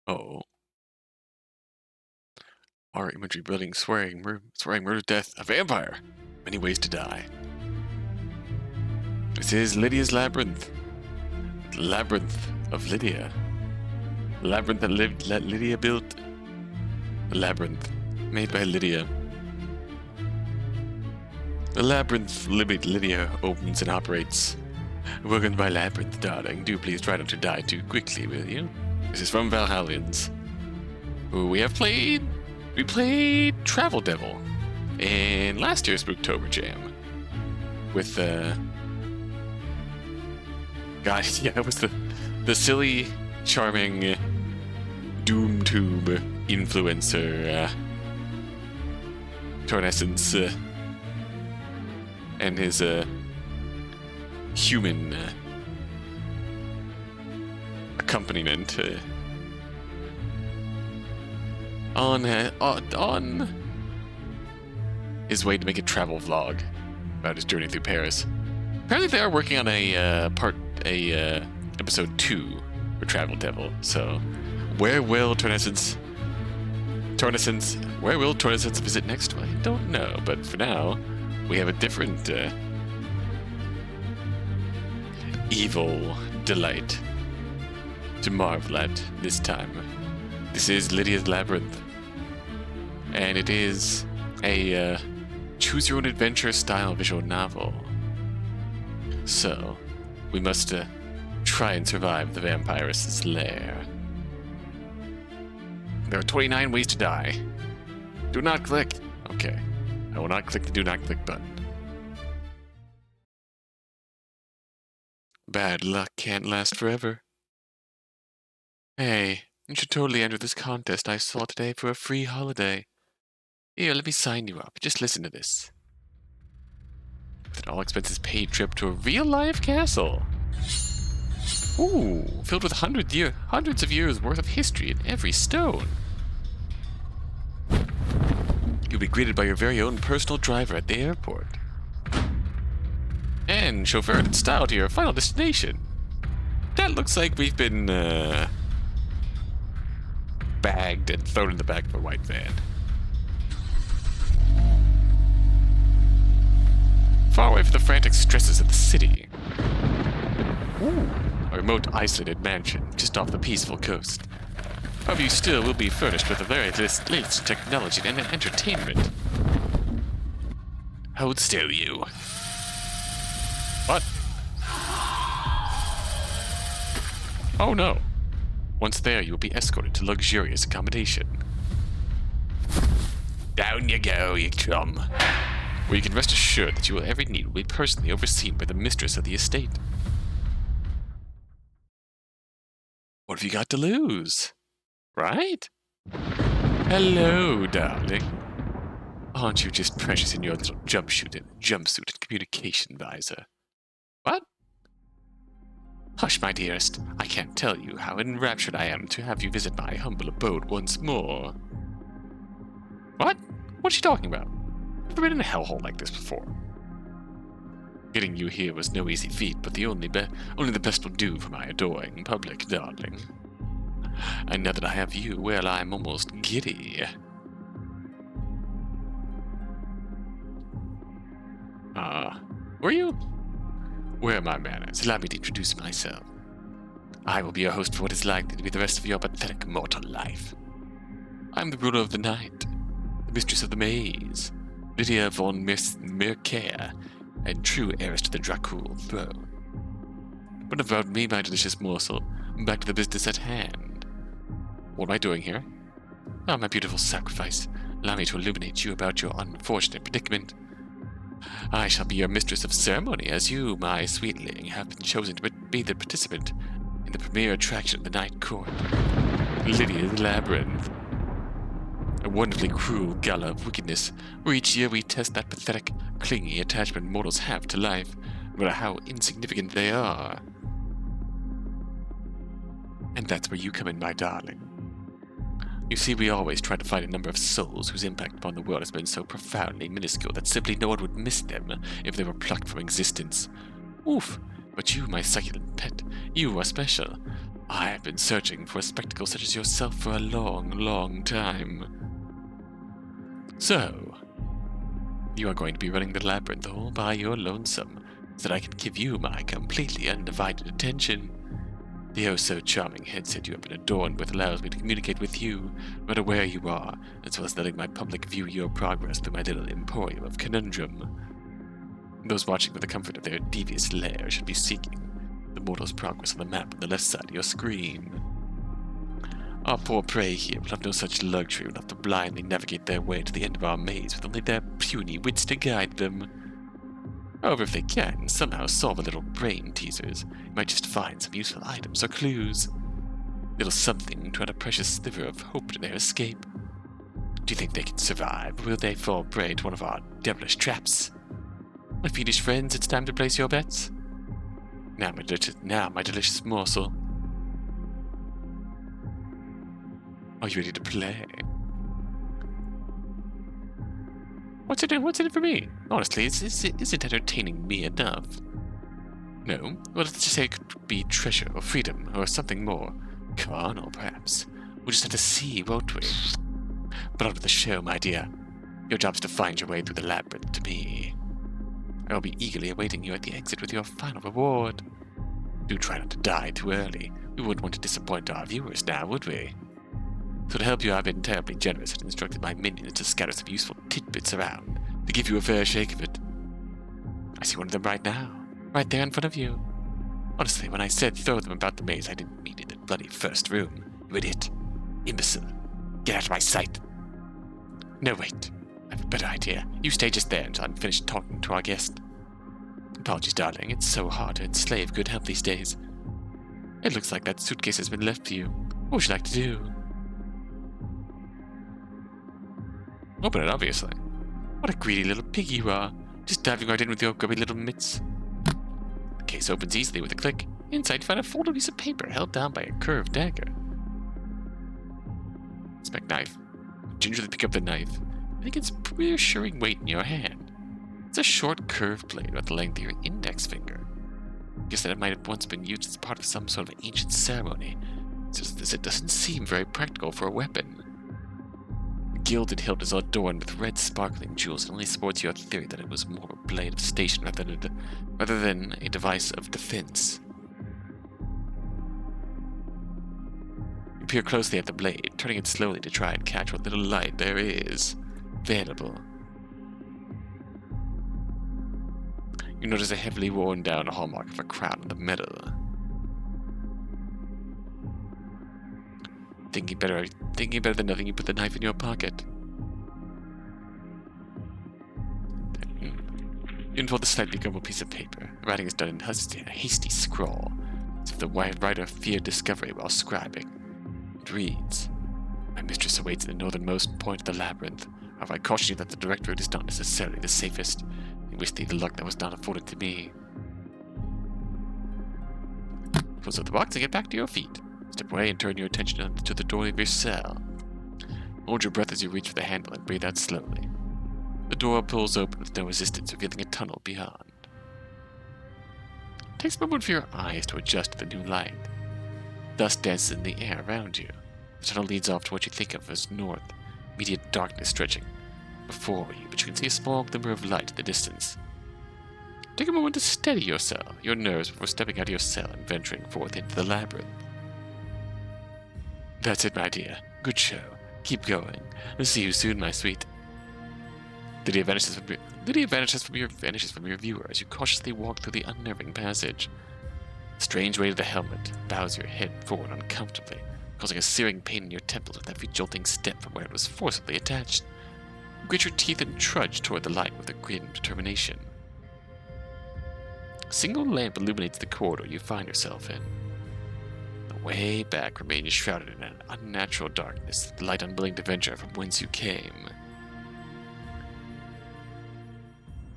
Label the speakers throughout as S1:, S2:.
S1: Oh. Our imagery building, swearing, murder, death, a vampire. Many ways to die. This is Lydia's Labyrinth. The Labyrinth of Lydia. The labyrinth that Lydia built. The labyrinth made by Lydia. The labyrinth Lydia opens and operates. Welcome to my labyrinth, darling. Do please try not to die too quickly, will you? This is from Valhallions, who we played Travel Devil in last year's Spooktober Jam. With guys, yeah, it was the silly, charming DoomTube influencer Tornescence and his human accompaniment on his way to make a travel vlog about his journey through Paris. Apparently, they are working on episode 2 for Travel Devil. So, where will Tornescence visit next? I don't know, but for now, we have a different evil delight to marvel at this time. This is Lydia's Labyrinth, and it is a choose-your-own-adventure style visual novel. So, we must try and survive the vampirist's lair. There are 29 ways to die. Do not click. Okay, I will not click the do not click button. Bad luck can't last forever. Hey, you should totally enter this contest I saw today for a free holiday. Here, let me sign you up. Just listen to this. It's an all-expenses paid trip to a real-life castle. Ooh, filled with hundreds of years worth of history in every stone. You'll be greeted by your very own personal driver at the airport. And chauffeured in style to your final destination. That looks like we've been, bagged and thrown in the back of a white van. Far away from the frantic stresses of the city. Ooh, a remote, isolated mansion just off the peaceful coast. However, you still will be furnished with the very latest technology and entertainment. Hold still, you. What? Oh no. Once there, you will be escorted to luxurious accommodation. Down you go, you chum. Where you can rest assured that your every need will be personally overseen by the mistress of the estate. What have you got to lose? Right? Hello, darling. Aren't you just precious in your little jumpsuit and communication visor? What? Hush, my dearest. I can't tell you how enraptured I am to have you visit my humble abode once more. What? What's she talking about? I've never been in a hellhole like this before. Getting you here was no easy feat, but only the best will do for my adoring public, darling. And now that I have you, well, I'm almost giddy. Were you? Where are my manners? Allow me to introduce myself. I will be your host for what is likely to be the rest of your pathetic mortal life. I'm the ruler of the night, the mistress of the maze, Lydia von Mercare, and true heiress to the Dracul throne. But about me, my delicious morsel, back to the business at hand. What am I doing here? Ah, my beautiful sacrifice, allow me to illuminate you about your unfortunate predicament. I shall be your mistress of ceremony, as you, my sweetling, have been chosen to be the participant in the premier attraction of the night court, Lydia's Labyrinth. A wonderfully cruel gala of wickedness, where each year we test that pathetic, clingy attachment mortals have to life, no matter how insignificant they are. And that's where you come in, my darling. You see, we always try to find a number of souls whose impact upon the world has been so profoundly minuscule that simply no one would miss them if they were plucked from existence. Oof! But you, my succulent pet, you are special. I have been searching for a spectacle such as yourself for a long, long time. So, you are going to be running the labyrinth all by your lonesome, so that I can give you my completely undivided attention. The oh-so-charming headset you have been adorned with allows me to communicate with you, no matter where you are, as well as letting my public view your progress through my little emporium of conundrum. Those watching for the comfort of their devious lair should be seeking the mortal's progress on the map on the left side of your screen. Our poor prey here will have no such luxury and will have to blindly navigate their way to the end of our maze with only their puny wits to guide them. However, if they can somehow solve a little brain teasers, you might just find some useful items or clues. Little something to add a precious sliver of hope to their escape. Do you think they can survive, or will they fall prey to one of our devilish traps? My fiendish friends, it's time to place your bets. Now, my delicious morsel. Are you ready to play? What's in it for me? Honestly, isn't entertaining me enough? No? Well, let's just say it could be treasure, or freedom, or something more. Carnal, perhaps. We'll just have to see, won't we? But on with the show, my dear. Your job's to find your way through the labyrinth to me. I will be eagerly awaiting you at the exit with your final reward. Do try not to die too early. We wouldn't want to disappoint our viewers now, would we? So to help you, I've been terribly generous and instructed my minions to scatter some useful tidbits around to give you a fair shake of it. I see one of them right now, right there in front of you. Honestly, when I said throw them about the maze, I didn't mean in the bloody first room. You idiot. Imbecile. Get out of my sight. No, wait. I have a better idea. You stay just there until I'm finished talking to our guest. Apologies, darling. It's so hard to enslave good health these days. It looks like that suitcase has been left for you. What would you like to do? Open it, obviously. What a greedy little pig you are. Just diving right in with your grubby little mitts. The case opens easily with a click. Inside, you find a folded piece of paper held down by a curved dagger. Spec knife. You gingerly pick up the knife. I think it's reassuring weight in your hand. It's a short, curved blade about the length of your index finger. Guess that it might have once been used as part of some sort of ancient ceremony. Since it doesn't seem very practical for a weapon. The gilded hilt is adorned with red sparkling jewels and only supports your theory that it was more a blade of station rather than a device of defense. You peer closely at the blade, turning it slowly to try and catch what little light there is available. You notice a heavily worn down hallmark of a crown on the metal. Thinking better than nothing, you put the knife in your pocket. You unfold the slightly crumpled piece of paper. The writing is done in a hasty scrawl, as if the writer feared discovery while scribing. It reads, "My mistress awaits at the northernmost point of the labyrinth. However, I caution you that the direct route is not necessarily the safest. I wish thee the luck that was not afforded to me." Close up the box and get back to your feet. Step away and turn your attention to the door of your cell. Hold your breath as you reach for the handle and breathe out slowly. The door pulls open with no resistance, revealing a tunnel beyond. It takes a moment for your eyes to adjust to the new light. Dust dances in the air around you. The tunnel leads off to what you think of as north, immediate darkness stretching before you, but you can see a small glimmer of light in the distance. Take a moment to steady your nerves before stepping out of your cell and venturing forth into the labyrinth. That's it, my dear. Good show. Keep going. I'll see you soon, my sweet. Lydia vanishes from your viewer as you cautiously walk through the unnerving passage. The strange weight of the helmet bows your head forward uncomfortably, causing a searing pain in your temples with every jolting step from where it was forcibly attached. You grit your teeth and trudge toward the light with a grim determination. A single lamp illuminates the corridor you find yourself in. The way back remains shrouded in an unnatural darkness, the light unwilling to venture from whence you came.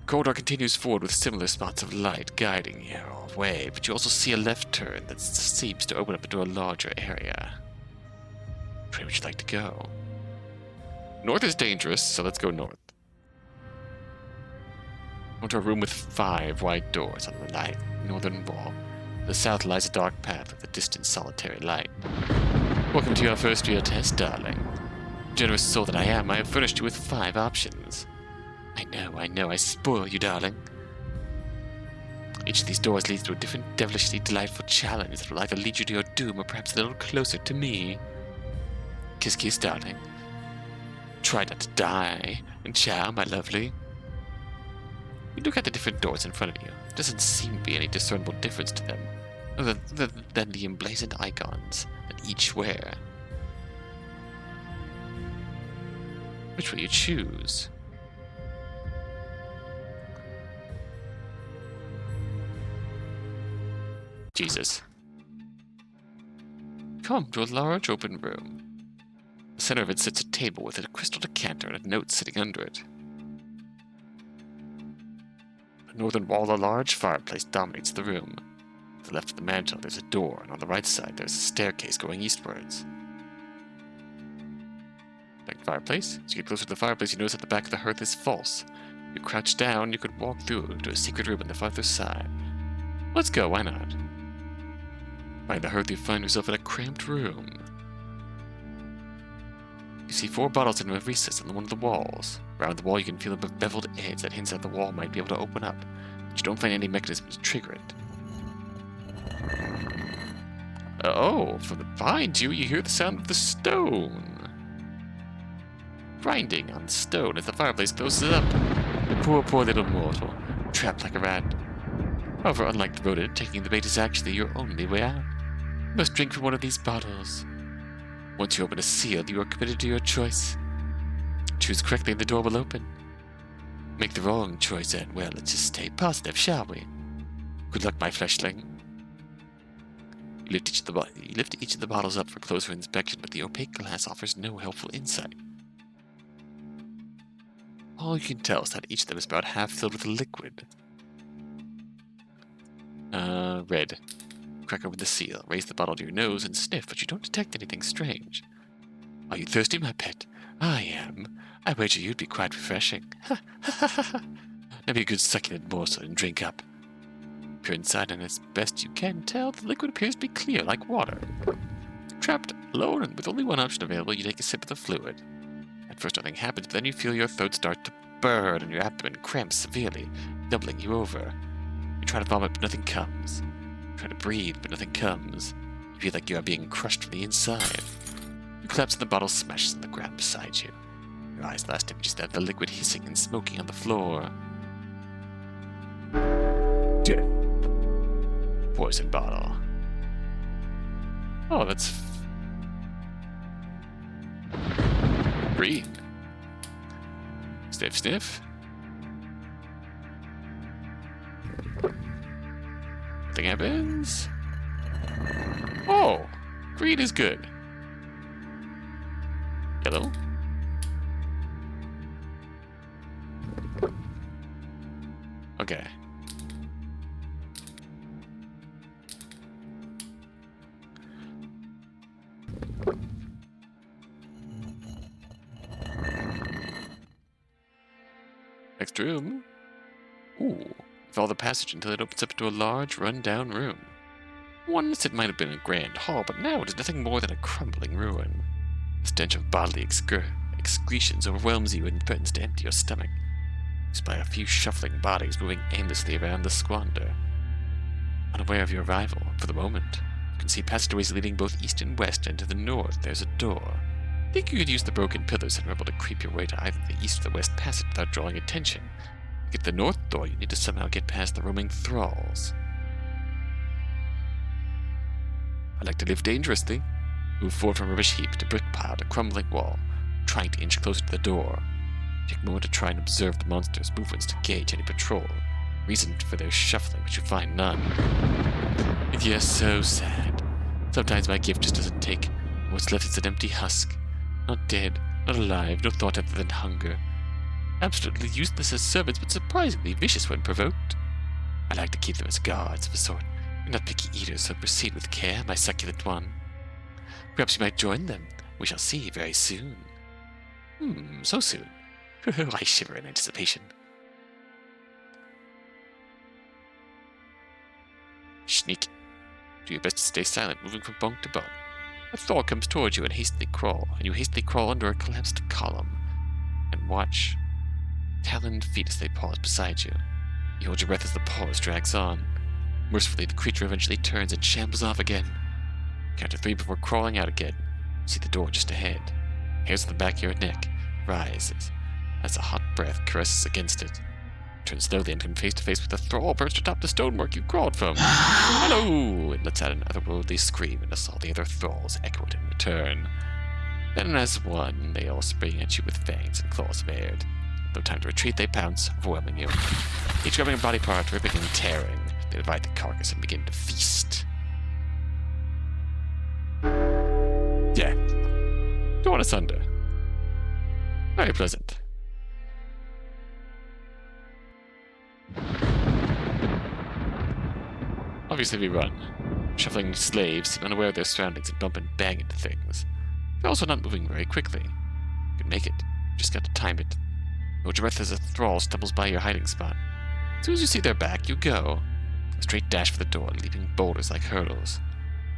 S1: The corridor continues forward with similar spots of light guiding your way, but you also see a left turn that seems to open up into a larger area. Where would you like to go? North is dangerous, so let's go north. Onto a room with 5 wide doors on the northern wall. To the south lies a dark path with a distant solitary light. Welcome to your first real test, darling. Generous soul that I am, I have furnished you with 5 options. I know, I spoil you, darling. Each of these doors leads to a different devilishly delightful challenge that will either lead you to your doom or perhaps a little closer to me. Kiss, kiss, darling. Try not to die, and ciao, my lovely. You look at the different doors in front of you. There doesn't seem to be any discernible difference to them, other than the emblazoned icons that each wear. Which will you choose? Jesus. Come to a large open room. In the center of it sits a table with a crystal decanter and a note sitting under it. The northern wall of a large fireplace dominates the room. To the left of the mantel there's a door, and on the right side there's a staircase going eastwards. Like the fireplace? As you get closer to the fireplace, you notice that the back of the hearth is false. If you crouch down, you could walk through to a secret room on the farther side. Let's go, why not? By the hearth, you find yourself in a cramped room. You see 4 bottles in a recess on one of the walls. Around the wall, you can feel a beveled edge that hints that the wall might be able to open up, but you don't find any mechanism to trigger it. Oh, from behind you, you hear the sound of the stone grinding on stone as the fireplace closes up. Poor little mortal, trapped like a rat. However, unlike the rodent, taking the bait is actually your only way out. You must drink from one of these bottles. Once you open a seal, you are committed to your choice. Choose correctly and the door will open. Make the wrong choice and, well, let's just stay positive, shall we? Good luck, my fleshling. You lift each of the bottles up for closer inspection, but the opaque glass offers no helpful insight. All you can tell is that each of them is about half filled with liquid. Red. Crack open the seal, raise the bottle to your nose, and sniff, but you don't detect anything strange. Are you thirsty, my pet? I am. I wager you'd be quite refreshing. Ha ha ha ha. Now be a good succulent morsel and drink up. Peer inside, and as best you can tell, the liquid appears to be clear like water. Trapped alone and with only one option available, you take a sip of the fluid. At first nothing happens, but then you feel your throat start to burn and your abdomen cramps severely, doubling you over. You try to vomit, but nothing comes. You try to breathe, but nothing comes. You feel like you are being crushed from the inside. You collapse and the bottle smashes on the ground beside you. Your eyes last image is that the liquid hissing and smoking on the floor. Death. Poison bottle. Oh, that's green. Sniff, sniff. Nothing happens. Oh, green is good. Yellow. Okay. Next room. Ooh. Follow the passage until it opens up into a large, run-down room. Once it might have been a grand hall, but now it is nothing more than a crumbling ruin. The stench of bodily excretions overwhelms you and threatens to empty your stomach. Just by a few shuffling bodies moving aimlessly around the squander. Unaware of your arrival, for the moment, you can see passageways leading both east and west, and to the north there's a door. Think you could use the broken pillars and are able to creep your way to either the east or the west passage without drawing attention. To get to the north door, you need to somehow get past the roaming thralls. I like to live dangerously. Move forward from a rubbish heap to brick pile to crumbling wall, trying to inch closer to the door. Take a moment to try and observe the monster's movements to gauge any patrol. Reason for their shuffling, but you find none. And yes, so sad. Sometimes my gift just doesn't take. What's left is an empty husk. Not dead, not alive, no thought other than hunger. Absolutely useless as servants, but surprisingly vicious when provoked. I like to keep them as guards of a sort. You're not picky eaters, so proceed with care, my succulent one. Perhaps you might join them. We shall see very soon. So soon. I shiver in anticipation. Sneak. Do your best to stay silent, moving from bunk to bunk. A Thor comes towards you and you hastily crawl under a collapsed column and watch taloned feet as they pause beside you. You hold your breath as the pause drags on. Mercifully, the creature eventually turns and shambles off again. Count to 3 before crawling out again. You see the door just ahead. Hairs on the back of your neck rises as a hot breath caresses against it. Turn slowly and come face to face with a thrall perched atop the stonework you crawled from. Hello! It lets out an otherworldly scream, and all the other thralls echo it in return. Then, as one, they all spring at you with fangs and claws bared. No time to retreat, they pounce, overwhelming you. Each grabbing a body part, ripping and tearing, they divide the carcass and begin to feast. Yeah. Torn asunder. Very pleasant. Obviously we run. Shuffling slaves seem unaware of their surroundings and bump and bang into things. They're also not moving very quickly. You can make it. You just got to time it. Hold your breath as a thrall stumbles by your hiding spot. As soon as you see their back, you go. A straight dash for the door, leaping boulders like hurdles.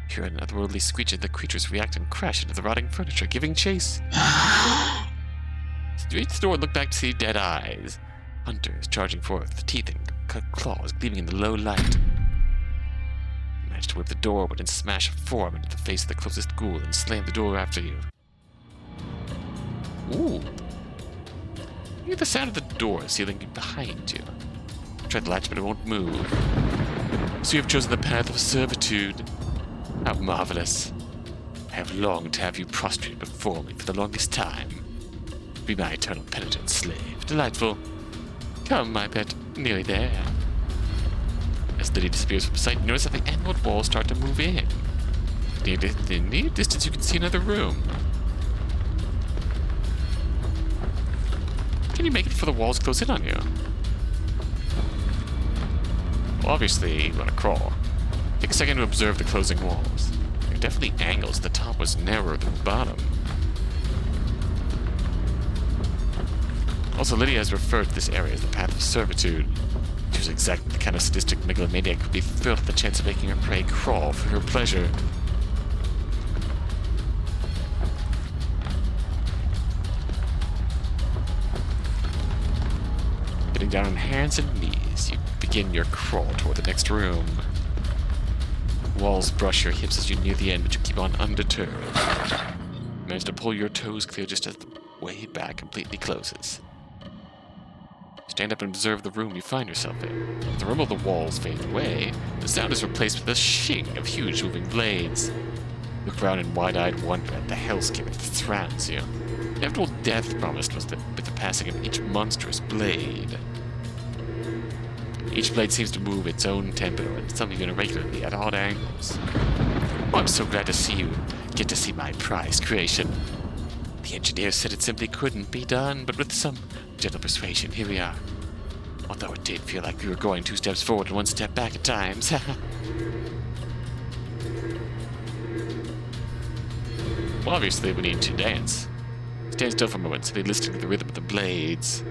S1: You hear an otherworldly screech and the creatures react and crash into the rotting furniture, giving chase. You reach the door and look back to see dead eyes. Hunters charging forth, teeth and claws gleaming in the low light. You manage to whip the door open and smash a forearm into the face of the closest ghoul and slam the door after you. Ooh. You hear the sound of the door sealing behind you. Try the latch, but it won't move. So you have chosen the path of servitude. How marvelous. I have longed to have you prostrated before me for the longest time. Be my eternal penitent slave. Delightful. Come, my pet. Nearly there. As Lydia disappears from sight, you notice that the emerald walls start to move in. In near distance, you can see another room. Can you make it before the walls close in on you? Well, obviously, you want to crawl. Take a second to observe the closing walls. There are definitely angles. The top was narrower than the bottom. Also, Lydia has referred to this area as the path of servitude. She was exactly the kind of sadistic megalomaniac who would be thrilled at the chance of making her prey crawl for her pleasure. Getting down on hands and knees, you begin your crawl toward the next room. Walls brush your hips as you near the end, but you keep on undeterred. You manage to pull your toes clear just as the way back completely closes. Stand up and observe the room you find yourself in. As the rumble of the walls fades away, the sound is replaced with a shing of huge moving blades. Look around in wide-eyed wonder at the hellscape that surrounds you. The inevitable death promised was with the passing of each monstrous blade. Each blade seems to move its own tempo, and some even irregularly at odd angles. Oh, I'm so glad to see you get to see my prized creation. The engineer said it simply couldn't be done, but with some gentle persuasion, here we are. Although it did feel like we were going 2 steps forward and 1 step back at times. Well, obviously we need to dance. Stand still for a moment, simply listening to the rhythm of the blades.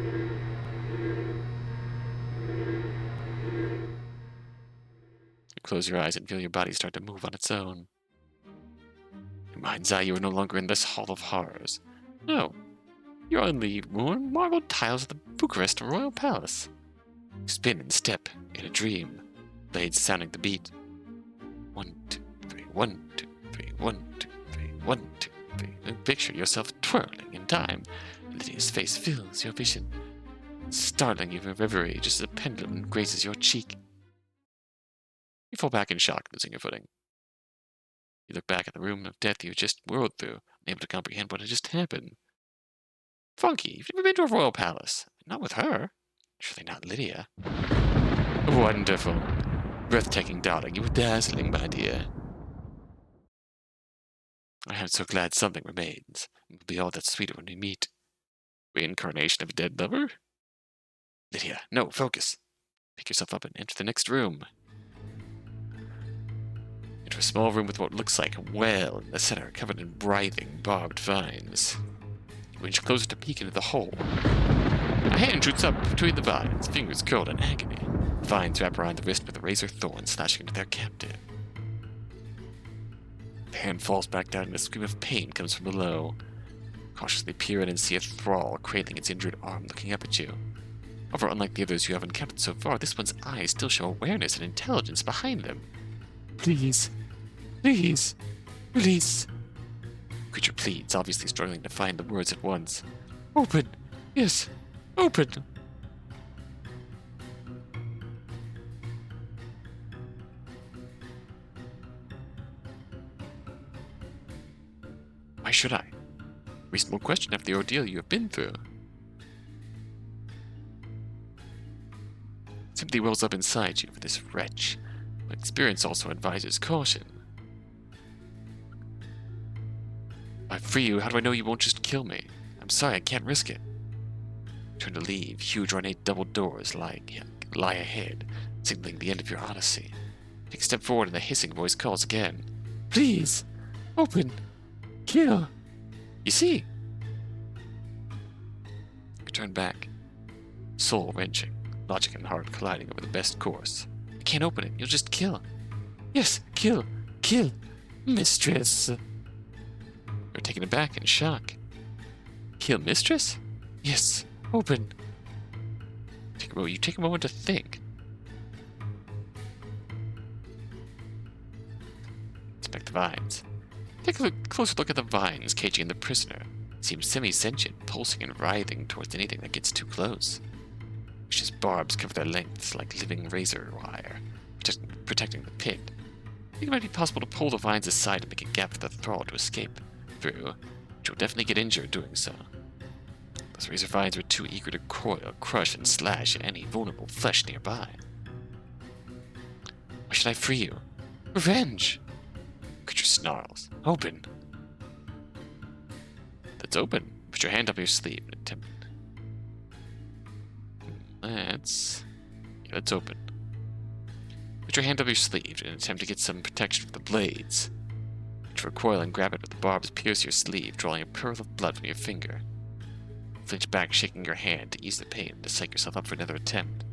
S1: You close your eyes and feel your body start to move on its own. In mind's eye, you are no longer in this hall of horrors. No, you're on the worn marble tiles of the Bucharest Royal Palace. You spin and step in a dream, blades sounding the beat. 1, 2, 3, 1, 2, 3, 1, 2, 3, 1, 2, 3. And picture yourself twirling in time. Lydia's face fills your vision, startling you from reverie just as a pendulum grazes your cheek. You fall back in shock, losing your footing. You look back at the room of death you just whirled through, unable to comprehend what had just happened. Funky, you've never been to a royal palace. Not with her. Surely not Lydia. Wonderful. Breathtaking, darling. You were dazzling, my dear. I am so glad something remains. It will be all that sweeter when we meet. Reincarnation of a dead lover? Lydia, no, focus. Pick yourself up and enter the next room. Enter a small room with what looks like a well in the center, covered in writhing, barbed vines. You inch closer to peek into the hole. A hand shoots up between the vines, fingers curled in agony. The vines wrap around the wrist with a razor thorn slashing into their captive. The hand falls back down and a scream of pain comes from below. Cautiously peer in and see a thrall cradling its injured arm looking up at you. However, unlike the others you have encountered so far, this one's eyes still show awareness and intelligence behind them. Please, please, release. The creature pleads, obviously struggling to find the words at once. Open! Yes, open! Why should I? Reasonable question after the ordeal you have been through. Sympathy wells up inside you for this wretch, but experience also advises caution. If I free you, how do I know you won't just kill me? I'm sorry, I can't risk it. Turn to leave. Huge ornate double doors lie ahead, signaling the end of your odyssey. Take a step forward and the hissing voice calls again. Please! Open! Kill! You see? You turn back. Soul-wrenching. Logic and heart colliding over the best course. You can't open it. You'll just kill. Yes, kill! Kill! Mistress! You're taken aback in shock. Kill Mistress? Yes, open. You take a moment to think. Inspect the vines. Take a closer look at the vines caging the prisoner. It seems semi-sentient, pulsing and writhing towards anything that gets too close. Vicious barbs cover their lengths like living razor wire, protecting the pit. I think it might be possible to pull the vines aside and make a gap for the thrall to escape through, which will definitely get injured doing so. Those razor vines were too eager to coil, crush, and slash at any vulnerable flesh nearby. Why should I free you? Revenge! Creature snarls. Open! That's open. Put your hand up your sleeve and attempt. That's open. Put your hand up your sleeve and attempt to get some protection from the blades. Which recoil and grab it with the barbs pierce your sleeve, drawing a pearl of blood from your finger. Flinch back, shaking your hand to ease the pain and to psych yourself up for another attempt.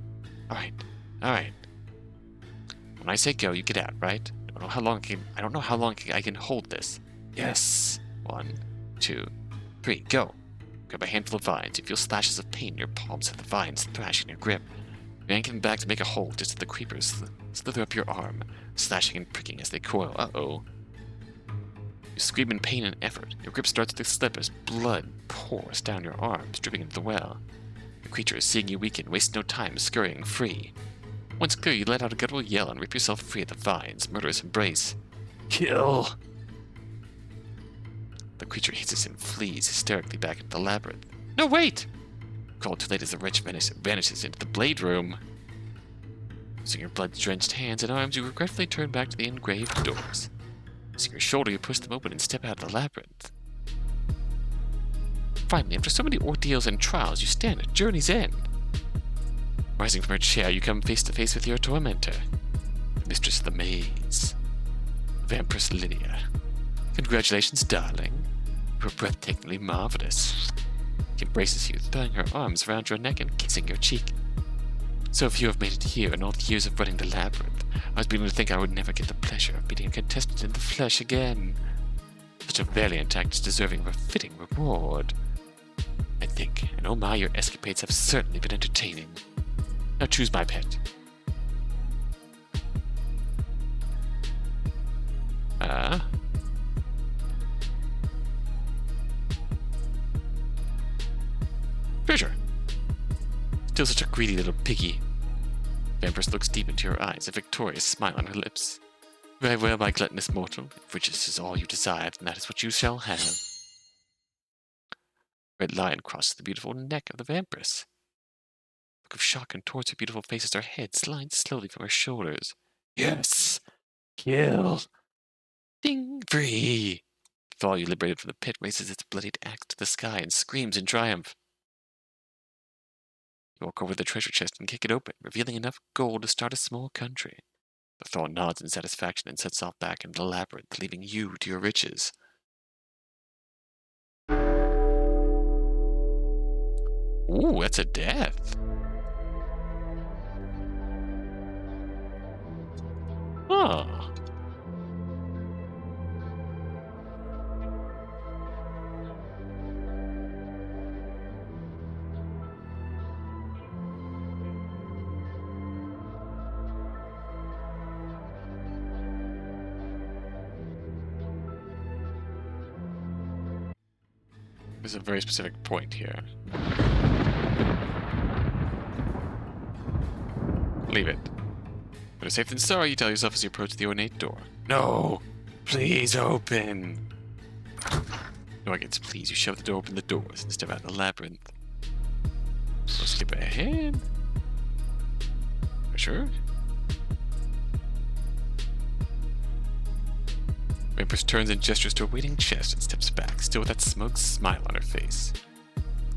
S1: Alright. When I say go, you get out, right? I don't know how long I can hold this. Yes. 1, 2, 3, go. Grab a handful of vines. You feel slashes of pain in your palms as the vines thrash in your grip. You yank them back to make a hold just as the creepers slither up your arm, slashing and pricking as they coil. Uh-oh. You scream in pain and effort. Your grip starts to slip as blood pours down your arms, dripping into the well. The creature, seeing you weaken, wastes no time scurrying free. Once clear, you let out a guttural yell and rip yourself free of the vines' murderous embrace. Kill! The creature hisses and flees hysterically back into the labyrinth. No, wait! Called too late as the wretch vanishes into the blade room. Using your blood-drenched hands and arms, you regretfully turn back to the engraved doors. Using your shoulder, you push them open and step out of the labyrinth. Finally, after so many ordeals and trials, you stand at journey's end. Rising from her chair, you come face to face with your tormentor, the mistress of the maze, Vampress Lydia. Congratulations, darling. You are breathtakingly marvelous. She embraces you, throwing her arms around your neck and kissing your cheek. So if you have made it here in all the years of running the labyrinth, I was beginning to think I would never get the pleasure of meeting a contestant in the flesh again. Such a valiant act is deserving of a fitting reward. I think, and oh my, your escapades have certainly been entertaining. Now choose my pet. Treasure. Still such a greedy little piggy. Vampress looks deep into your eyes, a victorious smile on her lips. Very well, my gluttonous mortal. If riches is all you desire, then that is what you shall have. Red lion crosses the beautiful neck of the Vampress. Look of shock contorts her beautiful face as her head slides slowly from her shoulders. Yes! Kill! Ding! Free! The thrall you liberated from the pit raises its bloodied axe to the sky and screams in triumph. You walk over the treasure chest and kick it open, revealing enough gold to start a small country. The thrall nods in satisfaction and sets off back into the labyrinth, leaving you to your riches. Ooh, that's a death. Oh. There's a very specific point here. Leave it. Better safe than sorry, you tell yourself as you approach the ornate door. No! Please open! No, against please, you shove the door open the doors and step out of the labyrinth. So skip ahead. Sure. Vampress turns and gestures to a waiting chest and steps back, still with that smug smile on her face.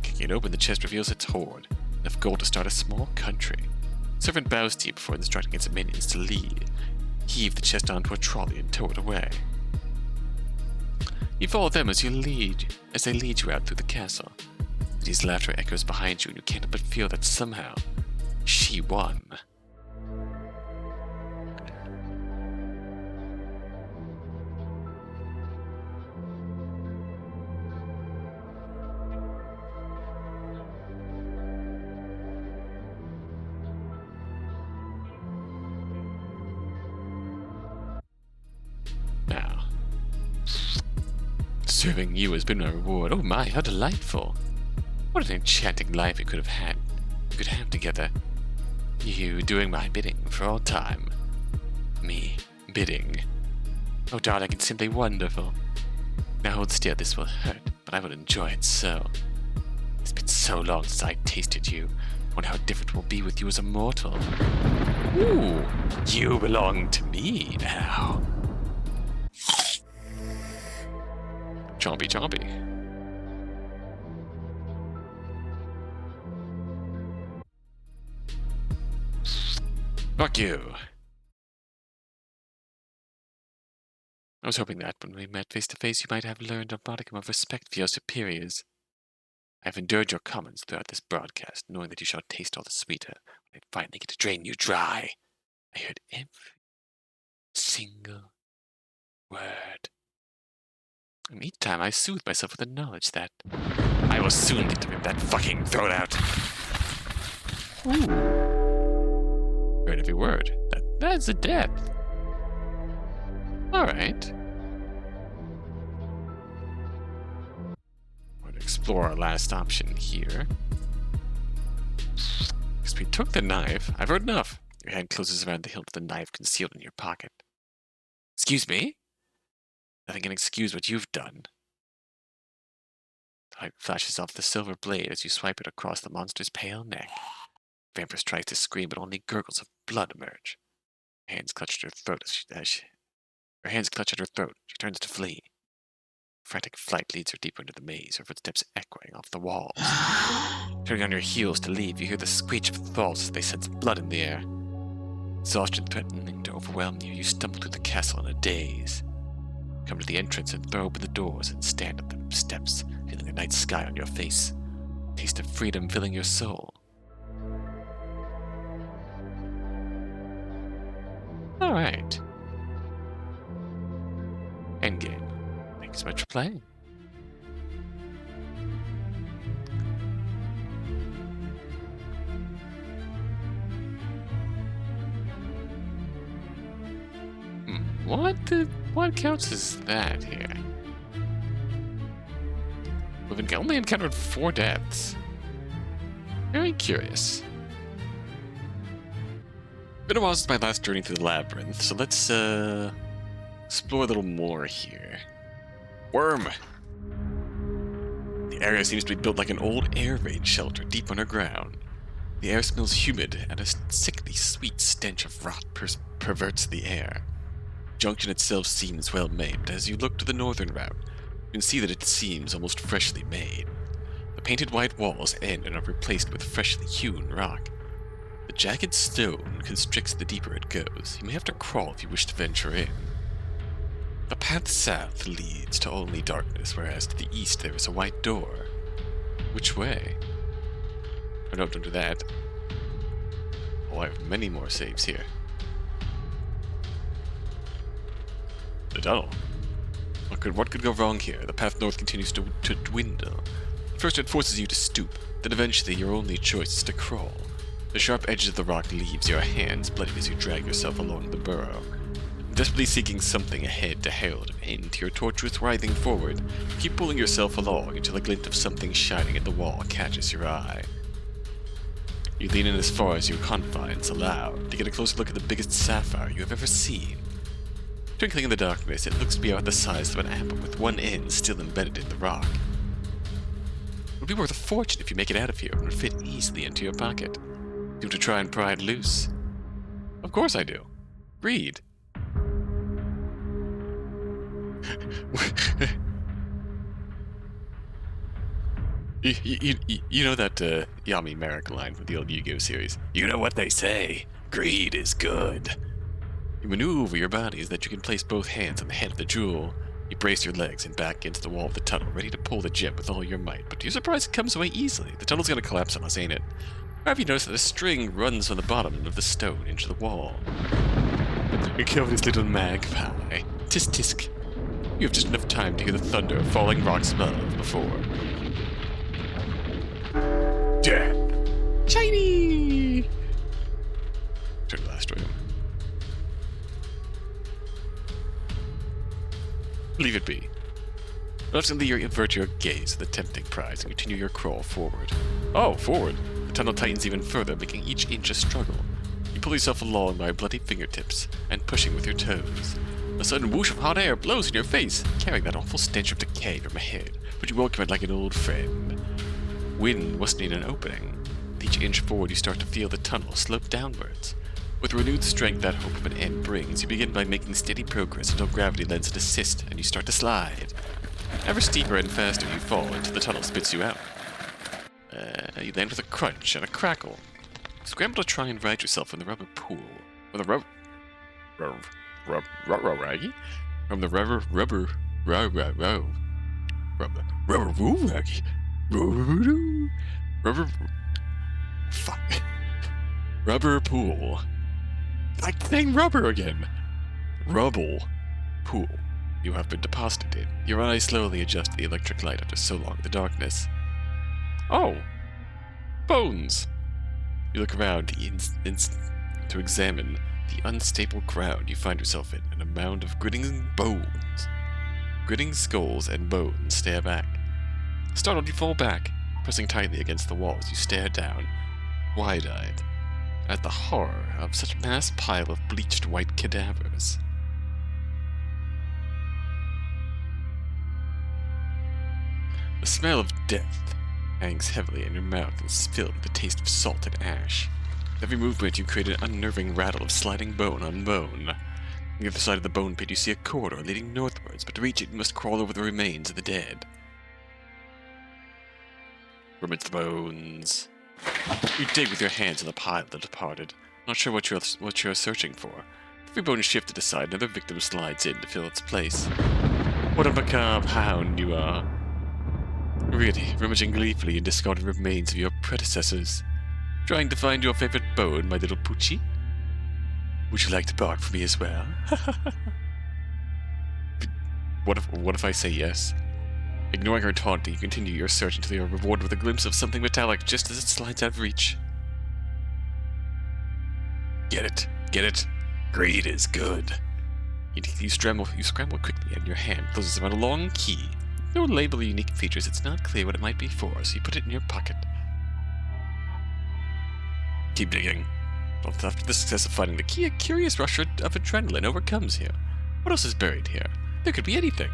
S1: Kicking it open, the chest reveals its hoard, enough gold to start a small country. Servant bows to you before instructing its minions to lead. Heave the chest onto a trolley and tow it away. You follow them as they lead you out through the castle. Lydia's laughter echoes behind you, and you can't help but feel that somehow she won. Now, serving you has been my reward. Oh my, how delightful! What an enchanting life we could have together. You doing my bidding for all time. Me bidding. Oh darling, it's simply wonderful. Now hold still, this will hurt, but I will enjoy it so. It's been so long since I tasted you. I wonder how different it will be with you as a mortal. Ooh, you belong to me now. Chompy chompy. Fuck you. I was hoping that when we met face to face you might have learned a modicum of respect for your superiors. I have endured your comments throughout this broadcast, knowing that you shall taste all the sweeter when I finally get to drain you dry. I heard every single word. And each time I soothe myself with the knowledge that I will soon get to rip that fucking throat out. Ooh. Heard every word. That's a depth. Alright. We're gonna explore our last option here. Because we took the knife. I've heard enough. Your hand closes around the hilt of the knife concealed in your pocket. Excuse me? Nothing can excuse what you've done. The light flashes off the silver blade as you swipe it across the monster's pale neck. Vampress tries to scream, but only gurgles of blood emerge. Her hands clutch at her throat her hands clutch at her throat. She turns to flee. Frantic flight leads her deeper into the maze, her footsteps echoing off the walls. Turning on your heels to leave, you hear the screech of thralls as they sense blood in the air. Exhaustion threatening to overwhelm you, you stumble through the castle in a daze. Come to the entrance and throw open the doors and stand at the steps, feeling the night sky on your face. Taste of freedom filling your soul. Alright. Endgame. Thanks so much for playing. What counts as that here? We've only encountered 4 deaths. Very curious. Been a while since my last journey through the labyrinth, so let's explore a little more here. Worm! The area seems to be built like an old air raid shelter deep underground. The air smells humid, and a sickly sweet stench of rot perverts the air. The junction itself seems well made, but as you look to the northern route, you can see that it seems almost freshly made. The painted white walls end and are replaced with freshly hewn rock. The jagged stone constricts the deeper it goes. You may have to crawl if you wish to venture in. The path south leads to only darkness, whereas to the east there is a white door. Which way? Oh no, don't do that. Oh, I have many more saves here. The tunnel. What could go wrong here? The path north continues to dwindle. First it forces you to stoop, then eventually your only choice is to crawl. The sharp edge of the rock leaves your hands bloody as you drag yourself along the burrow. Desperately seeking something ahead to herald an end to your tortuous writhing forward, you keep pulling yourself along until a glint of something shining at the wall catches your eye. You lean in as far as your confines allow to get a closer look at the biggest sapphire you have ever seen. Twinkling in the darkness, it looks to be about the size of an apple with one end still embedded in the rock. It would be worth a fortune if you make it out of here and would fit easily into your pocket. Do you want to try and pry it loose? Of course I do. Read. You know that Yami Merrick line from the old Yu-Gi-Oh series? You know what they say, greed is good. You maneuver your body so that you can place both hands on the head of the jewel. You brace your legs and back into the wall of the tunnel, ready to pull the gem with all your might, but to your surprise it comes away easily. The tunnel's gonna collapse on us, ain't it? Or have you noticed that a string runs from the bottom of the stone into the wall? You kill this little magpie. Tisk tisk. You have just enough time to hear the thunder of falling rocks above before. Death! Shiny! Turn to the last room. Leave it be. Reluctantly, you avert your gaze to the tempting prize and continue your crawl forward. Oh, forward! The tunnel tightens even further, making each inch a struggle. You pull yourself along by bloody fingertips and pushing with your toes. A sudden whoosh of hot air blows in your face, carrying that awful stench of decay from ahead, but you welcome it like an old friend. Wind wasn't in an opening. With each inch forward, you start to feel the tunnel slope downwards. With renewed strength that hope of an end brings, you begin by making steady progress until gravity lends an assist and you start to slide. Ever steeper and faster you fall until the tunnel spits you out. You land with a crunch and a crackle. Scramble to try and right yourself from the rubber pool. From the rubber pool. I'm saying rubber again. Rubble pool. You have been deposited in. Your eyes slowly adjust to the electric light after so long in the darkness. Oh, bones. You look around to examine the unstable ground you find yourself in, and a mound of gritting bones. Gritting skulls and bones stare back. Startled, you fall back, pressing tightly against the wall as you stare down, wide-eyed, at the horror of such a mass pile of bleached white cadavers. The smell of death hangs heavily in your mouth and is filled with the taste of salt and ash. With every movement, you create an unnerving rattle of sliding bone on bone. On the other side of the bone pit, you see a corridor leading northwards, but to reach it, you must crawl over the remains of the dead. Rummage the bones. You dig with your hands in the pile that departed, not sure what you're searching for. Every bone is shifted aside, another victim slides in to fill its place. What a macabre hound you are. Really, rummaging gleefully in discarded remains of your predecessors. Trying to find your favorite bone, my little Poochie? Would you like to bark for me as well? What if I say yes? Ignoring her taunting, you continue your search until you are rewarded with a glimpse of something metallic just as it slides out of reach. Get it. Get it. Greed is good. You scramble quickly, and your hand closes around a long key. No label or unique features, it's not clear what it might be for, so you put it in your pocket. Keep digging. After the success of finding the key, a curious rush of adrenaline overcomes you. What else is buried here? There could be anything.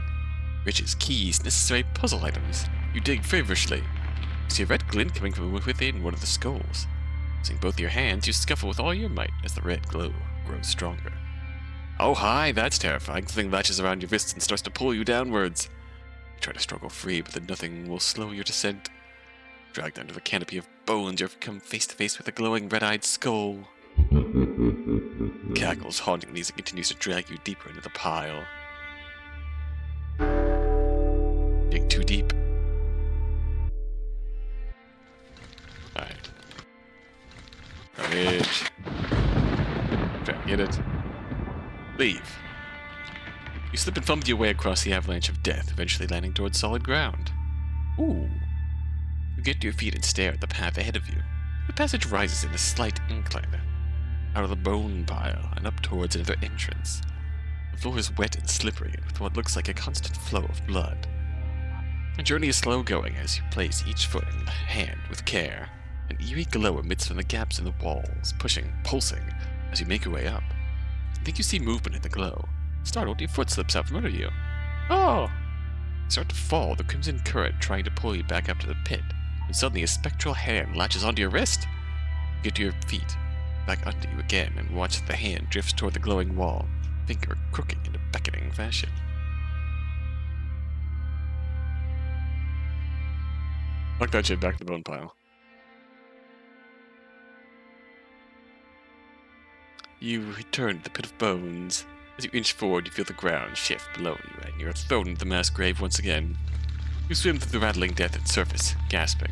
S1: Riches, keys, necessary puzzle items. You dig feverishly. You see a red glint coming from within one of the skulls. Using both your hands, you scuffle with all your might as the red glow grows stronger. Oh hi, that's terrifying. The thing latches around your wrists and starts to pull you downwards. You try to struggle free, but then nothing will slow your descent. Dragged under the canopy of bones, you come face to face with a glowing red-eyed skull. Cackles haunting these and continues to drag you deeper into the pile. Dig too deep. Alright. Rummage. Try and get it. Leave. You slip and fumble your way across the avalanche of death, eventually landing towards solid ground. Ooh. You get to your feet and stare at the path ahead of you. The passage rises in a slight incline, out of the bone pile and up towards another entrance. The floor is wet and slippery, with what looks like a constant flow of blood. The journey is slow going as you place each foot in the hand with care. An eerie glow emits from the gaps in the walls, pushing, pulsing, as you make your way up. You think you see movement in the glow. Startled, your foot slips out from under you. Oh! You start to fall, the crimson current trying to pull you back up to the pit, and suddenly a spectral hand latches onto your wrist. You get to your feet, back under you again, and watch as the hand drifts toward the glowing wall, finger crooking in a beckoning fashion. Lock that shit back to the bone pile. You return to the pit of bones. As you inch forward, you feel the ground shift below you, and you're thrown into the mass grave once again. You swim through the rattling death at the surface, gasping.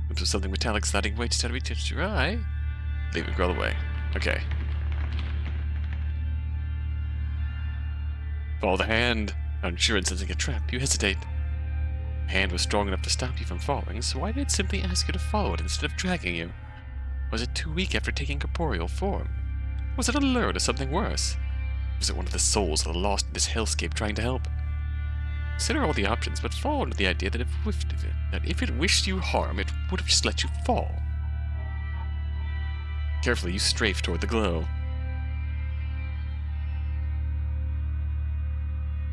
S1: Glimpse of something metallic sliding away just out of reach of your eye. Leave it crawl away. Okay. Follow the hand. Unsure and sensing a trap, you hesitate. The hand was strong enough to stop you from falling, so why did it simply ask you to follow it instead of dragging you? Was it too weak after taking corporeal form? Was it a lure to something worse? Was it one of the souls of the lost in this hellscape trying to help? Consider all the options, but fall into the idea that if it wished you harm, it would have just let you fall. Carefully, you strafe toward the glow.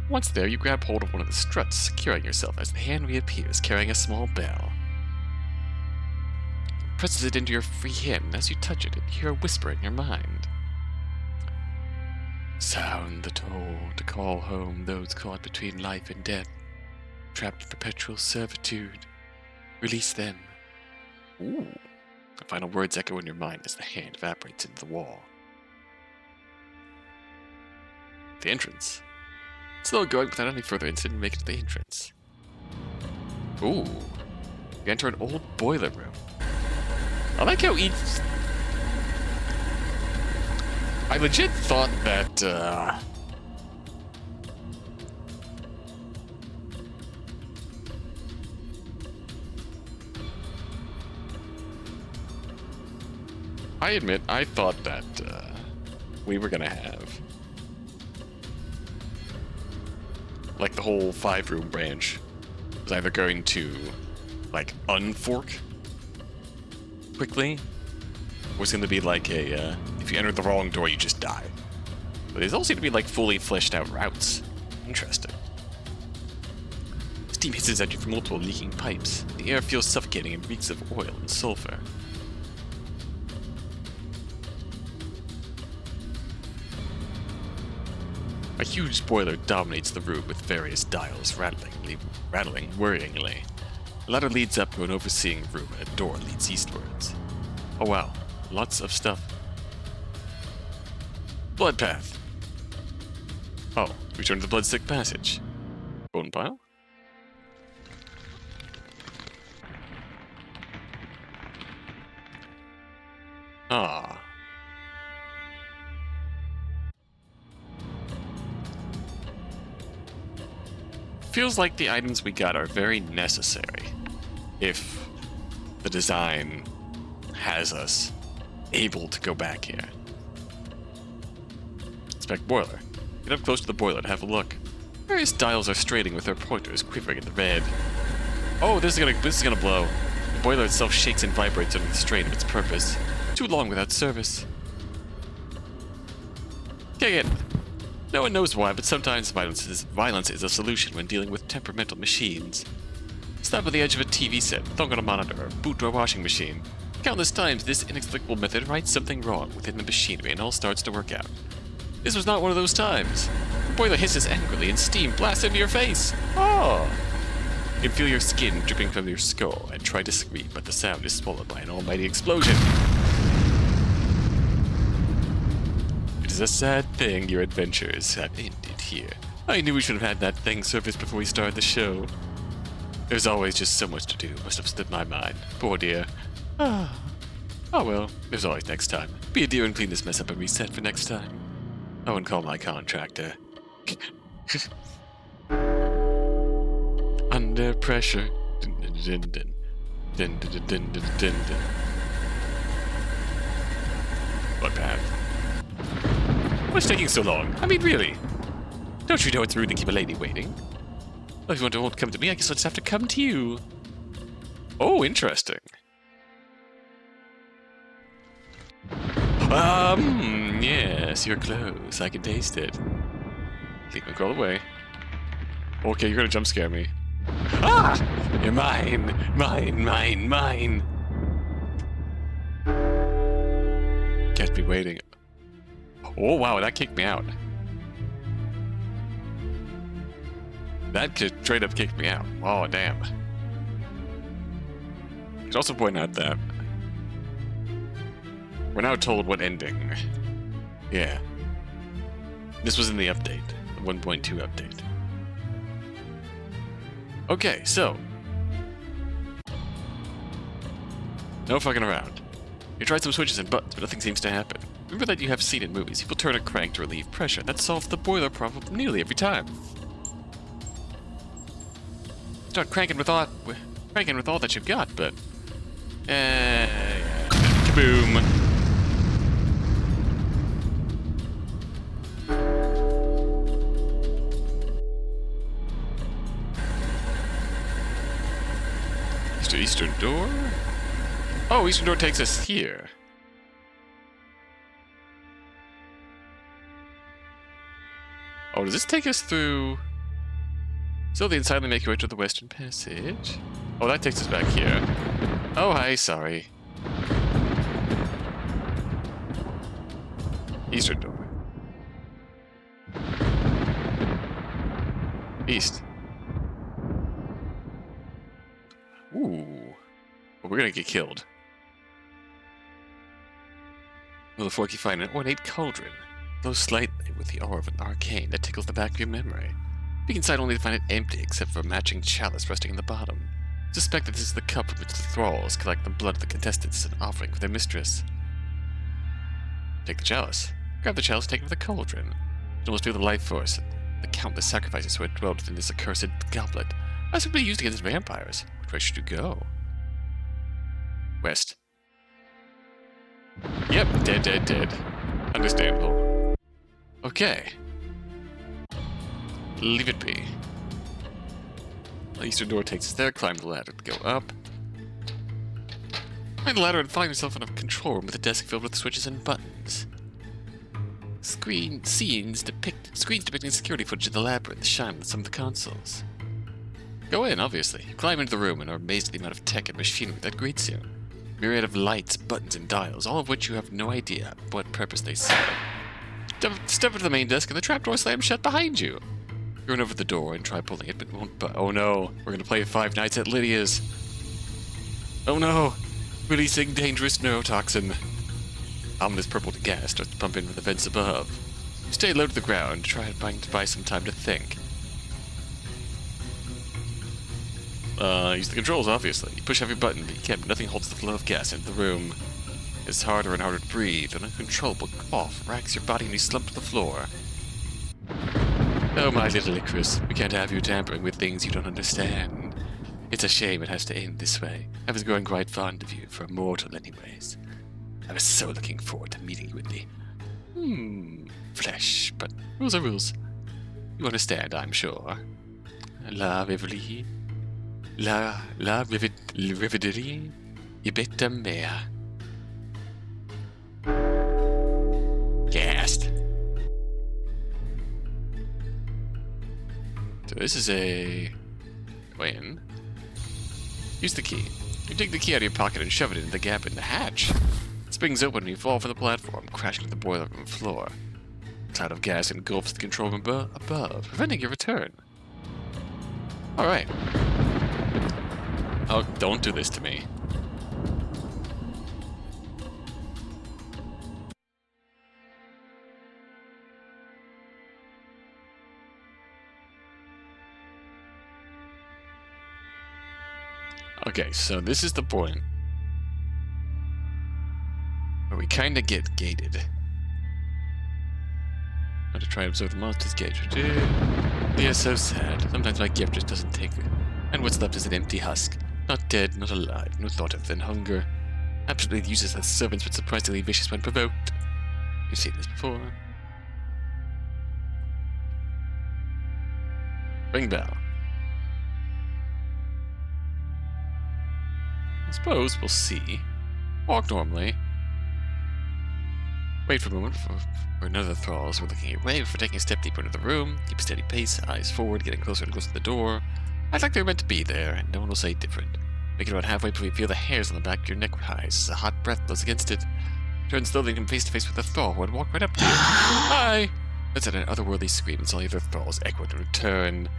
S1: Once there, you grab hold of one of the struts, securing yourself as the hand reappears, carrying a small bell. It presses it into your free hand, and as you touch it, you hear a whisper in your mind. Sound the toll to call home those caught between life and death, trapped in perpetual servitude. Release them. Ooh. The final words echo in your mind as the hand evaporates into the wall. The entrance. Slow going without any further incident, make it to the entrance. Ooh. You enter an old boiler room. I like how each... I legit thought that, I admit, I thought that, we were gonna have... like, the whole 5-room branch was either going to, like, unfork quickly, or it's going to be like a, if you enter the wrong door, you just die. But there's also going to be, like, fully fleshed out routes. Interesting. Steam hisses at you from multiple leaking pipes. The air feels suffocating and reeks of oil and sulfur. A huge boiler dominates the room with various dials rattling worryingly. A ladder leads up to an overseeing room and a door leads eastwards. Oh wow, lots of stuff. Blood path. Oh, return to the bloodstick passage. Bone pile? Ah. Feels like the items we got are very necessary if the design has us able to go back here. Inspect boiler. Get up close to the boiler to have a look. Various dials are straining with their pointers quivering in the red. Oh, this is gonna blow. The boiler itself shakes and vibrates under the strain of its purpose. Too long without service. Kick it! No one knows why, but sometimes violence is a solution when dealing with temperamental machines. Stop at the edge of a TV set, thunk on a monitor, or boot to a washing machine. Countless times, this inexplicable method writes something wrong within the machinery and all starts to work out. This was not one of those times. The boiler hisses angrily and steam blasts into your face. Oh! You can feel your skin dripping from your skull and try to scream, but the sound is swallowed by an almighty explosion. It is a sad thing your adventures have ended here. I knew we should have had that thing surface before we started the show. There's always just so much to do, must have slipped my mind. Poor dear. Oh well, there's always next time. Be a dear and clean this mess up and reset for next time. Oh, and call my contractor. Under pressure. What path? What's taking so long? I mean, really? Don't you know it's rude to keep a lady waiting? Well, if you won't come to me, I guess I'll just have to come to you. Oh, interesting. Yes, you're close. I can taste it. Leave me crawl away. Okay, you're gonna jump scare me. Ah! You're mine! Mine, mine, mine! Can't be waiting. Oh, wow, that kicked me out. That kid straight up kicked me out. Oh, damn. I should also point out that we're now told what ending. Yeah. This was in the update, the 1.2 update. Okay, so. No fucking around. You tried some switches and buttons, but nothing seems to happen. Remember that you have seen in movies. People turn a crank to relieve pressure. That solves the boiler problem nearly every time. Start cranking with all that you've got, but kaboom. Eastern door? Oh, Eastern door takes us here. Oh, does this take us through? So the inside make your way to the Western Passage. Oh, that takes us back here. Oh, hi, sorry. Eastern door. East. Ooh. Well, we're gonna get killed. Will the forky find an ornate cauldron? Glows slightly with the aura of an arcane that tickles the back of your memory. Peek inside only to find it empty except for a matching chalice resting in the bottom. Suspect that this is the cup from which the thralls collect the blood of the contestants as an offering for their mistress. Take the chalice. Grab the chalice, take it with the cauldron. You almost feel the life force, the countless sacrifices who had dwelt within this accursed goblet. I simply used against vampires. Which way should you go? West. Yep, dead. Understandable. Okay. Leave it be. The eastern door takes us there. Climb the ladder to go up. Climb the ladder and find yourself in a control room with a desk filled with switches and buttons. Screens depicting security footage of the Labyrinth shine on some of the consoles. Go in, obviously. You climb into the room and are amazed at the amount of tech and machinery that greets you. Myriad of lights, buttons, and dials, all of which you have no idea what purpose they serve. Step into the main desk and the trapdoor slams shut behind you. You run over the door and try pulling it, but it won't oh no, we're gonna play Five Nights at Lydia's. Oh no, releasing dangerous neurotoxin. Ominous purple gas starts to pump in from the vents above. You stay low to the ground, trying to buy some time to think. Use the controls, obviously. You push every button, but you can't. Nothing holds the flow of gas into the room. It's harder and harder to breathe. An uncontrollable cough racks your body and you slump to the floor. Oh, my little Icarus, we can't have you tampering with things you don't understand. It's a shame it has to end this way. I was growing quite fond of you, for a mortal anyways. I was so looking forward to meeting you in the... flesh, but rules are rules. You understand, I'm sure. La Rivoli... La Rividerie... Ibeta Mea. Gassed. So this is a... Win. Use the key. You take the key out of your pocket and shove it into the gap in the hatch. It springs open and you fall from the platform, crashing to the boiler room floor. A cloud of gas engulfs the control room above, preventing your return. Alright. Oh, don't do this to me. Okay, so this is the point where we kinda get gated. How to try and observe the monster's gauge. They are so sad. Sometimes my gift just doesn't take it. And what's left is an empty husk. Not dead, not alive, no thought of than hunger. Absolutely useless as servants, but surprisingly vicious when provoked. You've seen this before. Ring bell. I suppose we'll see. Walk normally. Wait for a moment for another thralls. We're looking your way before taking a step deeper into the room. Keep a steady pace, eyes forward, getting closer and closer to the door. Act like they're meant to be there, and no one will say different. Make it about halfway before you feel the hairs on the back of your neck rise as a hot breath blows against it. Turn slowly and come face to face with a thrall who would walk right up to you. Hi! That's an otherworldly scream, and all the other thralls echo in return.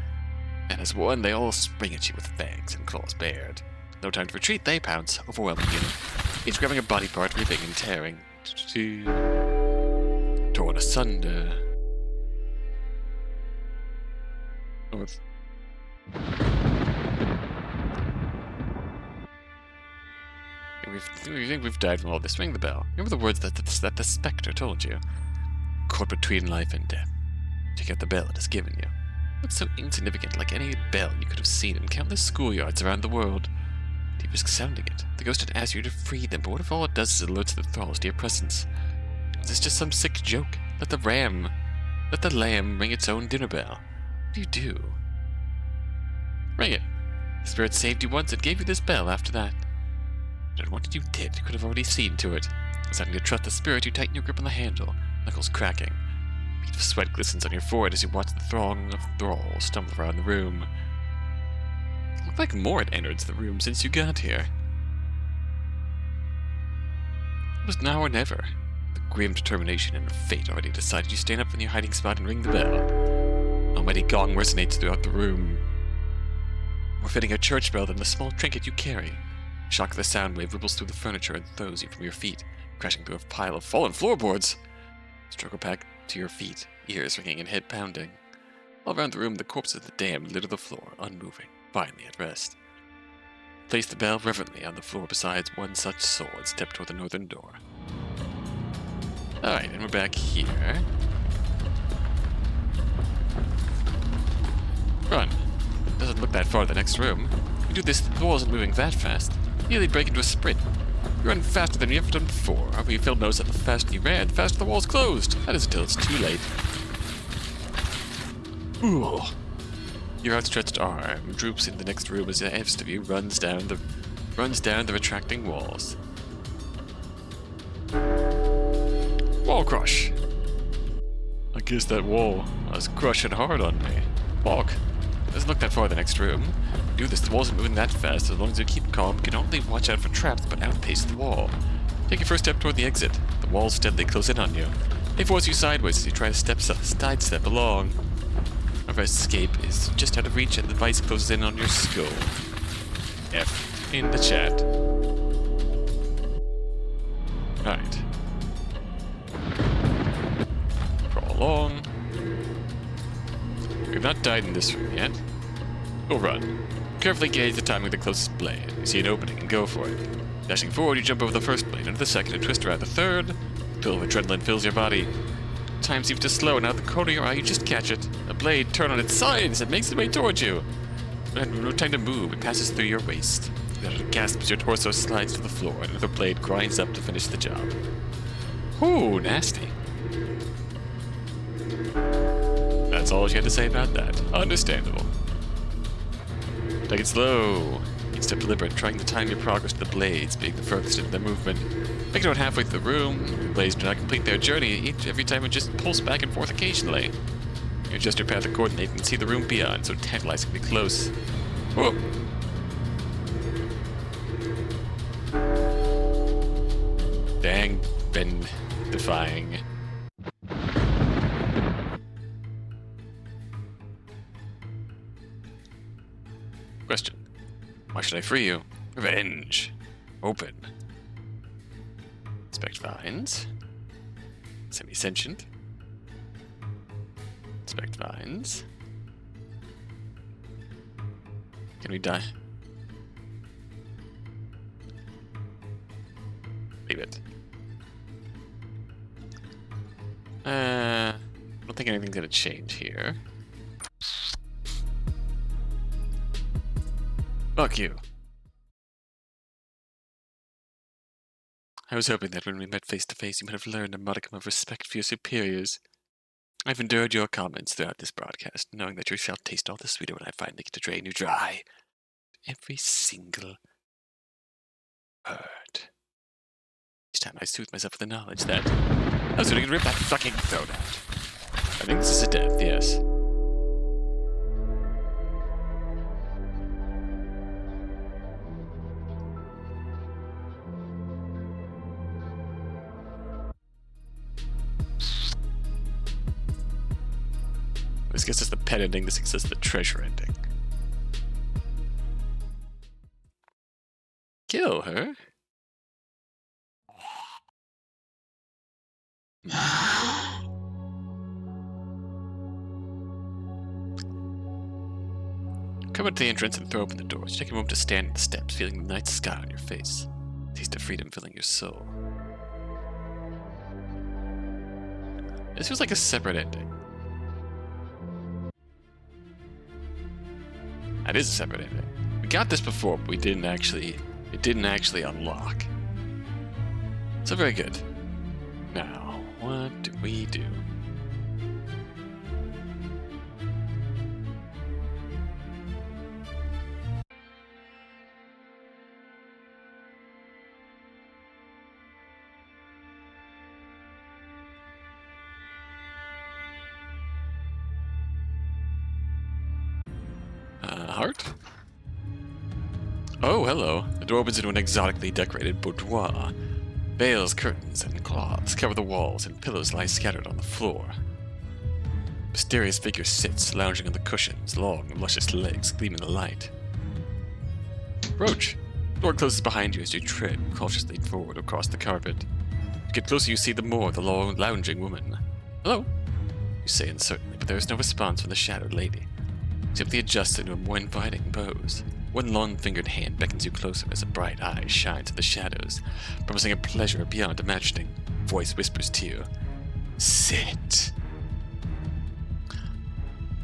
S1: And as one, they all spring at you with fangs and claws bared. No time to retreat, they pounce, overwhelming you. Each grabbing a body part, ripping and tearing. Torn asunder. North. We think we've died from all this. Ring the bell. Remember the words that the spectre told you? Caught between life and death. Check out the bell it has given you. Looks so insignificant, like any bell you could have seen in countless schoolyards around the world. Do you risk sounding it? The ghost had asked you to free them, but what if all it does is alert the thralls to your presence? Is this just some sick joke? Let the lamb ring its own dinner bell. What do you do? Ring it. The spirit saved you once and gave you this bell after that. But what did you did? You could have already seen to it. Deciding to trust the spirit, you tighten your grip on the handle, knuckles cracking. A bead of sweat glistens on your forehead as you watch the throng of thralls stumble around the room. It looked like more had entered the room since you got here. It was now or never. The grim determination and fate already decided. You stand up from your hiding spot and ring the bell. A mighty gong resonates throughout the room. More fitting a church bell than the small trinket you carry. Shock of the sound wave ripples through the furniture and throws you from your feet, crashing through a pile of fallen floorboards. Struggle back to your feet, ears ringing and head pounding. All around the room, the corpses of the damned litter the floor, unmoving, finally at rest. Place the bell reverently on the floor beside one such soul and step toward the northern door. Alright, and we're back here. Run. Doesn't look that far to the next room. You do this, the wall isn't moving that fast. Nearly break into a sprint. You run faster than you've ever done before. However, you fail to notice that the faster you ran, the faster the wall's closed. That is until it's too late. Ooh. Your outstretched arm droops into the next room as the rest of you runs down the retracting walls. Wall crush. I guess that wall was crushing hard on me. Walk. Doesn't look that far the next room. Do this, the wall isn't moving that fast. As long as you keep calm, you can not only watch out for traps, but outpace the wall. Take your first step toward the exit. The walls steadily close in on you. They force you sideways as you try to sidestep along. Our escape is just out of reach and the vice closes in on your skull. F in the chat. Alright. Crawl along. We've not died in this room yet. Go run. Carefully gauge the timing of the closest blade. You see an opening and go for it. Dashing forward, you jump over the first blade, into the second, and twist around the third. A pill of adrenaline fills your body. Time seems to slow, and out the corner of your eye, you just catch it. A blade turns on its sides and makes its way towards you. No time to move, it passes through your waist. Then it gasps as your torso slides to the floor, and another blade grinds up to finish the job. Ooh, nasty. That's all she had to say about that. Understandable. Take it slow. Each step deliberate, trying to time your progress to the blades being the furthest into their movement. Make it about halfway through the room. The blades do not complete their journey every time, it just pulls back and forth occasionally. You adjust your path to coordinate and see the room beyond, so tantalizingly close. Whoa! Dang, been defying. Question. Why should I free you? Revenge. Open. Inspect vines. Semi-sentient. Inspect vines. Can we die? Leave it. I don't think anything's gonna change here. Fuck you. I was hoping that when we met face to face, you might have learned a modicum of respect for your superiors. I've endured your comments throughout this broadcast, knowing that you shall taste all the sweeter when I finally get to drain you dry. Every single word. Each time I soothe myself with the knowledge that I was going to rip that fucking throat out. I think this is a death, yes. This gets us the pet ending, this gets us the treasure ending. Kill her? Come out to the entrance and throw open the doors. Take a moment to stand at the steps, feeling the night sky on your face. Taste of freedom filling your soul. This feels like a separate ending. That is a separate ending. We got this before, but it didn't actually unlock. So very good. Now, what do we do? Heart? Oh, hello. The door opens into an exotically decorated boudoir. Veils, curtains, and cloths cover the walls, and pillows lie scattered on the floor. A mysterious figure sits, lounging on the cushions, long and luscious legs gleam in the light. Approach. The door closes behind you as you tread cautiously forward across the carpet. As you get closer, you see the more the lounging woman. Hello, you say uncertainly, but there is no response from the shadowed lady. Simply adjusts into a more inviting pose. One long-fingered hand beckons you closer as a bright eye shines in the shadows, promising a pleasure beyond imagining. Voice whispers to you, "Sit."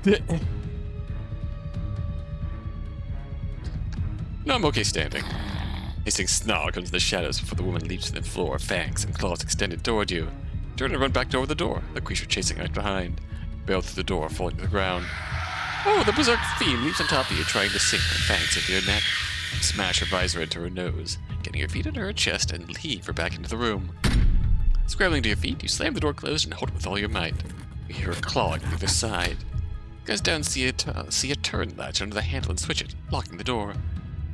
S1: No, I'm okay standing. Hissing snarl comes to the shadows before the woman leaps to the floor, fangs and claws extended toward you. Turn and run back toward the door, the creature chasing right behind. Bail through the door, falling to the ground. Oh, the berserk fiend leaps on top of you, trying to sink her fangs into your neck. Smash her visor into her nose, getting your feet under her chest and heave her back into the room. Scrambling to your feet, you slam the door closed and hold it with all your might. You hear her clawing on either side. You guys down see a turn latch under the handle and switch it, locking the door.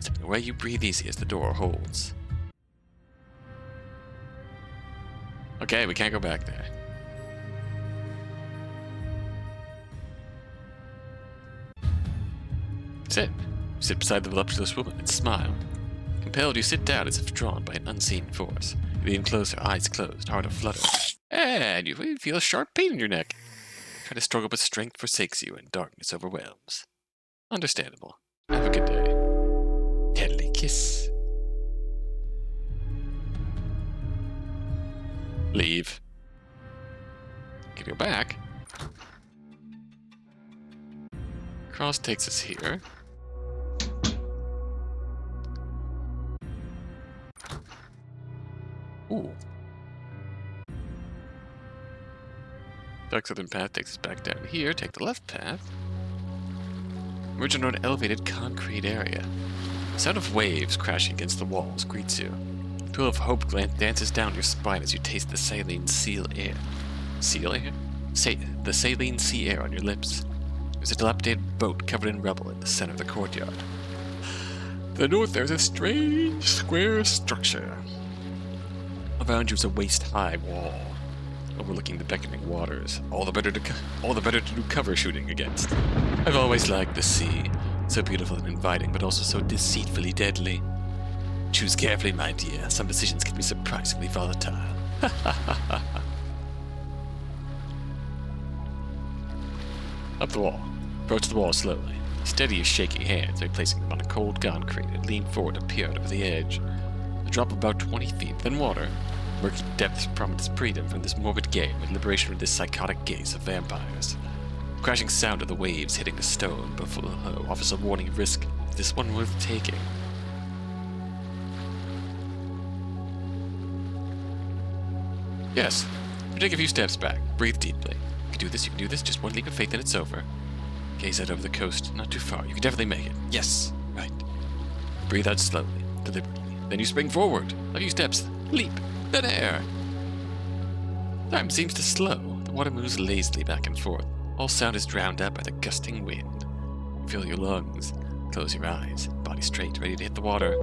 S1: Stepping away, you breathe easy as the door holds. Okay, we can't go back there. Sit. You sit beside the voluptuous woman and smile. Compelled, you sit down as if drawn by an unseen force. You lean closer, eyes closed, heart aflutter. And you feel a sharp pain in your neck. Try to struggle, but strength forsakes you and darkness overwhelms. Understandable. Have a good day. Deadly kiss. Leave. Can you go back? Cross takes us here. Ooh. Dark southern path takes us back down here. Take the left path. Emerge into an elevated concrete area. The sound of waves crashing against the walls greets you. A thrill of hope dances down your spine as you taste the saline sea air. Seal air? The saline sea air on your lips. There's a dilapidated boat covered in rubble in the center of the courtyard. To the north, there's a strange square structure. Around you is a waist-high wall, overlooking the beckoning waters. All the better to do cover shooting against. I've always liked the sea, so beautiful and inviting, but also so deceitfully deadly. Choose carefully, my dear. Some decisions can be surprisingly volatile. Up the wall. Approach the wall slowly. Steady your shaky hands by placing them on a cold concrete and lean forward to peer out over the edge. A drop about 20 feet, then water. Murky depths promise freedom from this morbid game and liberation from this psychotic gaze of vampires. The crashing sound of the waves hitting the stone before offers a warning risk. Is this one worth taking? Yes. You take a few steps back. Breathe deeply. can do this, you can do this. Just one leap of faith and it's over. Gaze out over the coast. Not too far. You can definitely make it. Yes. Right. Breathe out slowly, deliberately. Then you spring forward. A few steps. Leap. Then air. Time seems to slow. The water moves lazily back and forth. All sound is drowned out by the gusting wind. You feel your lungs. Close your eyes. Body straight, ready to hit the water.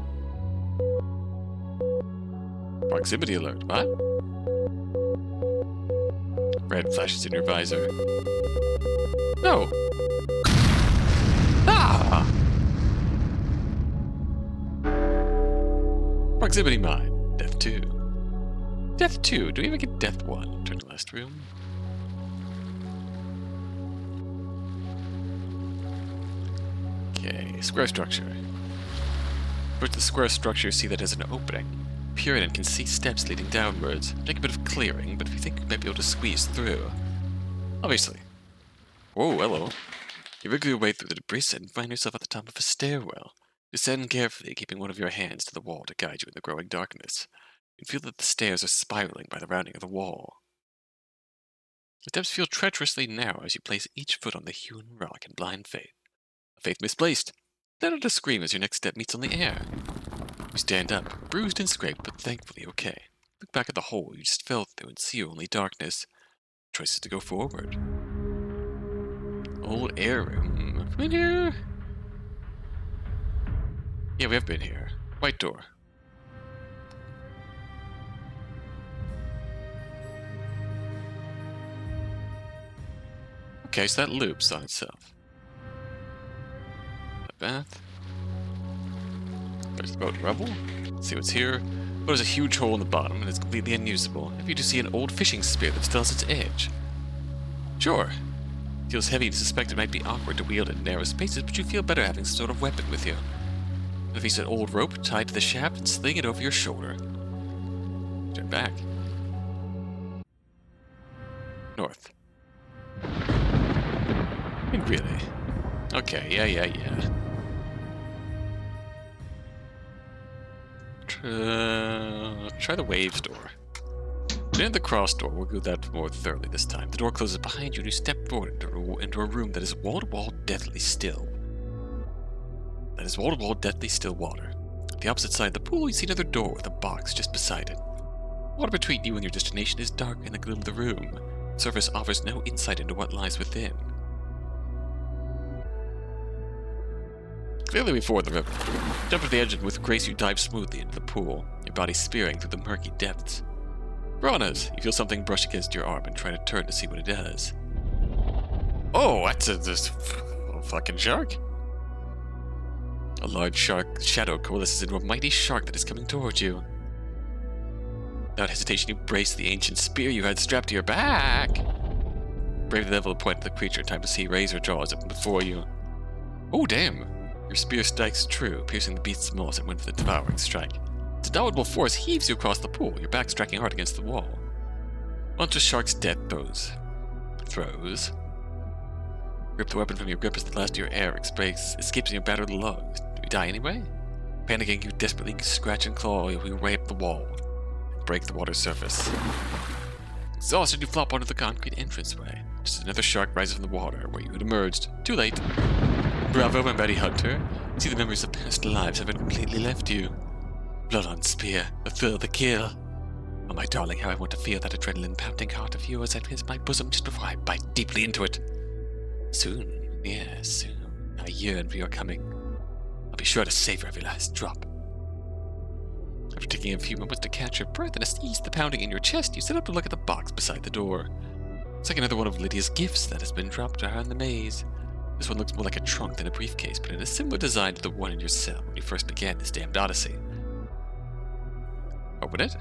S1: Proximity alert. What? Red flashes in your visor. No! Ah! Proximity mine. Death 2. Death 2. Do we even get Death 1? Turn to the last room. Okay, square structure. Approach the square structure, see that it has an opening. Peer in and can see steps leading downwards. Take a bit of clearing, but if you think you might be able to squeeze through. Obviously. Whoa, hello. You wriggle your way through the debris and find yourself at the top of a stairwell. Descend carefully, keeping one of your hands to the wall to guide you in the growing darkness. You feel that the stairs are spiraling by the rounding of the wall. The steps feel treacherously narrow as you place each foot on the hewn rock in blind faith. A faith misplaced. Let out a scream as your next step meets on the air. You stand up, bruised and scraped, but thankfully okay. Look back at the hole you just fell through and see only darkness. Choice is to go forward. Old air room. Have we been here? Yeah, we have been here. White door. Okay, so that loops on itself. A bath. There's the boat rubble. Let's see what's here. Oh, there's a huge hole in the bottom, and it's completely unusable. If you do see an old fishing spear that still has its edge. Sure. Feels heavy and suspect it might be awkward to wield in narrow spaces, but you feel better having some sort of weapon with you. If you an old rope tied to the shaft and sling it over your shoulder. Turn back. North. I mean, really? Okay, yeah. Try the waves door. In the cross door, we'll go that more thoroughly this time. The door closes behind you and you step forward into a room that is wall-to-wall deathly still. That is wall-to-wall deathly still water. At the opposite side of the pool, you see another door with a box just beside it. Water between you and your destination is dark in the gloom of the room. The surface offers no insight into what lies within. Clearly before the river. Jump to the edge and with grace you dive smoothly into the pool, your body spearing through the murky depths. Piranhas! You feel something brush against your arm and try to turn to see what it does. Oh, that's this fucking shark. A large shark shadow coalesces into a mighty shark that is coming towards you. Without hesitation, you brace the ancient spear you had strapped to your back. Bravely level a point at the creature in time to see razor jaws open before you. Oh, damn! Your spear strikes true, piercing the beast's maws and went for the devouring strike. Its indomitable force heaves you across the pool, your back striking hard against the wall. Monstrous shark's death throws. Rip the weapon from your grip as the last of your air escapes in your battered lungs. Do you die anyway? Panicking, you desperately scratch and claw your way up the wall and break the water's surface. Exhausted, you flop onto the concrete entranceway. Just as another shark rises from the water where you had emerged. Too late. Bravo, my mighty hunter. See, the memories of past lives haven't completely left you. Blood on spear, the thrill, the kill. Oh, my darling, how I want to feel that adrenaline-pounding heart of yours and pierce my bosom just before I bite deeply into it. Soon, yes, soon. I yearn for your coming. I'll be sure to savor every last drop. After taking a few moments to catch your breath and to ease the pounding in your chest, you sit up to look at the box beside the door. It's like another one of Lydia's gifts that has been dropped around the maze. This one looks more like a trunk than a briefcase, but in a similar design to the one in your cell when you first began this damned odyssey. Open it.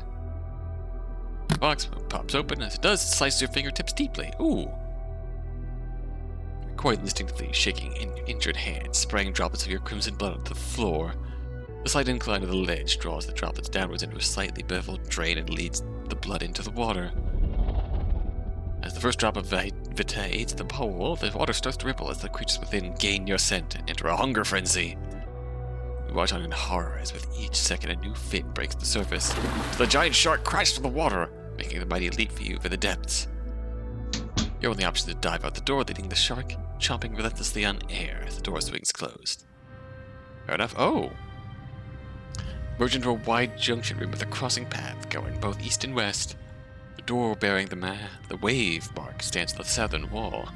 S1: The box pops open. As it does, it slices your fingertips deeply. Ooh. Quite instinctively shaking injured hand, spraying droplets of your crimson blood onto the floor. The slight incline of the ledge draws the droplets downwards into a slightly beveled drain and leads the blood into the water. As the first drop of vitae aids the hole, the water starts to ripple as the creatures within gain your scent and enter a hunger frenzy. You watch on in horror as with each second a new fin breaks the surface. The giant shark crashes from the water, making the mighty leap for you for the depths. Your only option is to dive out the door, leading the shark chomping relentlessly on air as the door swings closed. Fair enough. Oh! Merge into a wide junction room with a crossing path going both east and west. The door bearing the wave mark stands on the southern wall.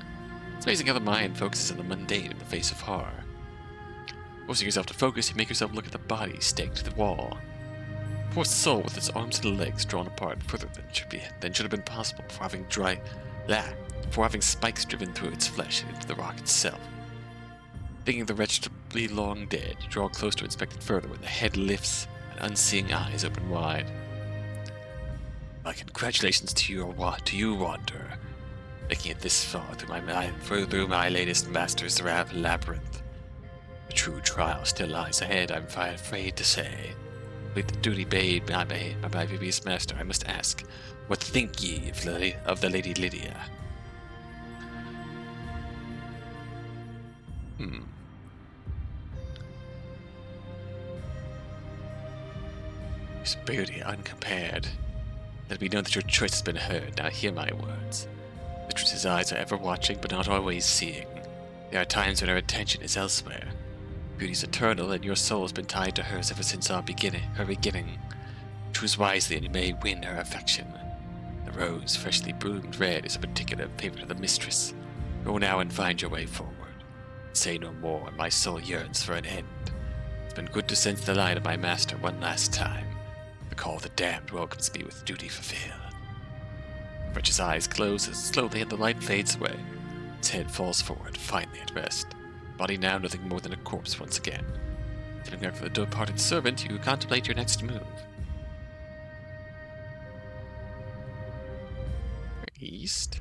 S1: It's amazing how the mind focuses on the mundane in the face of horror. Forcing yourself to focus, you make yourself look at the body staked to the wall. Poor soul with its arms and legs drawn apart further than should have been possible before having spikes driven through its flesh and into the rock itself. Thinking the wretchedly long dead, you draw close to inspect it further when the head lifts and unseeing eyes open wide. My congratulations to you, Wanderer, making it this far through my latest master's labyrinth. A true trial still lies ahead, I'm afraid to say. With the duty paid by my previous master, I must ask, what think ye of the Lady Lydia? His beauty uncompared. Let me know that your choice has been heard. Now hear my words. The truth's eyes are ever watching, but not always seeing. There are times when her attention is elsewhere. Beauty's eternal, and your soul has been tied to hers ever since her beginning. Choose wisely, and you may win her affection. The rose, freshly bloomed red, is a particular favorite of the mistress. Go now and find your way forward. Say no more, my soul yearns for an end. It's been good to sense the light of my master one last time. The call of the damned welcomes me with duty fulfilled. The wretch's eyes close as slowly and the light fades away. His head falls forward, finally at rest. Body now nothing more than a corpse once again. Sitting there for the departed servant, you contemplate your next move. East.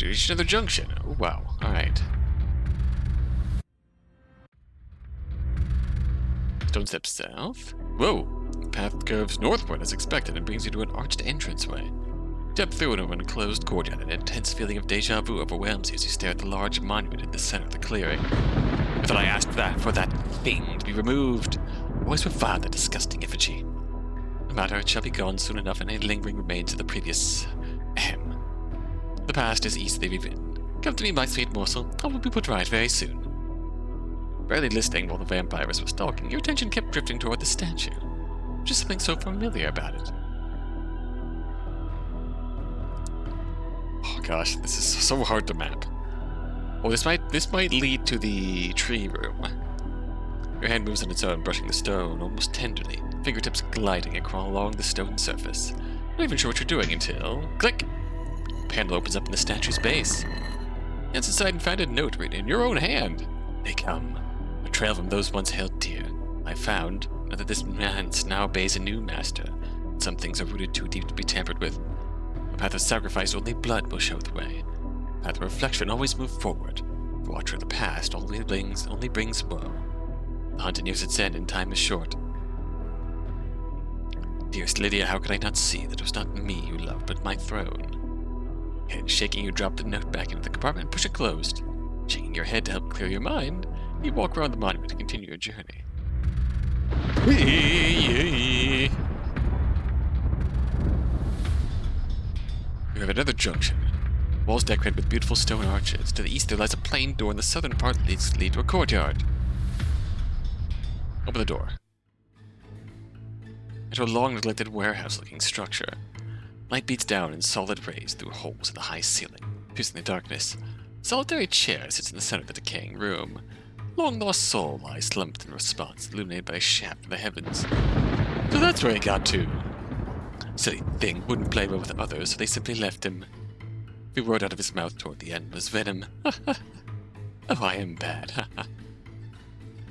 S1: Reach another junction. Oh wow. Alright. Stone steps south. Whoa! The path curves northward as expected and brings you to an arched entranceway. Step through an enclosed courtyard, and an intense feeling of deja vu overwhelms you as you stare at the large monument in the center of the clearing. I thought I asked for that thing to be removed. Always reviled that disgusting effigy. No matter, it shall be gone soon enough, and any lingering remains of the previous the past is easily rewritten. Come to me, my sweet morsel. All will be put right very soon. Barely listening while the vampires were stalking, your attention kept drifting toward the statue. Just something so familiar about it. Oh gosh, this is so hard to map. Oh, this might lead to the tree room. Your hand moves on its own, brushing the stone almost tenderly, fingertips gliding along the stone surface. Not even sure what you're doing until click. A panel opens up in the statue's base. Glance inside and find a note written in your own hand. They come. A trail from those once held dear. I found that this man now obeys a new master. Some things are rooted too deep to be tampered with. A path of sacrifice, only blood will show the way. A path of reflection, always move forward. The watcher of the past only brings woe. The hunt nears its end, and time is short. Dearest Lydia, how could I not see that it was not me you loved, but my throne? Head shaking, you drop the note back into the compartment and push it closed. Shaking your head to help clear your mind, you walk around the monument to continue your journey. You have another junction. Walls decorated with beautiful stone arches. To the east there lies a plain door, and the southern part lead to a courtyard. Open the door. Into a long neglected warehouse-looking structure. Light beats down in solid rays through holes in the high ceiling, piercing the darkness. A solitary chair sits in the center of the decaying room. A long-lost soul lies slumped in response, illuminated by a shaft in the heavens. So that's where he got to. Silly thing, wouldn't play well with others, so they simply left him. Every word out of his mouth toward the end was venom. Oh, I am bad.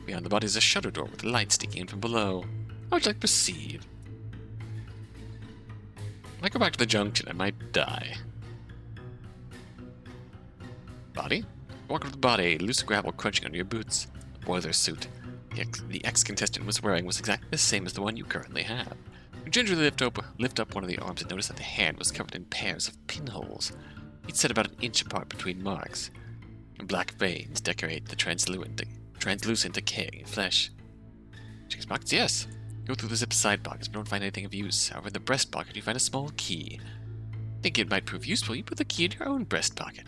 S1: Beyond the body is a shutter door with light sticking in from below. How would you like to proceed? When I go back to the junction, I might die. Body? Walk over the body, loose gravel crunching under your boots. A boiler suit the ex-contestant was wearing was exactly the same as the one you currently have. You gingerly lift up one of the arms and notice that the hand was covered in pairs of pinholes, each set about an inch apart between marks. And black veins decorate the translucent decaying flesh. Check pockets, yes. Go through the zip side pockets, but don't find anything of use. However, in the breast pocket you find a small key. Think it might prove useful, you put the key in your own breast pocket.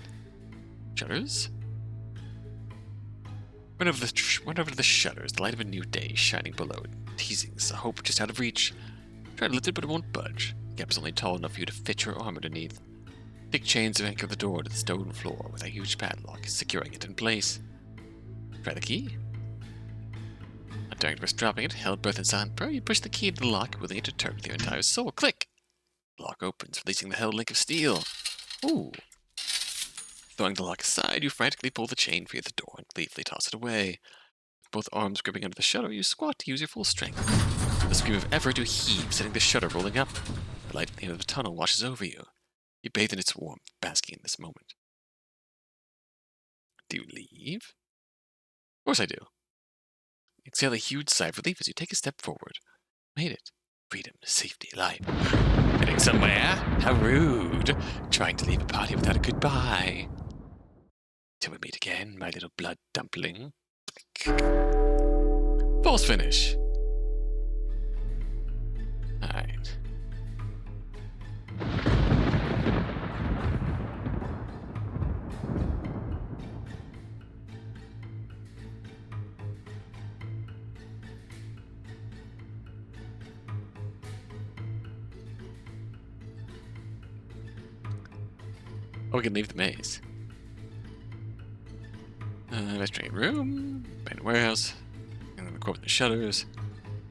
S1: Shutters? Run over the shutters, the light of a new day shining below it. Teasing's a hope just out of reach. Try to lift it, but it won't budge. The gap is only tall enough for you to fit your arm underneath. Thick chains anchor the door to the stone floor with a huge padlock, securing it in place. Try the key. Not daring to risk dropping it, held both in silent prayer, you push the key into the lock, willing it to turn with your entire soul. Click! The lock opens, releasing the held link of steel. Ooh. Throwing the lock aside, you frantically pull the chain free of the door and gleefully toss it away. With both arms gripping under the shutter, you squat to use your full strength. With a scream of effort, you heave, setting the shutter rolling up. The light at the end of the tunnel washes over you. You bathe in its warmth, basking in this moment. Do you leave? Of course I do. Exhale a huge sigh of relief as you take a step forward. Made it. Freedom, safety, life. Heading somewhere? How rude. Trying to leave a party without a goodbye. Till we meet again, my little blood dumpling. False finish. Alright. Oh, we can leave the maze. Restaurant room, abandoned warehouse, and then record the shutters,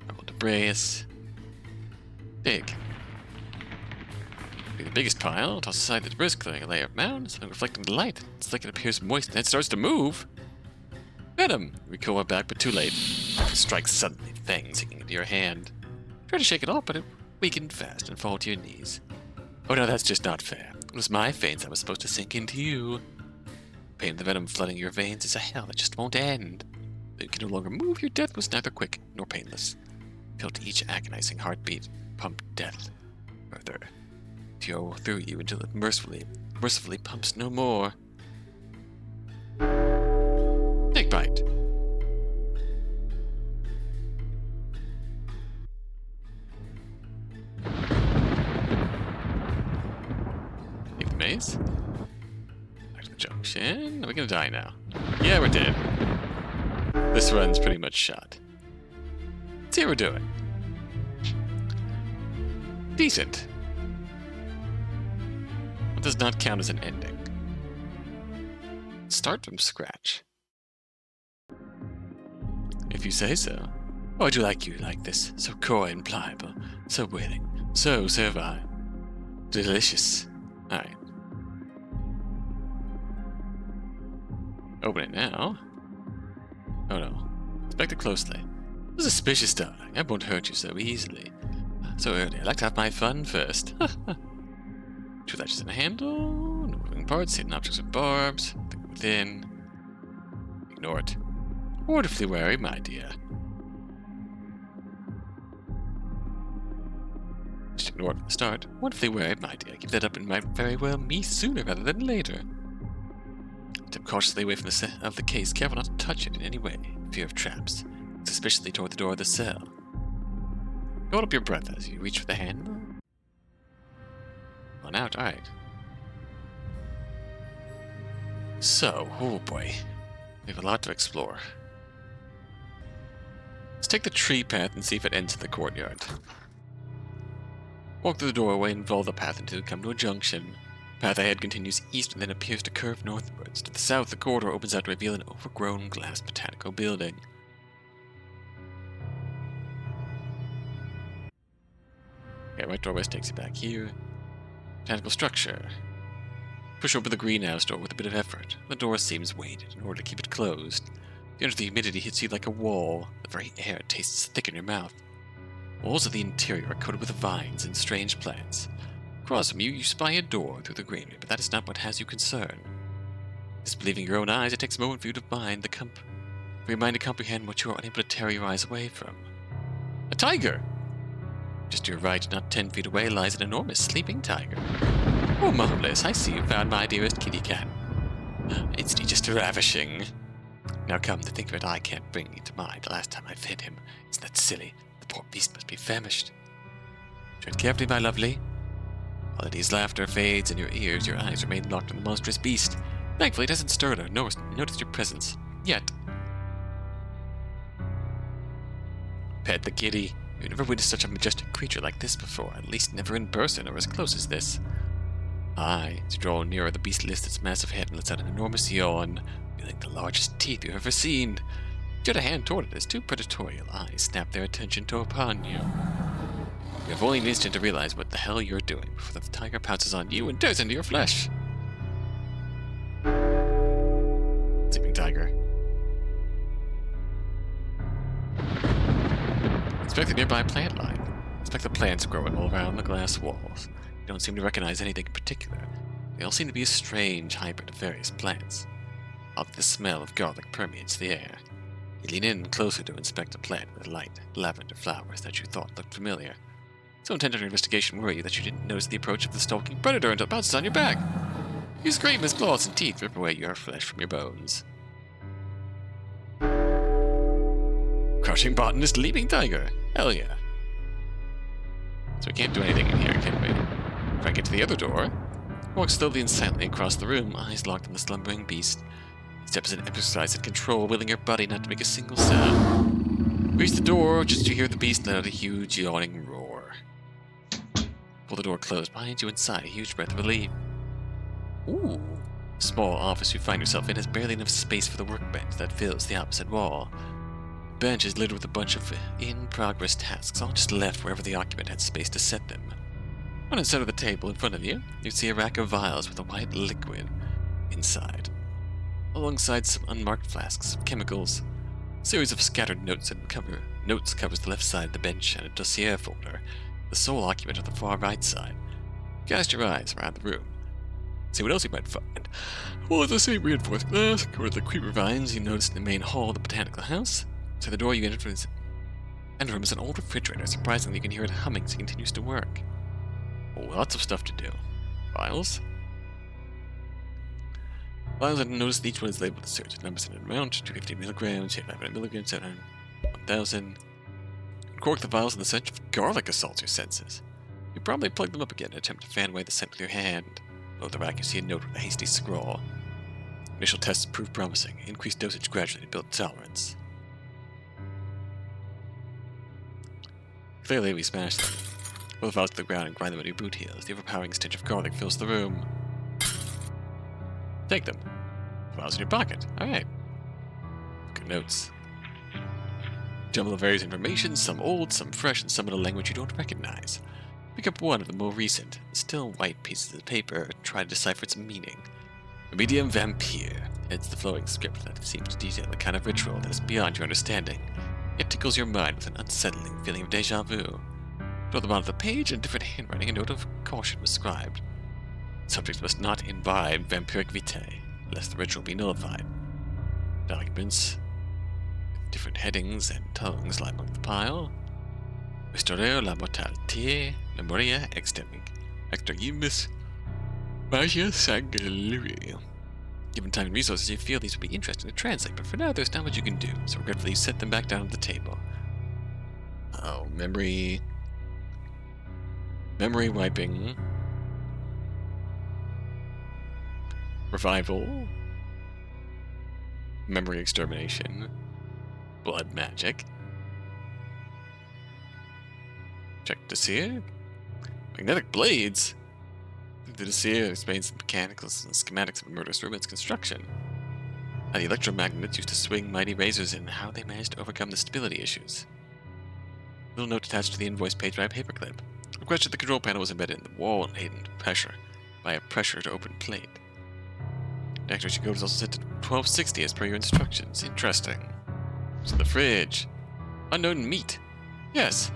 S1: rubble debris. Dig. Dig the biggest pile, toss aside the debris, clearing a layer of mound, something reflecting the light. It's like it appears moist and then starts to move. Venom! Recoil back, but too late. It strikes suddenly, fangs sinking into your hand. Try to shake it off, but it weakened fast and fall to your knees. Oh no, that's just not fair. It was my veins that was supposed to sink into you. Pain of the venom flooding your veins is a hell that just won't end. Though you can no longer move, your death was neither quick nor painless. Felt each agonizing heartbeat pump death further through you until it mercifully pumps no more. Snake bite. Take the maze. Back to the junction. Are we gonna die now? Yeah, we're dead. This run's pretty much shot. Let's see how we're doing. Decent. What does not count as an ending? Start from scratch. If you say so. Why would you like this? So coy and pliable, so willing, so servile. Delicious. Alright. Open it now. Oh no. Inspect it closely. Suspicious, darling. I won't hurt you so easily. So early. I like to have my fun first. Two latches and a handle. No moving parts. Hidden objects with barbs. Nothing within. Ignore it. Wonderfully wary, my dear. Just ignore it from the start. Wonderfully wary, my dear. Keep that up and might very well me sooner rather than later. Step cautiously away from the case, careful not to touch it in any way. Fear of traps. Suspiciously toward the door of the cell. Hold up your breath as you reach for the handle. On out, alright. So, oh boy. We have a lot to explore. Let's take the tree path and see if it ends in the courtyard. Walk through the doorway and follow the path until you come to a junction. The path ahead continues east and then appears to curve northwards. To the south, the corridor opens out to reveal an overgrown glass botanical building. Okay, right doorway takes you back here. Botanical structure. Push open the greenhouse door with a bit of effort. The door seems weighted in order to keep it closed. The humidity hits you like a wall. The very air tastes thick in your mouth. Walls of the interior are coated with vines and strange plants. Across from you, you spy a door through the greenery, but that is not what has you concerned. Disbelieving your own eyes, it takes a moment for you to for your mind to comprehend what you are unable to tear your eyes away from. A tiger! Just to your right, not 10 feet away, lies an enormous sleeping tiger. Oh, marvelous, I see you found my dearest kitty cat. It's just ravishing. Now come to think of it, I can't bring you to mind the last time I fed him. Isn't that silly? The poor beast must be famished. Tread carefully, my lovely. Lydia's laughter fades in your ears. Your eyes remain locked on the monstrous beast. Thankfully, it hasn't stirred or noticed your presence. Yet. Pet the kitty. You've never witnessed such a majestic creature like this before, at least never in person or as close as this. Aye, as you draw nearer, the beast lifts its massive head and lets out an enormous yawn, revealing the largest teeth you've ever seen. You put a hand toward it as two predatorial eyes snap their attention upon you. You have only an instant to realize what the hell you're doing before the tiger pounces on you and tears into your flesh. Sleeping tiger. Inspect the nearby plant line. Inspect the plants growing all around the glass walls. You don't seem to recognize anything in particular. They all seem to be a strange hybrid of various plants. Oddly, the smell of garlic permeates the air. You lean in closer to inspect a plant with light lavender flowers that you thought looked familiar. So intent on your investigation were you that you didn't notice the approach of the stalking predator until it bounces on your back. You scream as claws and teeth rip away your flesh from your bones. Crushing botanist leaping tiger. Hell yeah. So we can't do anything in here, can we? Try and get to the other door. Walk slowly and silently across the room, eyes locked on the slumbering beast. Steps in exercise and control, willing your body not to make a single sound. Reach the door just to hear the beast let out a huge yawning roar. Pull the door closed behind you and sigh a huge breath of relief. Ooh. The small office you find yourself in has barely enough space for the workbench that fills the opposite wall. The bench is littered with a bunch of in-progress tasks, all just left wherever the occupant had space to set them. On the center of the table in front of you, you see a rack of vials with a white liquid inside, alongside some unmarked flasks of chemicals. A series of scattered notes covers the left side of the bench, and a dossier folder, the sole occupant of the far right side. Cast your eyes around the room. See what else you might find. Well, as the same reinforced glass covered the creeper vines you noticed in the main hall of the botanical house. To the door you enter from is an old refrigerator. Surprisingly, you can hear it humming as it continues to work. Oh, lots of stuff to do. Vials? Vials, I noticed each one is labeled as certain numbers in an amount: 250 milligrams, 500 milligrams, 700, 1000. Cork the vials in the scent of garlic assaults your senses. You probably plug them up again and attempt to fan away the scent with your hand. Below the rack, you see a note with a hasty scrawl. Initial tests proved promising. Increased dosage gradually built tolerance. Clearly, we smashed them. Roll the vials to the ground and grind them at your boot heels. The overpowering stench of garlic fills the room. Take them. The vials in your pocket. Alright. Good notes. Jumble of various information, some old, some fresh, and some in a language you don't recognize. Pick up one of the more recent, still white pieces of paper and try to decipher its meaning. A medium vampire. It's the flowing script that seems to detail the kind of ritual that is beyond your understanding. It tickles your mind with an unsettling feeling of deja vu. Toward the bottom of the page, in different handwriting, a note of caution was scribed. Subjects must not imbibe vampiric vitae, lest the ritual be nullified. Documents with different headings and tongues lie among the pile. Restaurer la mortalité, memoria extergimus, magia sanguinary. Given time and resources, you feel these would be interesting to translate, but for now there's not much you can do, so regretfully you set them back down on the table. Oh, memory wiping. Revival. Memory extermination. Blood magic. Check dossier. Magnetic blades. The dossier explains the mechanicals and schematics of a murderous room and its construction. How the electromagnets used to swing mighty razors and how they managed to overcome the stability issues. Little note attached to the invoice page by a paperclip. Request that the control panel was embedded in the wall and hidden pressure by a pressure to open plate. The activation code is also set to 1260 as per your instructions. Interesting. So the fridge. Unknown meat. Yes.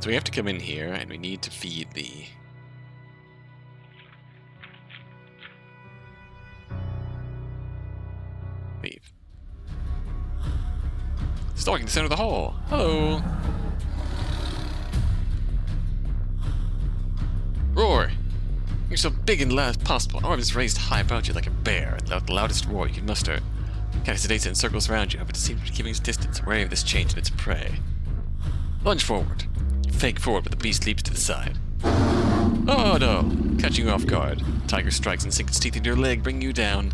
S1: So we have to come in here and we need to feed the... Leave. Stalking the center of the hall. Hello. Roar. You're so big and loud as possible. Arms raised high about you like a bear. The loudest roar you can muster. Kind of sedates and circles around you, but it seems to be keeping its distance, wary of this change in its prey. Lunge forward. fake forward, but the beast leaps to the side. Oh no! Catching you off guard. Tiger strikes and sinks its teeth into your leg, bringing you down.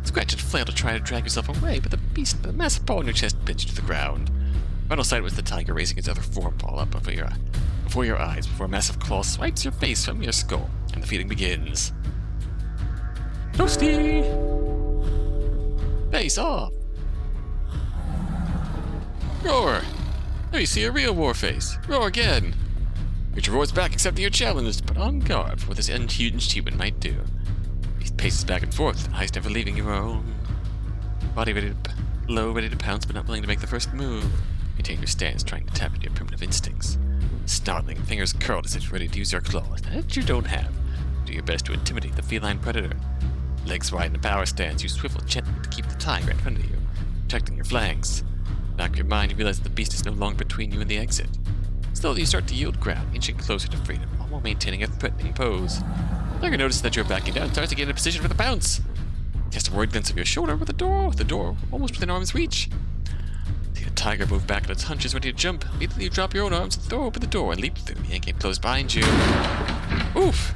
S1: Scratch and flail to try to drag yourself away, but the beast, the massive paw on your chest, pinched you to the ground. Final sight was the tiger raising its other forepaw up before your eyes, before a massive claw swipes your face from your skull, and the feeding begins. Toasty! Face off! Roar! Now you see a real war face. Roar again! Creature roars back, accepting your challenge, but on guard for what this unhinged human might do. He paces back and forth, eyes never leaving your own. Body ready to pounce, but not willing to make the first move. Maintain your stance, trying to tap into your primitive instincts. Snarling, fingers curled as if you're ready to use your claws. That you don't have. Do your best to intimidate the feline predator. Legs wide in a power stance, you swivel gently to keep the tiger in front of you, protecting your flanks. Back of your mind, you realize that the beast is no longer between you and the exit. Slowly, you start to yield ground, inching closer to freedom, all while maintaining a threatening pose. The tiger notices that you're backing down and starts to get in a position for the pounce. Cast a worried glance of your shoulder with the door almost within arm's reach. See the tiger move back on its hunches, ready to jump. Immediately, you drop your own arms, throw open the door, and leap through, yanking it close behind you. Oof!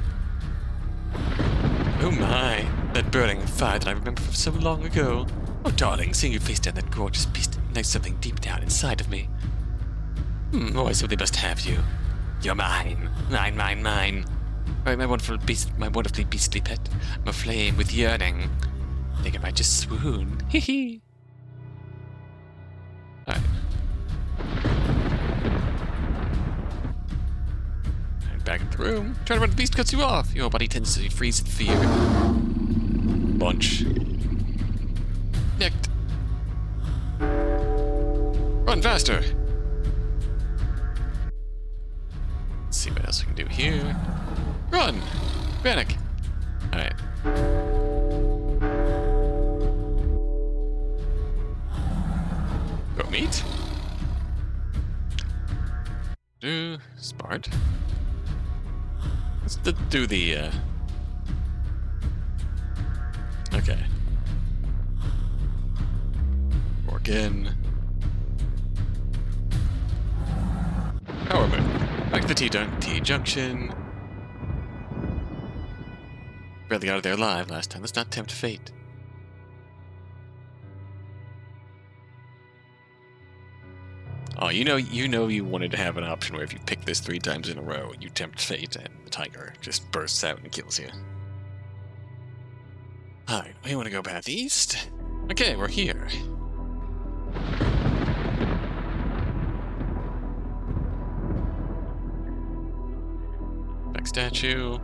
S1: Oh my, that burning fire that I remember from so long ago. Oh darling, seeing you face down that gorgeous beast ignites something deep down inside of me. Oh, I simply must have you. You're mine. Mine. Right, my wonderfully beastly pet. I'm aflame with yearning. I think I might just swoon. Hee hee. Alright. Back in the room. Try to run, the beast cuts you off. Your body tends to freeze in fear. Bunch. Nicked. Run faster. Let's see what else we can do here. Run! Panic! Alright. Go meet. Do smart. Let's do the, okay. Work in. Power move. Back to the T-junction. Barely out of there alive last time. Let's not tempt fate. Oh, you know you wanted to have an option where if you pick this 3 times in a row, you tempt fate and the tiger just bursts out and kills you. Alright, we want to go path east. Okay, we're here. Back statue.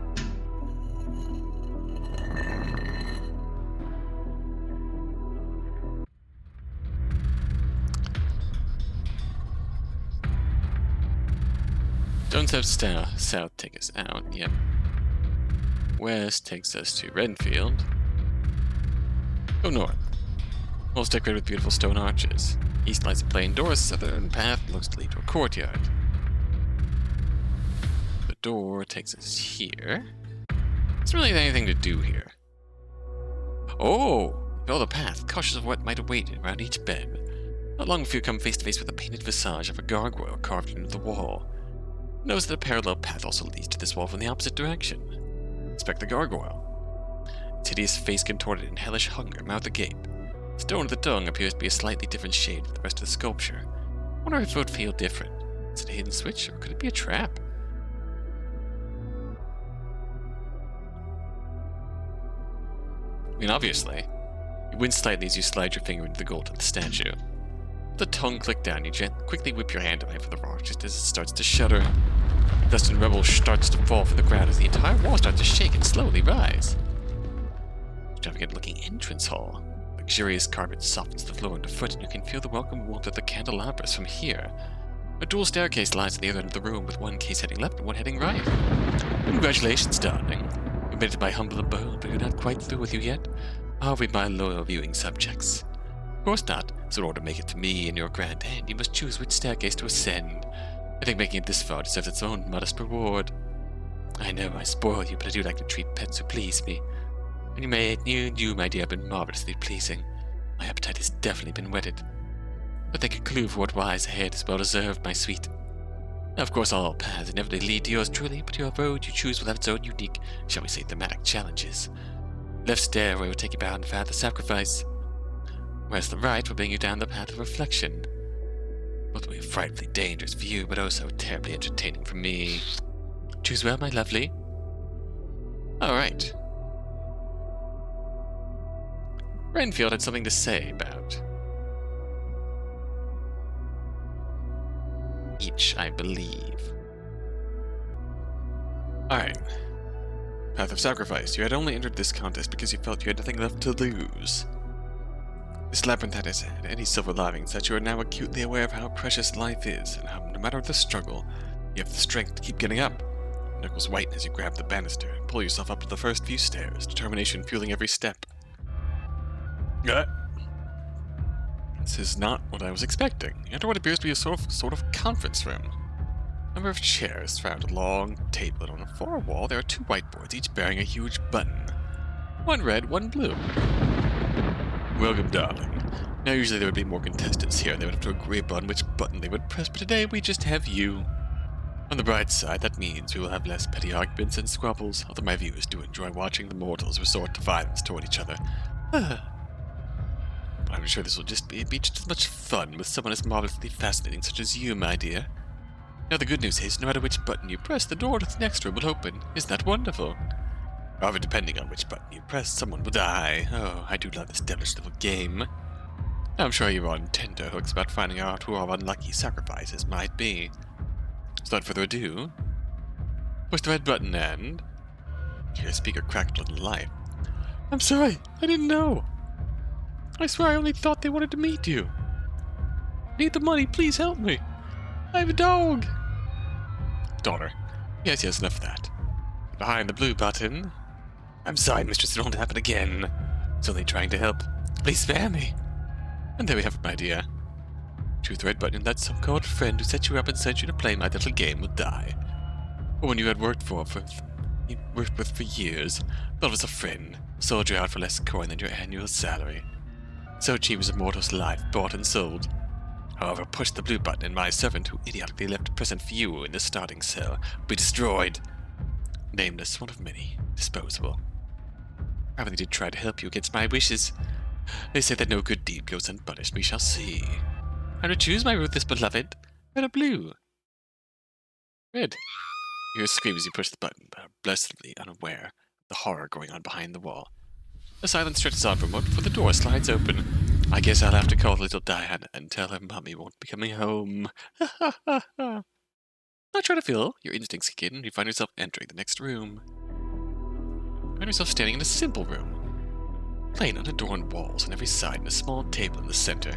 S1: Don't have south take us out, yep. West takes us to Renfield. Go north. Walls decorated with beautiful stone arches. East lies a plain door, southern path looks to lead to a courtyard. The door takes us here. There's really anything to do here. Oh! Follow the path, cautious of what might await around each bend. Not long before you come face to face with the painted visage of a gargoyle carved into the wall. Notice that a parallel path also leads to this wall from the opposite direction. Inspect the gargoyle. Its hideous face contorted in hellish hunger, mouth agape. The stone of the tongue appears to be a slightly different shade from the rest of the sculpture. I wonder if it would feel different. Is it a hidden switch, or could it be a trap? I mean, obviously. You wince slightly as you slide your finger into the gold of the statue. The tongue click down, you quickly whip your hand away from the rock just as it starts to shudder. Dust and rubble starts to fall from the ground as the entire wall starts to shake and slowly rise. Extravagant-looking entrance hall. Luxurious carpet softens the floor underfoot, and you can feel the welcome warmth of the candelabras from here. A dual staircase lies at the other end of the room, with one case heading left and one heading right. Congratulations, darling. You made it to my humble abode, but you're not quite through with you yet. Are we, my loyal viewing subjects? Of course not. So in order to make it to me in your grand hand, you must choose which staircase to ascend. I think making it this far deserves its own modest reward. I know I spoil you, but I do like to treat pets who please me. And you, my dear, have been marvelously pleasing. My appetite has definitely been whetted. I think a clue for what lies ahead is well deserved, my sweet. Of course, all paths inevitably lead to yours truly, but your road you choose will have its own unique, shall we say, thematic challenges. Left stairway will take you down the path of sacrifice, whereas the right will bring you down the path of reflection. Both will be frightfully dangerous for you, but also terribly entertaining for me. Choose well, my lovely. Alright. Renfield had something to say about each, I believe. Alright. Path of Sacrifice. You had only entered this contest because you felt you had nothing left to lose. This labyrinth had any silver linings that you are now acutely aware of how precious life is, and how, no matter the struggle, you have the strength to keep getting up. Knuckles whiten as you grab the banister and pull yourself up to the first few stairs, determination fueling every step. This is not what I was expecting. You enter what appears to be a sort of conference room. A number of chairs surround a long table, and on the far wall there are two whiteboards, each bearing a huge button. One red, one blue. Welcome, darling. Now, usually there would be more contestants here, and they would have to agree upon which button they would press, but today we just have you. On the bright side, that means we will have less petty arguments and squabbles, although my viewers do enjoy watching the mortals resort to violence toward each other. But I'm sure this will be just as much fun with someone as marvelously fascinating such as you, my dear. Now, the good news is, no matter which button you press, the door to the next room will open. Isn't that wonderful? However, depending on which button you press, someone will die. Oh, I do love this devilish little game. I'm sure you're on tenterhooks about finding out who our unlucky sacrifices might be. So without further ado, push the red button and... Your speaker cracked a little life. I'm sorry, I didn't know. I swear I only thought they wanted to meet you. I need the money, please help me. I have a dog. Daughter. Yes, enough of that. Behind the blue button. I'm sorry, mistress, it won't happen again. It's only trying to help. Please spare me. And there we have it, my dear. Choose the red button, and that so-called friend who set you up and sent you to play my little game will die. Or when you had worked with for years, thought was a friend, sold you out for less coin than your annual salary. So cheap was a mortal's life, bought and sold. However, push the blue button, and my servant, who idiotically left a present for you in the starting cell, will be destroyed. Nameless, one of many, disposable. I really did try to help you against my wishes. They say that no good deed goes unpunished. We shall see. I will choose my ruthless beloved. Red or blue? Red. You hear a scream as you push the button, but are blessedly unaware of the horror going on behind the wall. The silence stretches on for a moment before the door slides open. I guess I'll have to call little Diana and tell her mommy won't be coming home. Ha ha ha ha. Not try to feel. Your instincts kick in and you find yourself entering the next room. You find yourself standing in a simple room. Plain unadorned walls on every side and a small table in the center,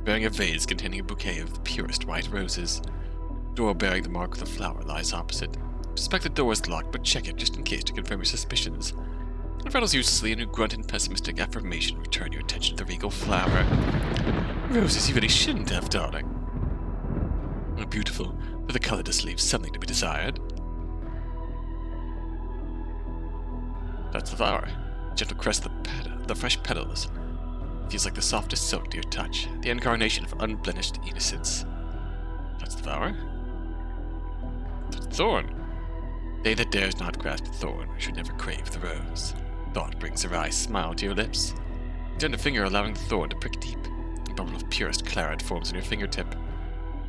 S1: bearing a vase containing a bouquet of the purest white roses. The door bearing the mark of the flower lies opposite. Suspect the door is locked, but check it just in case to confirm your suspicions. It rattles uselessly, and you grunt in pessimistic affirmation. Return your attention to the regal flower. Roses you really shouldn't have, darling. Oh, beautiful, but the color does leave something to be desired. That's the flower. Gentle caress the fresh petals. It feels like the softest silk to your touch, the incarnation of unblemished innocence. That's the flower. That's the thorn. They that dares not grasp the thorn should never crave the rose. Thought brings a wry smile to your lips. You turn a finger, allowing the thorn to prick deep. A bubble of purest claret forms on your fingertip.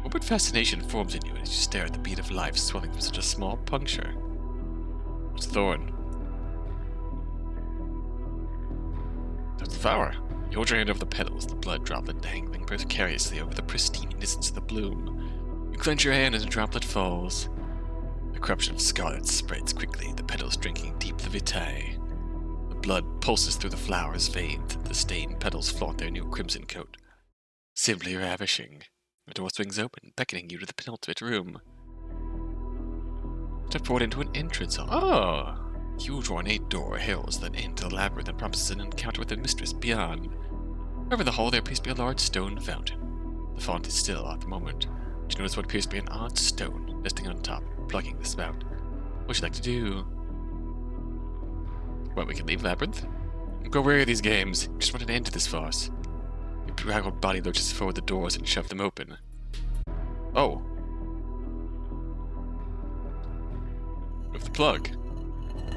S1: What but fascination forms in you as you stare at the bead of life swelling from such a small puncture? What's the thorn? That's the flower. You hold your hand over the petals, the blood droplet dangling precariously over the pristine innocence of the bloom. You clench your hand as a droplet falls. The corruption of scarlet spreads quickly, the petals drinking deep the vitae. The blood pulses through the flower's veins, and the stained petals flaunt their new crimson coat. Simply ravishing. The door swings open, beckoning you to the penultimate room. Step forward into an entrance hall. Oh! A huge ornate door heralds that end to the labyrinth and promises an encounter with the mistress beyond. Over the hall there appears to be a large stone fountain. The font is still at the moment. But you notice what appears to be an odd stone resting on top, plugging the spout. What would you like to do? Well, we can leave Labyrinth. Go weary of these games. Just want an end to this farce. Your bedraggled body lurches forward the doors and shove them open. Oh. with the plug.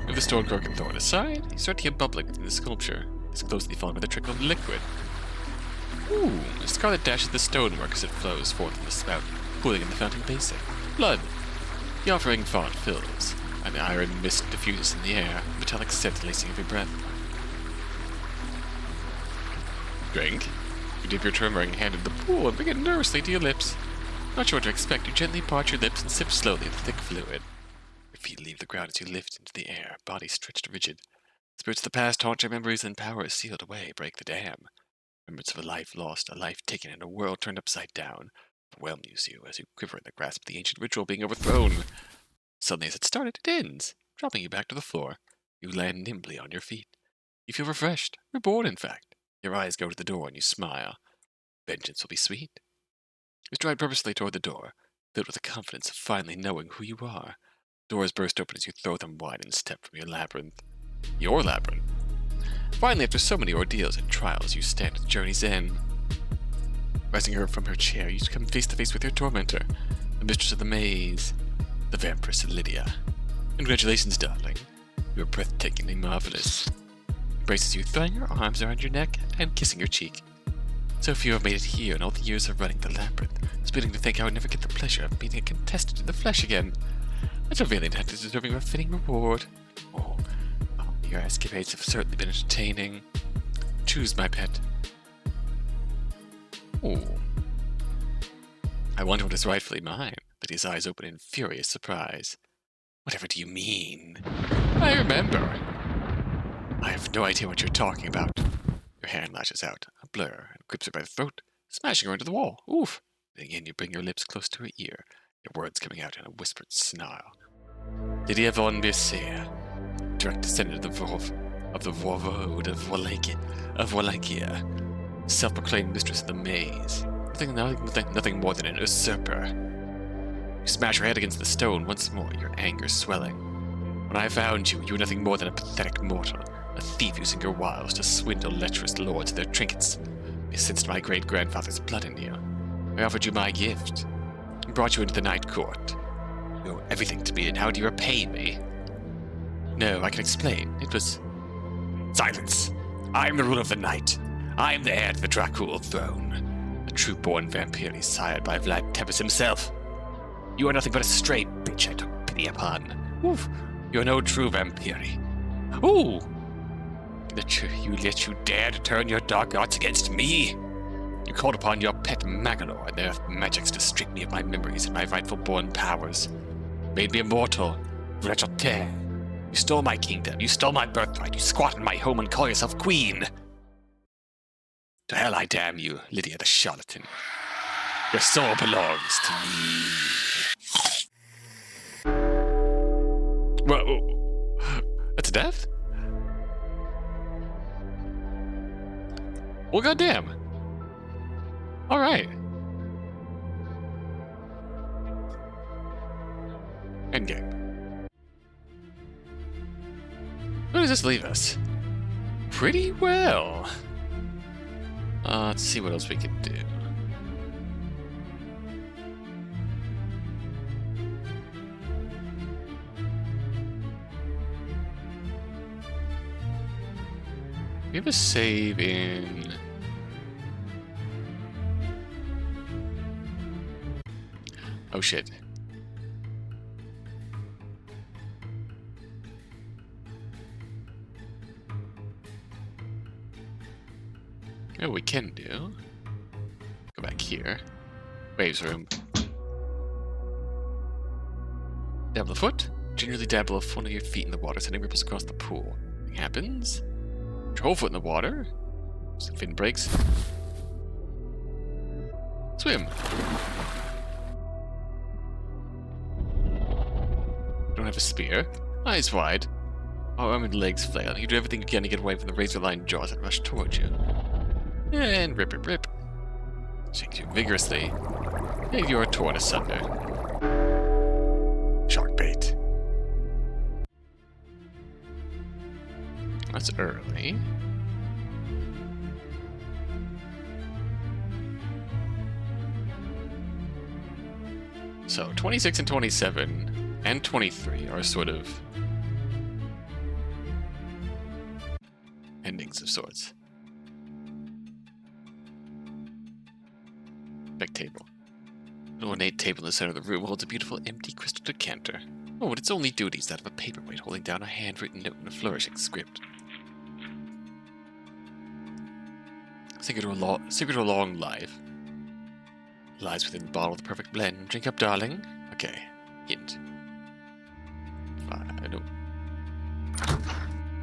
S1: Move the stone cork and throw it aside. You start to get bubbling within the sculpture. It's closely followed by the trickle of liquid. Ooh, the scarlet dashes the stonework as it flows forth from the spout, pooling in the fountain basin. Blood. The offering font fills, and the iron mist diffuses in the air, metallic scent lacing every breath. Drink. You dip your turmeric hand in the pool and bring it nervously to your lips. Not sure what to expect, you gently part your lips and sip slowly of the thick fluid. Your feet leave the ground as you lift into the air, body stretched rigid. Spirits of the past haunt your memories and power is sealed away, break the dam. Remembrance of a life lost, a life taken, and a world turned upside down overwhelms you as you quiver in the grasp of the ancient ritual being overthrown. Suddenly as it started, it ends, dropping you back to the floor. You land nimbly on your feet. You feel refreshed, reborn in fact. Your eyes go to the door and you smile. Vengeance will be sweet. You stride purposely toward the door, filled with the confidence of finally knowing who you are. Doors burst open as you throw them wide and step from your labyrinth. Your labyrinth. Finally, after so many ordeals and trials, you stand at the journey's end. Rising her from her chair, you come face to face with your tormentor, the mistress of the maze, the Vampress Lydia. Congratulations, darling. You are breathtakingly marvelous. Embraces you, throwing her arms around your neck and kissing your cheek. So few have made it here in all the years of running the labyrinth, splitting to think I would never get the pleasure of meeting a contestant in the flesh again. That's a valiant act is deserving of a fitting reward. Oh, your escapades have certainly been entertaining. Choose, my pet. Oh. I wonder what is rightfully mine. Lydia's eyes open in furious surprise. Whatever do you mean? I remember. I have no idea what you're talking about. Your hand lashes out, a blur, and grips her by the throat, smashing her into the wall. Oof! Then again you bring your lips close to her ear, your words coming out in a whispered snarl. Lydia von Berseer, direct descendant of the Vorvode of Wallachia, self-proclaimed mistress of the maze. Nothing more than an usurper. You smash her head against the stone once more, your anger swelling. When I found you, you were nothing more than a pathetic mortal, a thief using your wiles to swindle lecherous lords of their trinkets. I sensed my great-grandfather's blood in you. I offered you my gift, and brought you into the night court. You owe everything to me, and how do you repay me? No, I can explain. It was... Silence! I am the ruler of the night. I am the heir to the Dracul throne. A true-born vampire sired by Vlad Tepes himself. You are nothing but a stray bitch I took pity upon. Oof! You are no true vampire. Ooh! Yet you dare to turn your dark arts against me? You called upon your pet Magalor and their magics to strip me of my memories and my rightful born powers. Made me immortal. Vrechote. You stole my kingdom, you stole my birthright, you squat in my home and call yourself queen. To hell I damn you, Lydia the charlatan. Your soul belongs to me. Whoa. That's a death? Well, goddamn. Alright. Endgame. Where does this leave us? Pretty well. Let's see what else we can do. We have a save in... Oh shit. You know what we can do? Go back here. Waves room. Dabble a foot. Gingerly dabble one of your feet in the water, sending ripples across the pool. Nothing happens. Put your whole foot in the water. Some fin breaks. Swim. Don't have a spear. Eyes wide. Arm and legs flail. You do everything you can to get away from the razor-lined jaws that rush towards you. And rip, rip, rip. Shakes you vigorously. And you are torn asunder. Shark bait. That's early. So, 26 and 27. and 23 are sort of endings of sorts. Back table. An ornate table in the center of the room holds a beautiful empty crystal decanter. Oh, and its only duty is that of a paperweight holding down a handwritten note in a flourishing script. Secret to a long life lies within the bottle of the perfect blend. Drink up, darling. Okay. Hint. I don't.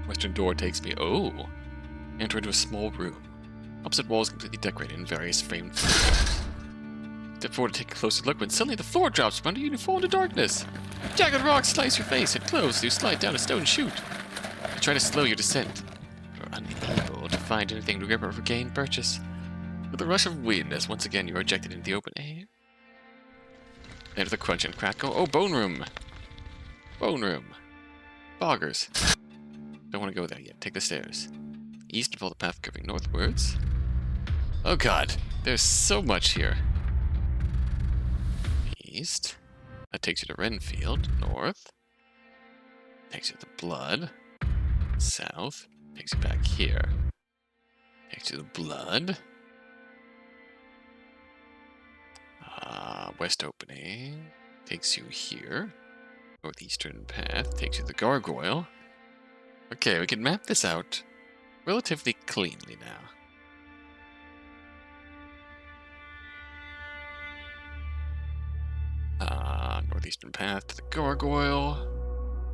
S1: Western door takes me. Oh. Enter into a small room. Opposite walls completely decorated in various framed photographs. Step forward to take a closer look when suddenly the floor drops from under you and you fall into darkness. Jagged rocks slice your face. It closes. You slide down a stone chute. You try to slow your descent. You're unable to find anything to grip or regain purchase. With a rush of wind, as once again you are ejected into the open air. Enter the crunch and crackle. Oh, bone room. Bone room. Boggers. Don't want to go there yet. Take the stairs. East and follow the path curving northwards. Oh god, there's so much here. East. That takes you to Renfield. North. Takes you to the blood. South. Takes you back here. Takes you to the blood. West opening. Takes you here. Northeastern path. Takes you to the gargoyle. Okay, we can map this out relatively cleanly now. Northeastern path to the gargoyle.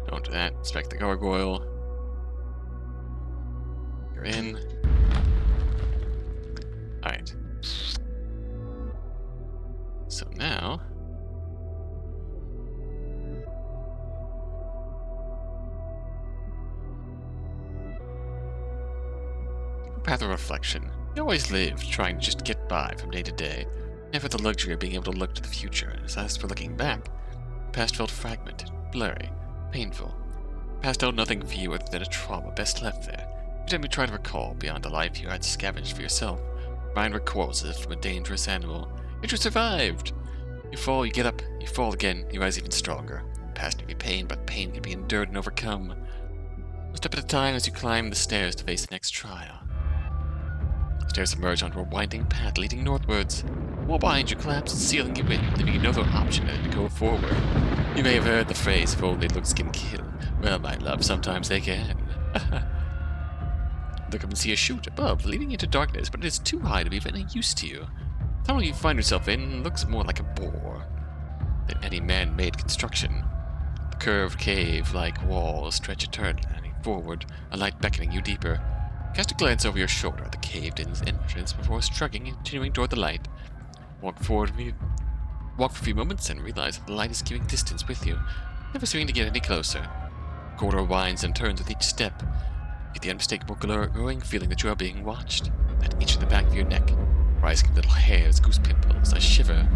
S1: Don't do that. Inspect the gargoyle. You're in. Alright. So now... Path of reflection. You always lived trying to just get by from day to day, never the luxury of being able to look to the future, and as for looking back, the past felt fragmented, blurry, painful. The past held nothing for you other than a trauma best left there. Every time you try to recall beyond the life you had scavenged for yourself, mind recoils as if from a dangerous animal. Yet you survived! You fall, you get up, you fall again, you rise even stronger. The past may be pain, but pain can be endured and overcome. One step at a time as you climb the stairs to face the next trial. The stairs emerge onto a winding path leading northwards. The wall behind you collapses, sealing you in, leaving you no other option than to go forward. You may have heard the phrase, if only looks can kill. Well, my love, sometimes they can. Look up and see a chute above, leading into darkness, but it is too high to be of any use to you. The tunnel you find yourself in looks more like a bore than any man-made construction. The curved cave-like walls stretch eternally forward, a light beckoning you deeper. Cast a glance over your shoulder at the caved-in entrance before shrugging and continuing toward the light. Walk for a few moments and realize that the light is keeping distance with you, never seeming to get any closer. The corridor winds and turns with each step. You get the unmistakable growing feeling that you are being watched, that itch in the back of your neck, rising little hairs, goose pimples, a shiver.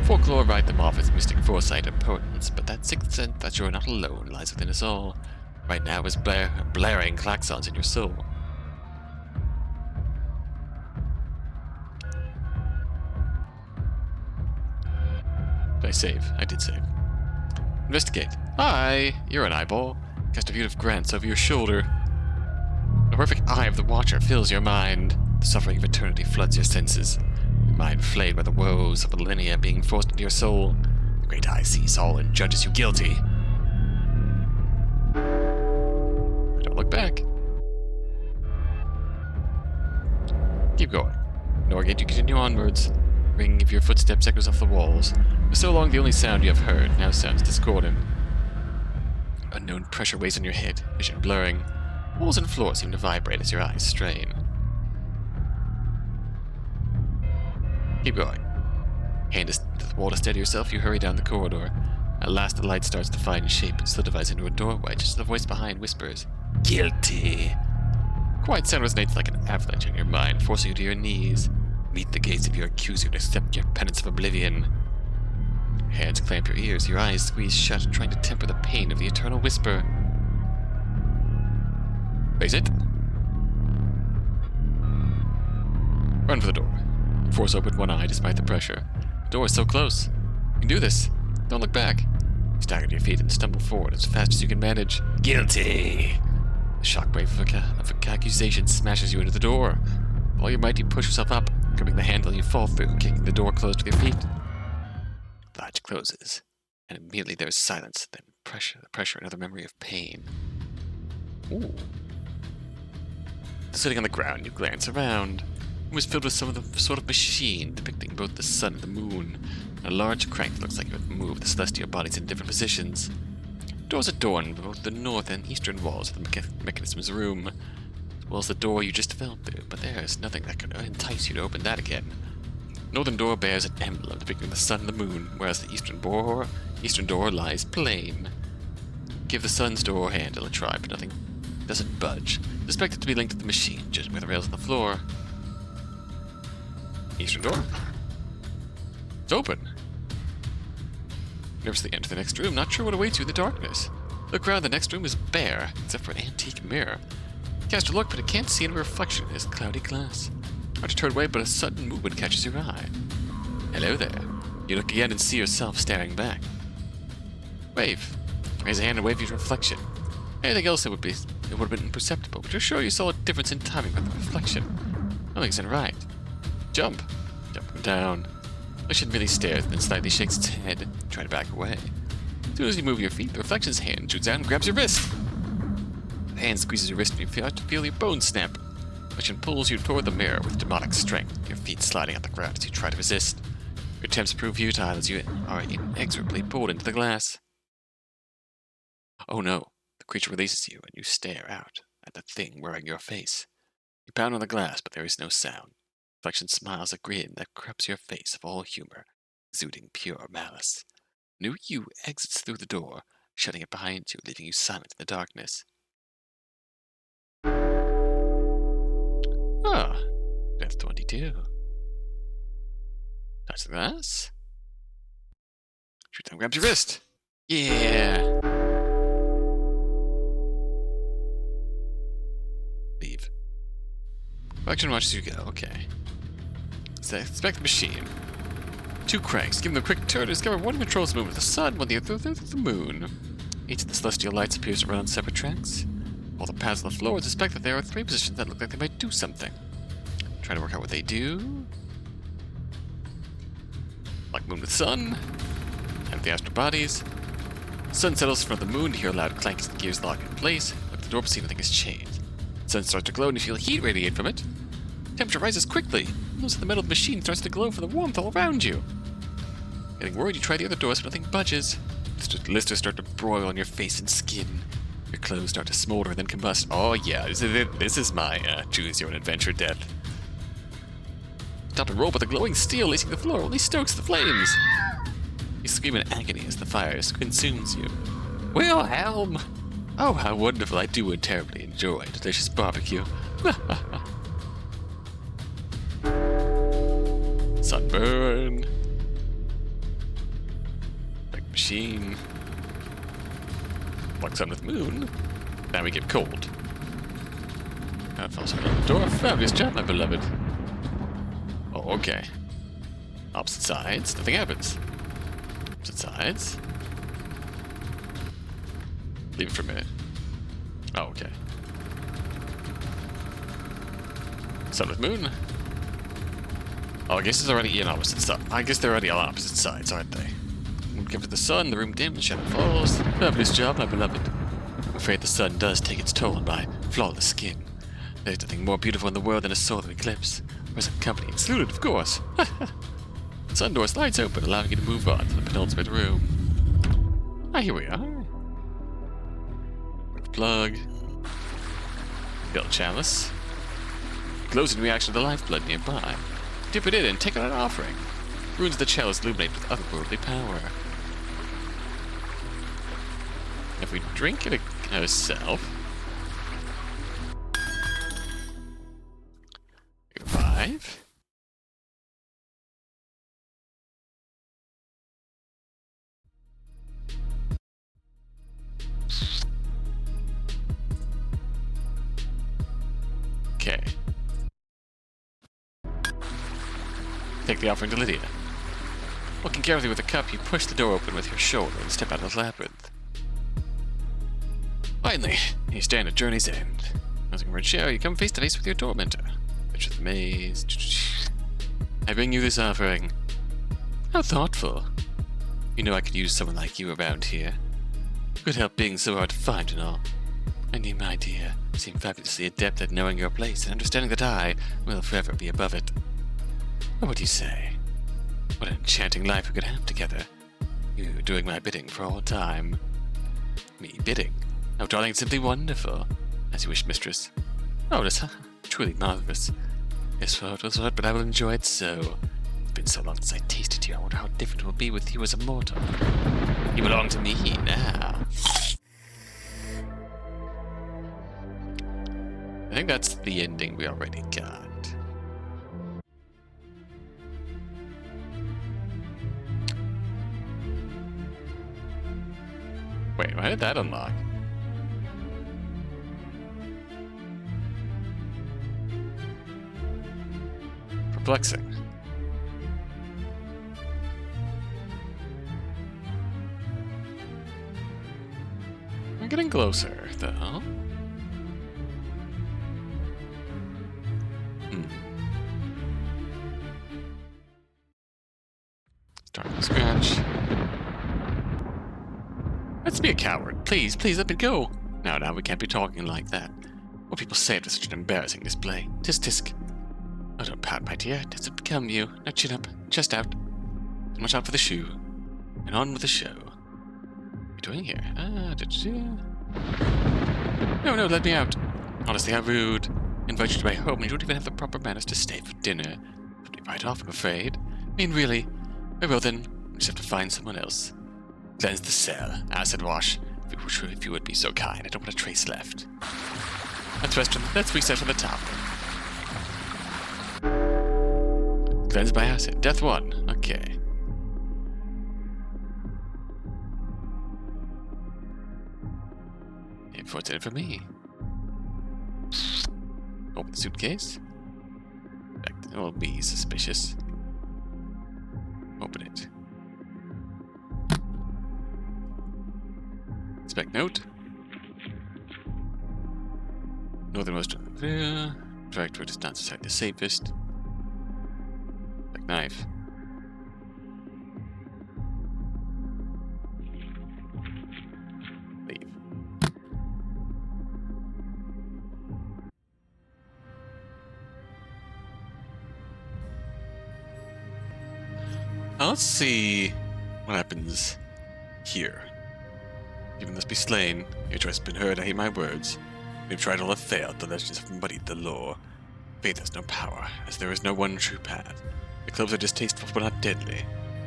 S1: Folklore write them off as mystic foresight or potence, but that sixth sense that you are not alone lies within us all. Right now is blaring klaxons in your soul. Did I save? I did save. Investigate. Hi! You're an eyeball. Cast a furtive glance over your shoulder. The perfect eye of the Watcher fills your mind. The suffering of eternity floods your senses. Your mind flayed by the woes of millennia being forced into your soul. The great eye sees all and judges you guilty. Don't look back. Keep going. Nor again you continue onwards. The ringing of your footsteps echoes off the walls. For so long the only sound you have heard now sounds discordant. Unknown pressure weighs on your head, vision blurring. Walls and floor seem to vibrate as your eyes strain. Keep going. Hand to the wall to steady yourself, you hurry down the corridor. At last the light starts to find shape and solidifies into a doorway, just as the voice behind whispers, "Guilty." Quiet sound resonates like an avalanche in your mind, forcing you to your knees. Meet the gaze of your accuser and accept your penance of oblivion. Your hands clamp your ears, your eyes squeeze shut, trying to temper the pain of the eternal whisper. Face it. Run for the door. You force open one eye despite the pressure. The door is so close. You can do this. Don't look back. You stagger to your feet and stumble forward as fast as you can manage. Guilty! The shockwave of accusation smashes you into the door. With all your might, you push yourself up, gripping the handle you fall through, kicking the door closed with your feet. The latch closes, and immediately there is silence, then the pressure, another memory of pain. Ooh. Sitting on the ground, you glance around. It was filled with some of the sort of machine depicting both the sun and the moon, and a large crank that looks like it would move the celestial bodies in different positions. Doors adorn both the north and eastern walls of the mechanism's room, as well as the door you just fell through, but there is nothing that could entice you to open that again. The northern door bears an emblem depicting the sun and the moon, whereas the eastern door lies plain. Give the sun's door handle a try, but nothing doesn't budge. Suspect it to be linked to the machine, judging by the rails on the floor. Eastern door. It's open. Nervously enter the next room, not sure what awaits you in the darkness. Look around, the next room is bare, except for an antique mirror. Cast a look, but it can't see any reflection in its cloudy glass. Hard to turn away, but a sudden movement catches your eye. Hello there. You look again and see yourself staring back. Wave. Raise a hand and wave your reflection. Anything else it would have been imperceptible, but you're sure you saw a difference in timing with the reflection. Nothing's in right. Jump. Jumping down. Reflection merely stares, then slightly shakes its head, trying to back away. As soon as you move your feet, the reflection's hand shoots out and grabs your wrist. The hand squeezes your wrist and you feel your bones snap. The reflection pulls you toward the mirror with demonic strength, your feet sliding on the ground as you try to resist. Your attempts prove futile as you are inexorably pulled into the glass. Oh no. The creature releases you and you stare out at the thing wearing your face. You pound on the glass, but there is no sound. Reflection smiles a grin that corrupts your face of all humor, exuding pure malice. New you exits through the door, shutting it behind you, leaving you silent in the darkness. Ah, Death 22. Touch the glass. Shoot down, grabs your wrist. Yeah. Leave. Reflection watches you go. Okay. Inspect the machine. 2 cranks. Give them a quick turn to discover one controls the movement of the sun, one the other the moon. Each of the celestial lights appears to run on separate tracks. All the paths on the floor suspect that there are 3 positions that look like they might do something. Try to work out what they do. Like moon with sun. And the astral bodies. Sun settles in front of the moon to hear a loud clank as the gears lock in place. Look at the door to see nothing has changed. The sun starts to glow and you feel heat radiate from it. Temperature rises quickly. Most of the metal of the machine starts to glow from the warmth all around you. Getting worried, you try the other doors, but nothing budges. Blisters start to broil on your face and skin. Your clothes start to smolder and then combust. Oh yeah, this is my choose your own adventure death. Stop and roll, but the glowing steel lacing the floor only stokes the flames. You scream in agony as the fire consumes you. Wilhelm! Oh, how wonderful. I do would terribly enjoy delicious barbecue. Sunburn. Like machine. Like sun with moon. Now we get cold. That falls on the door. Fabulous job, my beloved. Oh, okay. Opposite sides. Nothing happens. Opposite sides. Leave it for a minute. Oh, okay. Sun with moon. Oh, I guess it's already in opposite side. I guess they're already on opposite sides, aren't they? When we come to the sun, the room dims, the shadow falls. Fabulous job, my beloved. I'm afraid the sun does take its toll on my flawless skin. There's nothing more beautiful in the world than a solar eclipse. Present company excluded, of course. The sun door slides open, allowing you to move on to the penultimate room. Ah, here we are. Plug. Fill chalice. Glows in reaction to the lifeblood nearby. Dip it in and take out an offering. Runes of the chalice illuminate with otherworldly power. If we drink it ourselves. 5. Okay. Take the offering to Lydia. Walking carefully with a cup, you push the door open with your shoulder and step out of the labyrinth. Finally, you stand at journey's end. Nothing for a chair, you come face to face with your tormentor. Enter the maze. I bring you this offering. How thoughtful. You know I could use someone like you around here. Could help being so hard to find and all. And you, my dear, seem fabulously adept at knowing your place and understanding that I will forever be above it. What would you say? What an enchanting life we could have together. You doing my bidding for all time. Me bidding? Oh, darling, it's simply wonderful. As you wish, mistress. Oh, that's truly marvelous. Yes, well, it was hard, but I will enjoy it so. It's been so long since I tasted you. I wonder how different it will be with you as a mortal. You belong to me now. I think that's the ending we already got. Wait, why did that unlock? Perplexing. We're getting closer, though. Start from scratch. Let's be a coward. Please, please let me go. Now, we can't be talking like that. What people say after such an embarrassing display. Tisk, tisk. Oh, don't pout, my dear. It doesn't become you. Now chin up, chest out. And watch out for the shoe. And on with the show. What are you doing here? No, let me out. Honestly, how rude. Invite you to my home and you don't even have the proper manners to stay for dinner. Put me right off, I'm afraid. I mean, really. Very well then, we'll just have to find someone else. Cleanse the cell. Acid wash. If you would be so kind. I don't want a trace left. Let's reset from the top. Cleanse by acid. Death 1. Okay. Unfortunate for me. Open the suitcase. It will be suspicious. Open it. Inspect note. Northernmost of the direct route is not necessarily the safest. Inspect knife. Leave. Now let's see what happens here. You must be slain. Your choice has been heard. I hate my words. We've tried all have failed. The legends have muddied the lore. Faith has no power, as there is no one true path. The clubs are distasteful but not deadly.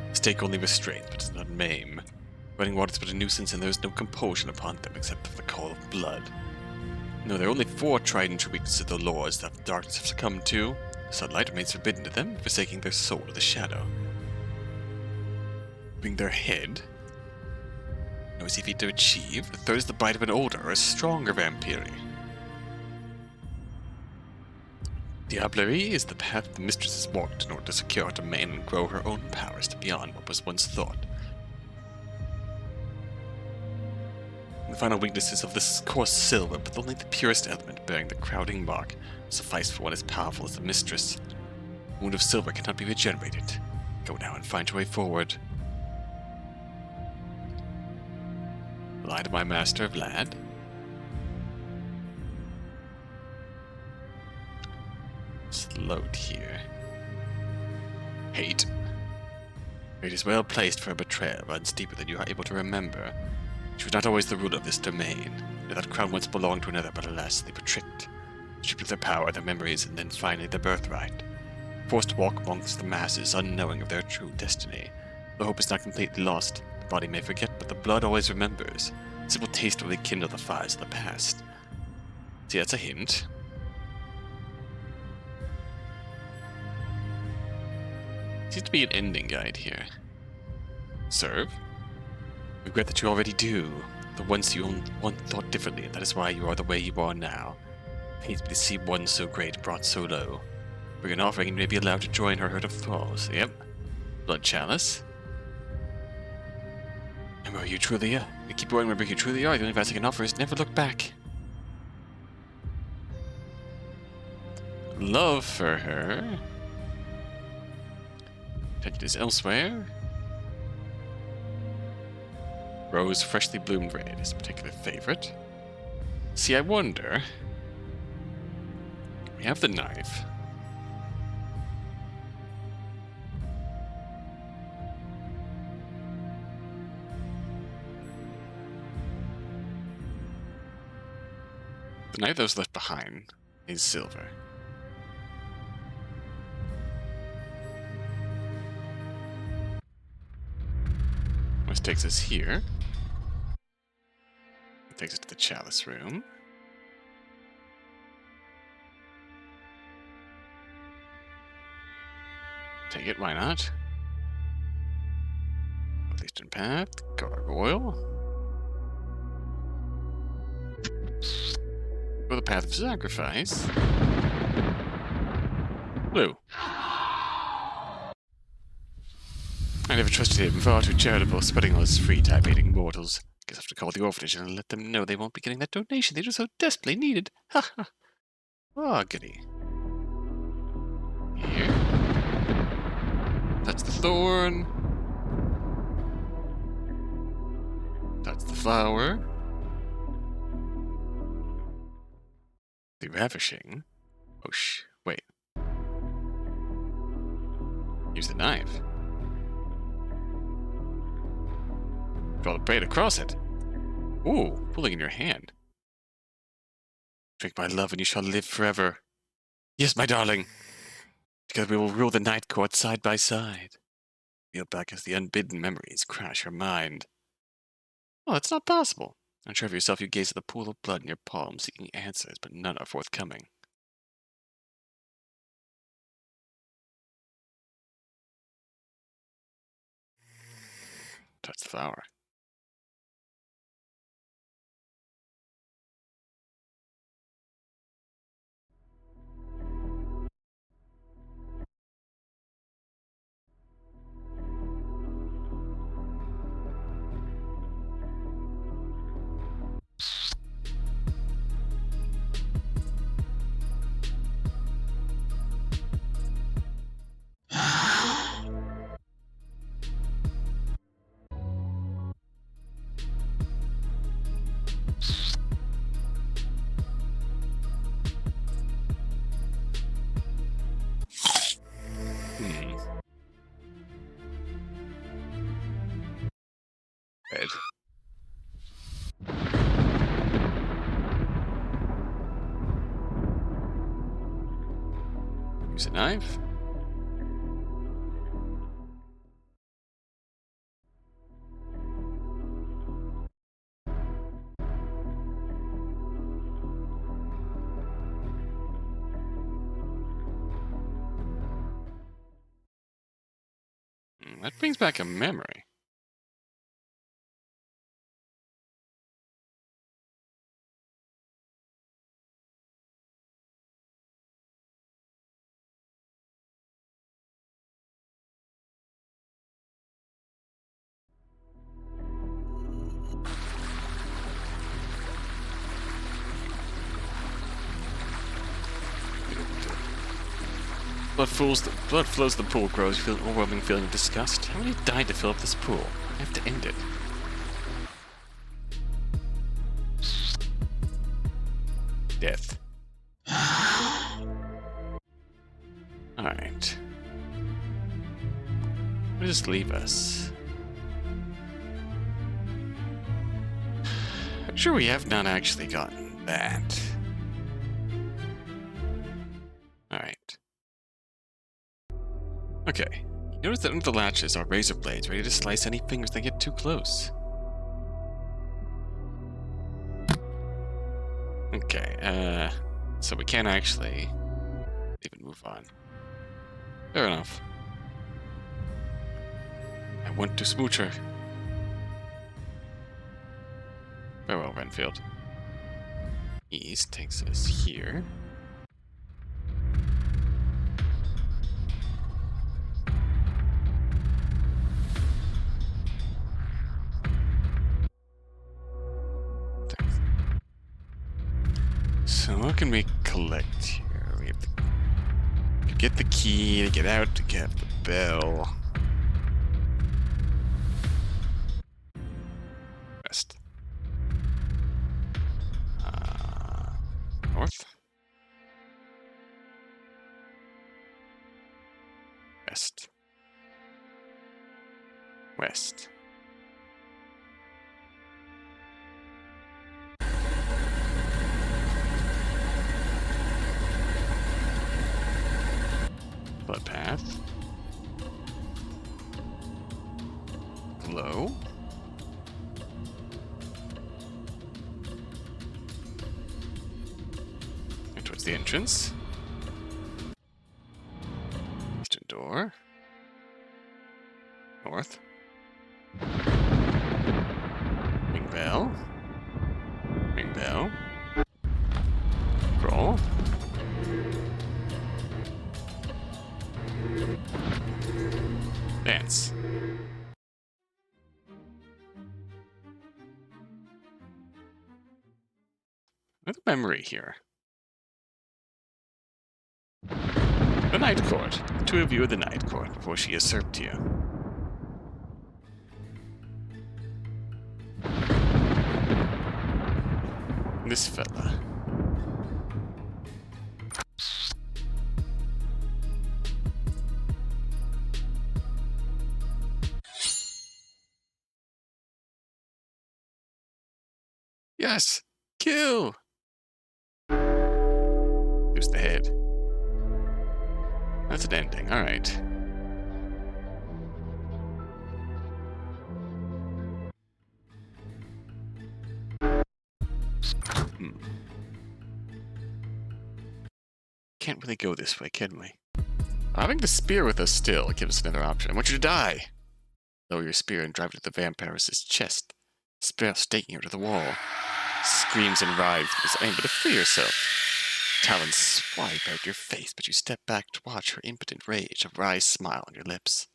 S1: The stake only restrains but does not maim. Running water is but a nuisance, and there is no compulsion upon them except for the call of blood. No, there are only 4 tried and true weaknesses of the lords that the darkness have succumbed to. The sunlight remains forbidden to them, forsaking their soul to the shadow. Bring their head. No easy feat to achieve. The 3rd is the bite of an older or a stronger vampire. Diablerie is the path the mistress has walked in order to secure her domain and grow her own powers to beyond what was once thought. The final weaknesses of this coarse silver, but only the purest element bearing the crowding mark, suffice for one as powerful as the mistress. The wound of silver cannot be regenerated. Go now and find your way forward. Lie to my master, Vlad. Slowed here. Hate. It is well placed for a betrayal, runs deeper than you are able to remember. She was not always the ruler of this domain. That crown once belonged to another, but alas, they were tricked. Stripped of their power, their memories, and then finally their birthright. Forced to walk amongst the masses, unknowing of their true destiny. The hope is not completely lost. The body may forget, but the blood always remembers. A simple taste will rekindle the fires of the past. See, that's a hint. Seems to be an ending guide here. Serve? Regret that you already do. The once you once thought differently, and that is why you are the way you are now. Pains me to see one so great brought so low. Bring an offering and you may be allowed to join her herd of thralls. Yep. Blood chalice. Where you truly are. You keep going where you truly are. The only advice I can offer is never look back. Love for her. Prejudice elsewhere. Rose freshly bloomed red is a particular favorite. See, I wonder. We have the knife. The knife that was left behind is silver. Which takes us here. It takes us to the chalice room. Take it, why not? Northeastern path, gargoyle. Go the path of sacrifice. Blue. I never trusted him, far too charitable, spreading all his free type-hating mortals. Guess I have to call the orphanage and let them know they won't be getting that donation they just so desperately needed. Ha ha. Oh, goody. Here. That's the thorn. That's the flower. The ravishing. Oh, wait. Use the knife. Draw the blade across it. Ooh, pulling in your hand. Drink my love and you shall live forever. Yes, my darling. Together we will rule the night court side by side. Feel back as the unbidden memories crash your mind. Oh, that's not possible. Unsure of yourself, you gaze at the pool of blood in your palm, seeking answers, but none are forthcoming. Touch the flower. Red. Use a knife. That brings back a memory. Blood flows the pool grows. You feel an overwhelming feeling of disgust. How many died to fill up this pool? I have to end it. Death. Alright. Where does this leave us? I'm sure we have not actually gotten that. Alright. Okay. You notice that under the latches are razor blades ready to slice any fingers that get too close. Okay, so we can't actually even move on. Fair enough. I want to smooch her. Farewell, Renfield. East takes us here. So what can we collect here? We have to get the key, to get out, to get the bell. West. North. West. West. Blood path. Glow. And towards the entrance. Eastern door. North. Ring bell. Ring bell. Roll. Dance. Another memory here. The Night Court. The two of you at the Night Court before she usurped you. This fella. Yes! Kill! Here's the head. That's an ending, alright. Can't really go this way, can we? Having the spear with us still gives us another option. I want you to die! Lower your spear and drive it to the Vampress's chest. Spear staking her to the wall. Screams and writhes with his aim, but to free yourself. Talons swipe out your face, but you step back to watch her impotent rage, a wry smile on your lips.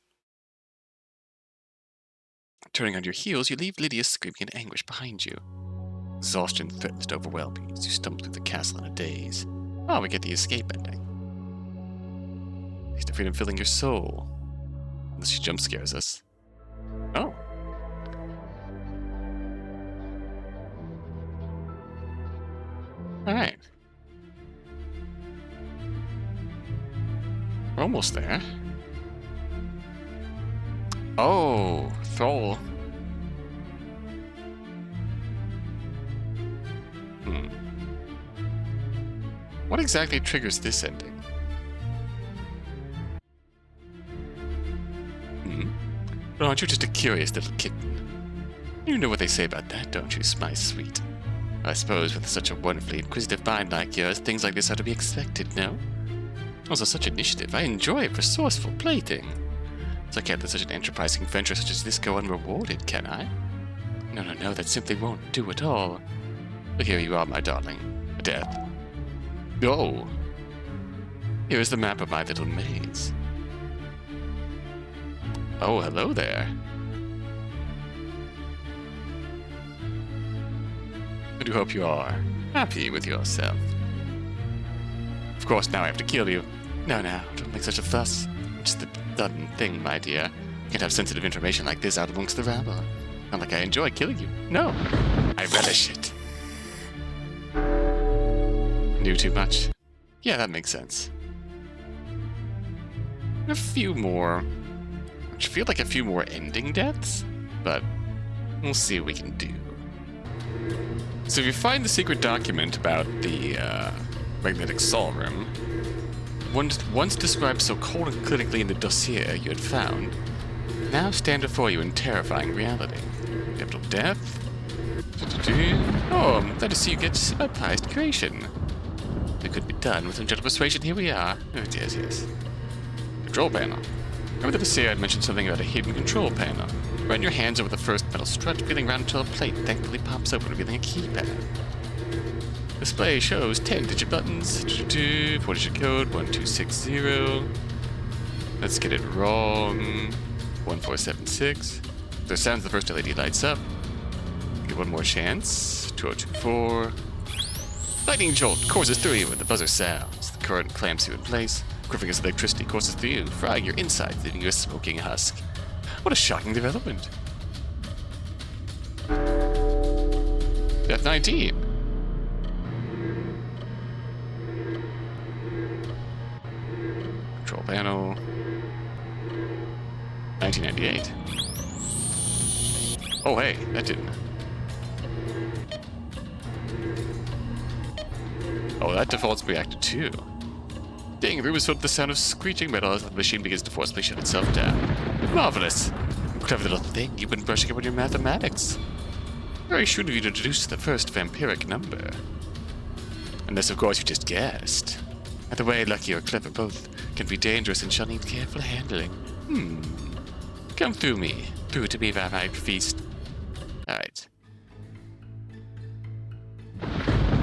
S1: Turning on your heels, you leave Lydia screaming in anguish behind you. Exhaustion threatens to overwhelm you as you stumble through the castle in a daze. Oh, we get the escape ending. Taste of freedom filling your soul. Unless she jump scares us. Oh. Alright. We're almost there. Oh, Thrall. What exactly triggers this ending? Well, aren't you just a curious little kitten? You know what they say about that, don't you, my sweet? I suppose with such a wonderfully inquisitive mind like yours, things like this are to be expected, no? Also, such initiative. I enjoy a resourceful plaything. So I can't let such an enterprising venture such as this go unrewarded, can I? No, that simply won't do at all. But here you are, my darling. Death. Oh! Here is the map of my little maze. Oh, hello there. I do hope you are happy with yourself. Of course, now I have to kill you. No, don't make such a fuss. Just a sudden thing, my dear. You can't have sensitive information like this out amongst the rabble. Not like I enjoy killing you. No, I relish it. Knew too much? Yeah, that makes sense. A few more. I feel like a few more ending deaths, but we'll see what we can do. So if you find the secret document about the magnetic sol room, once described so cold and critically in the dossier you had found, now stand before you in terrifying reality. Capital death. Oh, I'm glad to see you get a prized creation. It could be done with some gentle persuasion. Here we are. Oh, yes. Control panel. Remember the dossier I mentioned something about a hidden control panel. Run your hands over the first metal strut, feeling around until a plate thankfully pops open, revealing a keypad. Display shows 10-digit buttons, 4-digit code, 1260. Let's get it wrong. 1476. The sounds the first LED lights up. Get one more chance. 2024. Lightning jolt courses through you with the buzzer sounds. The current clamps you in place. Quivering as electricity courses through you, frying your insides, leaving you a smoking husk. What a shocking development. Death 19. Control panel. 1998. Oh, hey, that didn't. Oh, that defaults reactor too. Dang, the room is filled with the sound of screeching metal as the machine begins to forcibly shut itself down. Marvelous! Clever little thing, you've been brushing up on your mathematics. Very shrewd of you to deduce the first vampiric number. Unless, of course, you just guessed. Either way, lucky or clever, both can be dangerous and shall need careful handling. Come through me. Through to me, vampire feast. Alright.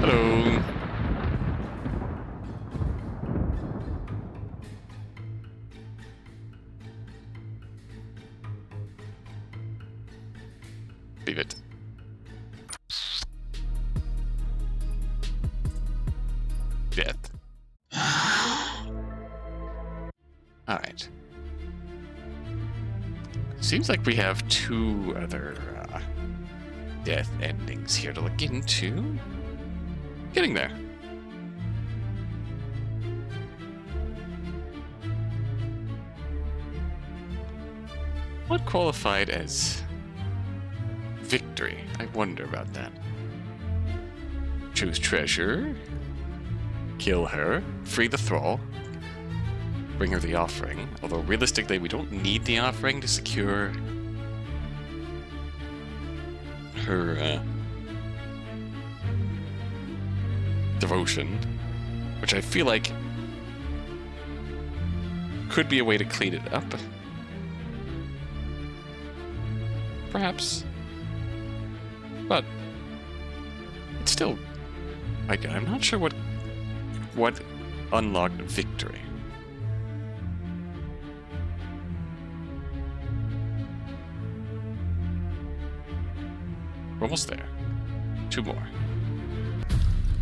S1: Hello. Leave it. Death. Alright. Seems like we have two other death endings here to look into. Getting there. What qualified as victory? I wonder about that. Choose treasure. Kill her. Free the thrall. Bring her the offering. Although realistically, we don't need the offering to secure her devotion, which I feel like could be a way to clean it up. Perhaps. But it's still, I'm not sure what unlocked victory. We're almost there. Two more.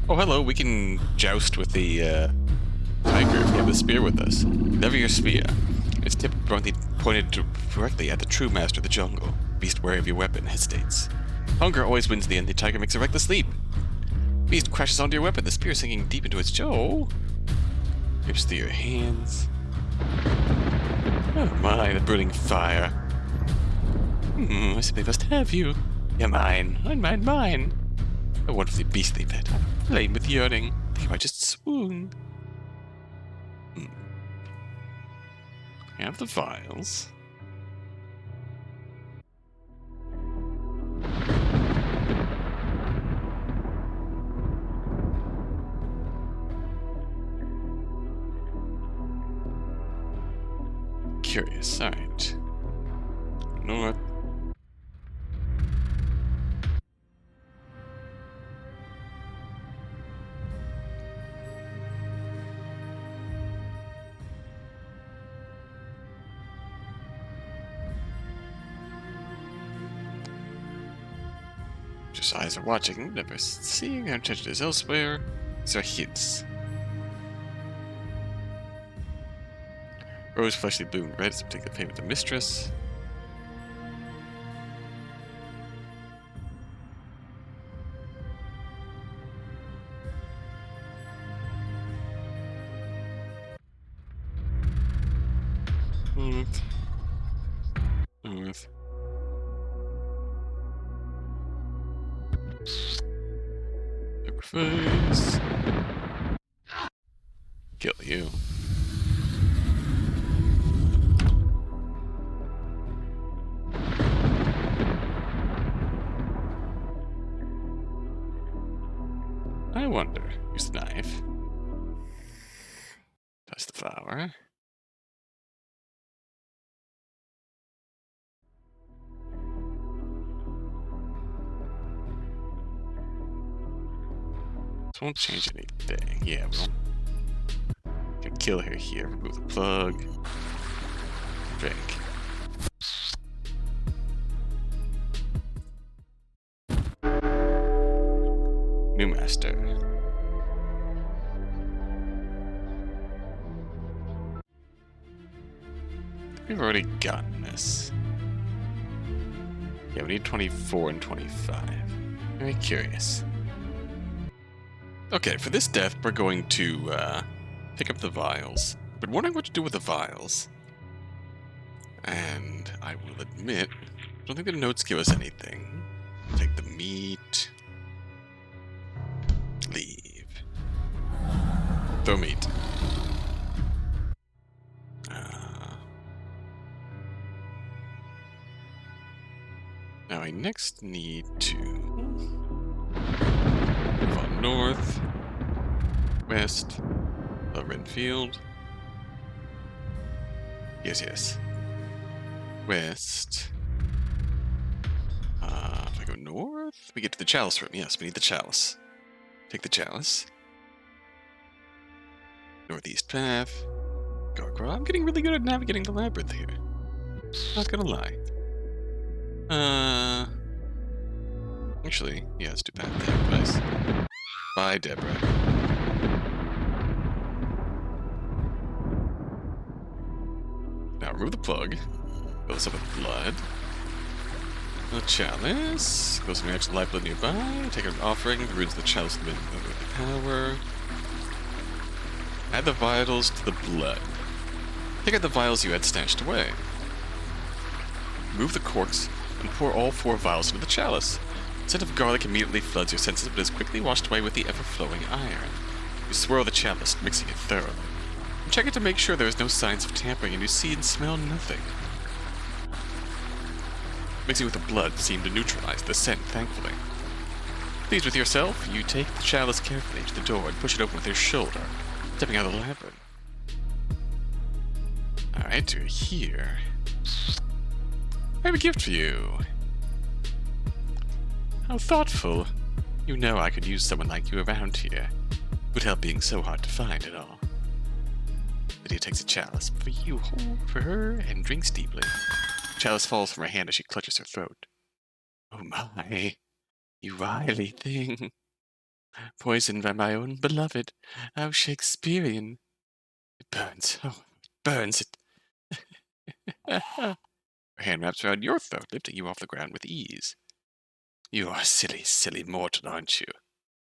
S1: Oh, hello. We can joust with the tiger if we have the spear with us. Lever your spear. Its tip pointed directly at the true master of the jungle. Beast wary of your weapon hesitates. Hunger always wins in the end. The tiger makes a reckless leap. Beast crashes onto your weapon, the spear sinking deep into its jaw. Rips through your hands. Oh my, the brooding fire. I simply must have you. You're mine. Mine. A wonderfully beastly pet. I'm flame with yearning. I think I might just swoon. I have the vials. Curious. Alright. North. Just eyes are watching, never seeing. Our attention is elsewhere. These are hints. Rose fleshly bloom red is a particular favorite of the mistress. North. Sacrifice. Kill you. I wonder. Use the knife. Touch the flower. This won't change anything. Yeah, we'll can kill her here. Remove the plug. Drink. New master. We've already gotten this. Yeah, we need 24 and 25. Very curious. Okay, for this death, we're going to pick up the vials. But wondering what to do with the vials. And I will admit, I don't think the notes give us anything. Take the meat. Leave. Throw meat. Now I next need to move on north, west, Labyrinth Field. Yes. West. If I go north, we get to the chalice room. Yes, we need the chalice. Take the chalice. Northeast path. Go across. I'm getting really good at navigating the labyrinth here. Not gonna lie. Actually, yeah, let's do path advice. Bye, Deborah. Now remove the plug. Fill this up with blood. The chalice. Goes to the actual lifeblood nearby. Take an offering. The runes of the chalice with the power. Add the vitals to the blood. Take out the vials you had stashed away. Remove the corks and pour all 4 vials into the chalice. The scent of garlic immediately floods your senses, but is quickly washed away with the ever-flowing iron. You swirl the chalice, mixing it thoroughly. You check it to make sure there is no signs of tampering, and you see and smell nothing. Mixing with the blood seemed to neutralize the scent, thankfully. Pleased with yourself, you take the chalice carefully to the door and push it open with your shoulder, stepping out of the labyrinth. Alright, you're here. I have a gift for you. How thoughtful. You know I could use someone like you around here. Would help being so hard to find at all. Lydia takes a chalice for you, for her, and drinks deeply. The chalice falls from her hand as she clutches her throat. Oh my, you wily thing. Poisoned by my own beloved. How Shakespearean. It burns. Oh, it burns it. Her hand wraps around your throat, lifting you off the ground with ease. You are silly, silly mortal, aren't you?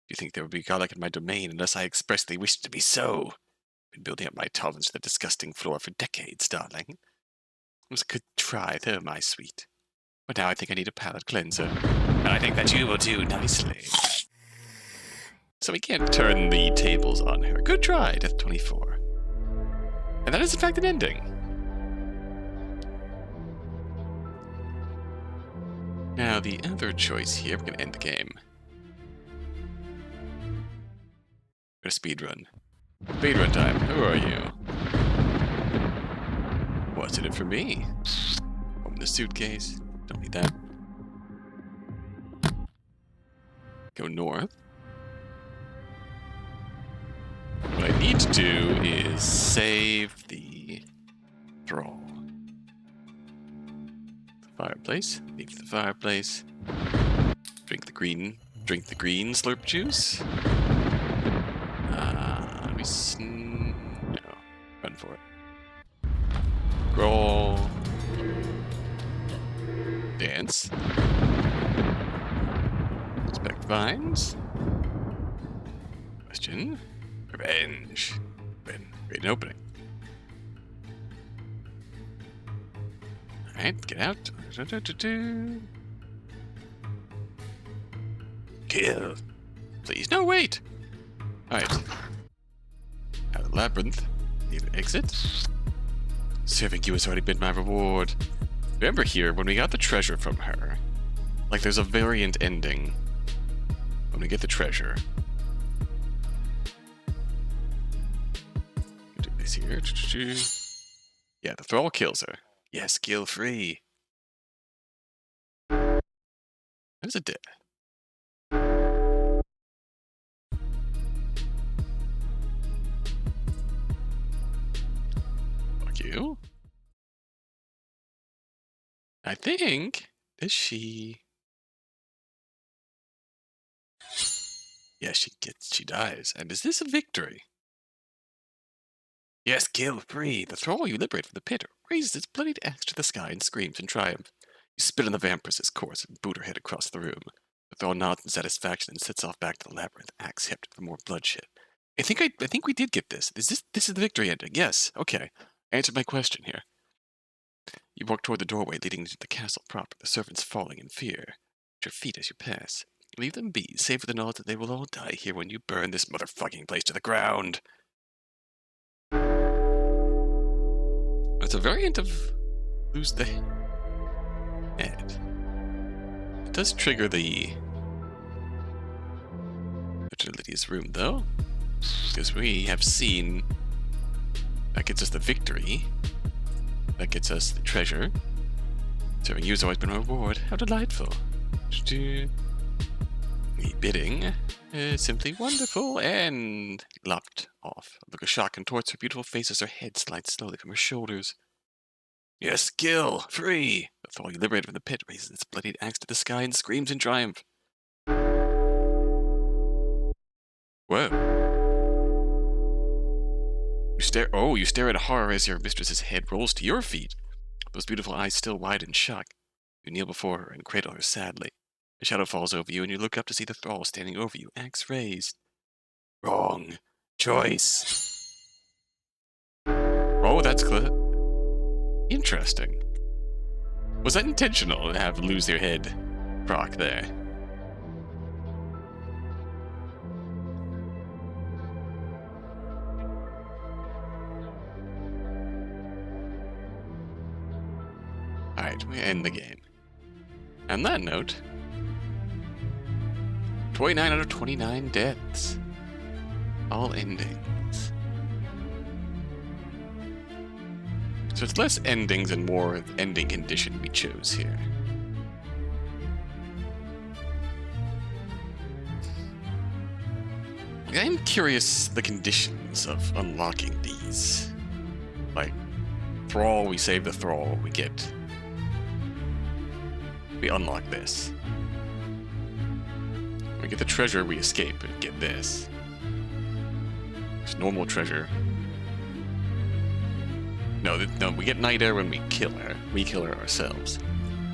S1: You think there would be garlic in my domain unless I expressly wished to be so. Been building up my tolerance to the disgusting flora for decades, darling. It was a good try, though, my sweet. But now I think I need a palate cleanser. And I think that you will do nicely. So we can't turn the tables on her. Good try, Death 24. And that is in fact an ending. Now the other choice here, we're going to end the game. We're going to speedrun. Speedrun time. Who are you? What's in it for me? Open the suitcase. Don't need that. Go north. What I need to do is save the thrall. Fireplace. Leave the fireplace. Drink the green slurp juice. No. Run for it. Roll. Dance. Inspect vines. Question. Revenge. Great opening. Alright, get out. Kill. Please, no, wait! Alright. Out of the labyrinth. Need an exit. Serving you has already been my reward. Remember here, when we got the treasure from her, like there's a variant ending when we get the treasure. Do this here. Yeah, the thrall kills her. Yes, kill free. That is a dead. Fuck you. I think, does she? Yeah, she dies. And is this a victory? Yes, kill, free. The thrall you liberate from the pit raises its bloodied axe to the sky and screams in triumph. You spit on the Vampress's corpse and boot her head across the room. The thrall nods in satisfaction and sets off back to the labyrinth, axe hipped for more bloodshed. I think we did get this. This is the victory ending? Yes. Okay. Answered my question here. You walk toward the doorway leading into the castle proper, the servants falling in fear at your feet as you pass. Leave them be, save for the knowledge that they will all die here when you burn this motherfucking place to the ground. It's a variant of lose the head. It does trigger the Lydia's room, though, because we have seen that gets us the victory. That gets us the treasure. Serving you has always been a reward. How delightful. The bidding is simply wonderful and lopped off. A look of shock contorts her beautiful face as her head slides slowly from her shoulders. Yes, kill! Free! The thrall you liberated from the pit raises its bloodied axe to the sky and screams in triumph. Whoa. You stare in horror as your mistress's head rolls to your feet. Those beautiful eyes still wide in shock. You kneel before her and cradle her sadly. A shadow falls over you and you look up to see the thrall standing over you, axe raised. Wrong choice. Oh, that's clear. Interesting. Was that intentional to have lose your head proc there? Alright, we end the game. On that note, 29 out of 29 deaths. All endings. So it's less endings and more ending condition we chose here. I'm curious the conditions of unlocking these. Like, thrall, we save the thrall, we unlock this. We get the treasure, we escape and get this. There's normal treasure. No, we get Night Air when we kill her. We kill her ourselves.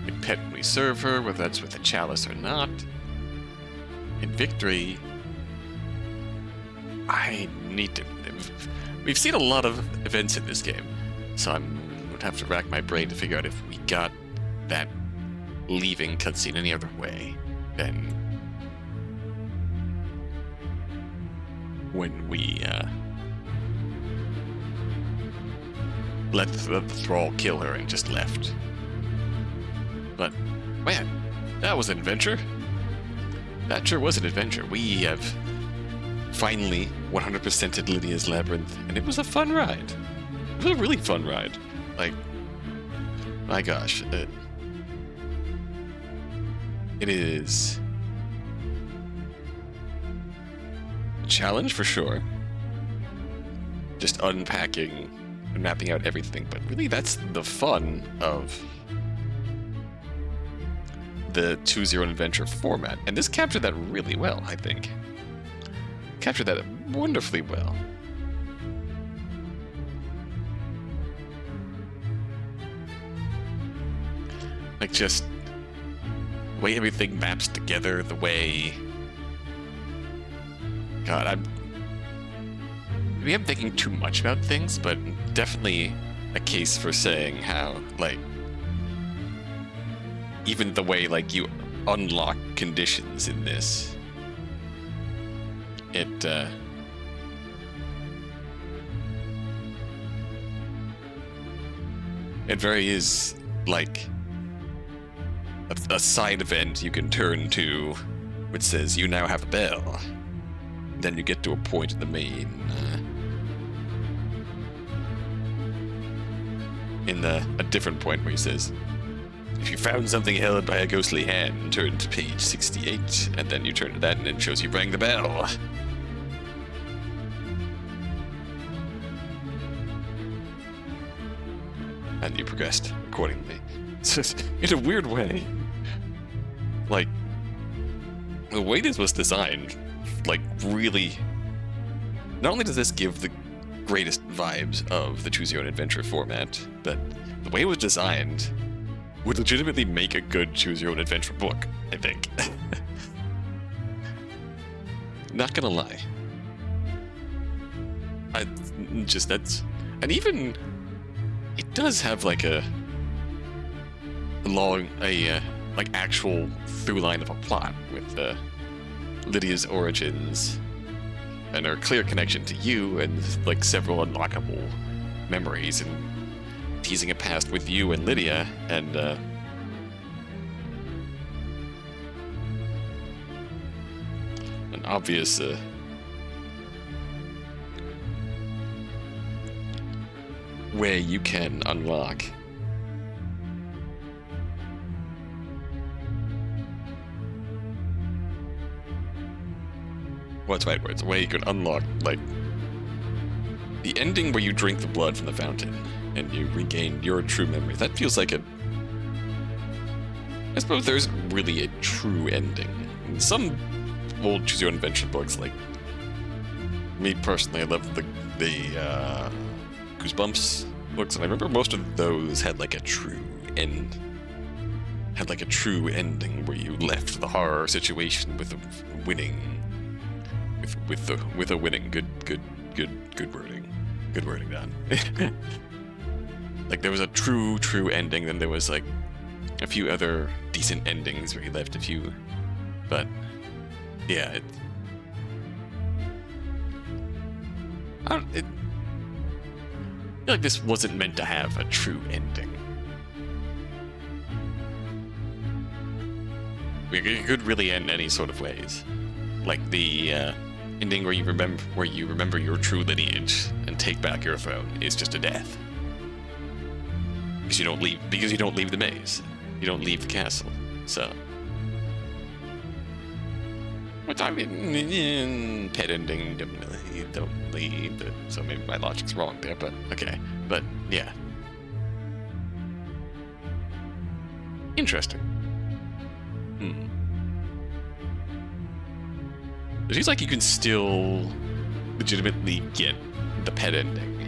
S1: We pet when we serve her, whether that's with a chalice or not. In victory, I need to... We've seen a lot of events in this game, so I would have to rack my brain to figure out if we got that leaving cutscene any other way than when we let the thrall kill her and just left. But, man, that was an adventure. That sure was an adventure. We have finally 100%ed Lydia's Labyrinth, and it was a fun ride. It was a really fun ride. Like, my gosh. It is a challenge for sure. Just unpacking and mapping out everything, but really that's the fun of the 2-0 adventure format, and this captured that really well, I think. Captured that wonderfully well. Like, just the way everything maps together, the way... God, maybe I'm thinking too much about things, but definitely a case for saying how, like, even the way, like, you unlock conditions in this, it very is like a side event you can turn to which says you now have a bell. Then you get to a point in the main a different point where he says, if you found something held by a ghostly hand, turn to page 68, and then you turn to that and it shows you rang the bell. And you progressed accordingly. So, in a weird way, like, the way this was designed, like, really, not only does this give the greatest vibes of the Choose Your Own Adventure format, but the way it was designed would legitimately make a good Choose Your Own Adventure book, I think. Not gonna lie. And even, it does have like a like actual through line of a plot with Lydia's origins and her clear connection to you and like several unlockable memories and teasing a past with you and Lydia and an obvious way you can unlock what's right words? A way you can unlock like the ending where you drink the blood from the fountain and you regain your true memory. That feels like a I suppose there's really a true ending. In some old Choose Your Own Adventure books, like me personally, I love the Goosebumps books, and I remember most of those had like a true end, had like a true ending where you left the horror situation with a winning, with a winning. Good wording, Don. Like there was a true ending, then there was like a few other decent endings where you left a few, but yeah, I feel like this wasn't meant to have a true ending. It could really end any sort of ways, like the ending where you remember your true lineage and take back your throne is just a death because you don't leave the maze, you don't leave the castle. So, which I mean, pet ending, you don't leave. So maybe my logic's wrong there, but okay. But yeah, interesting. It seems like you can still legitimately get the pet ending,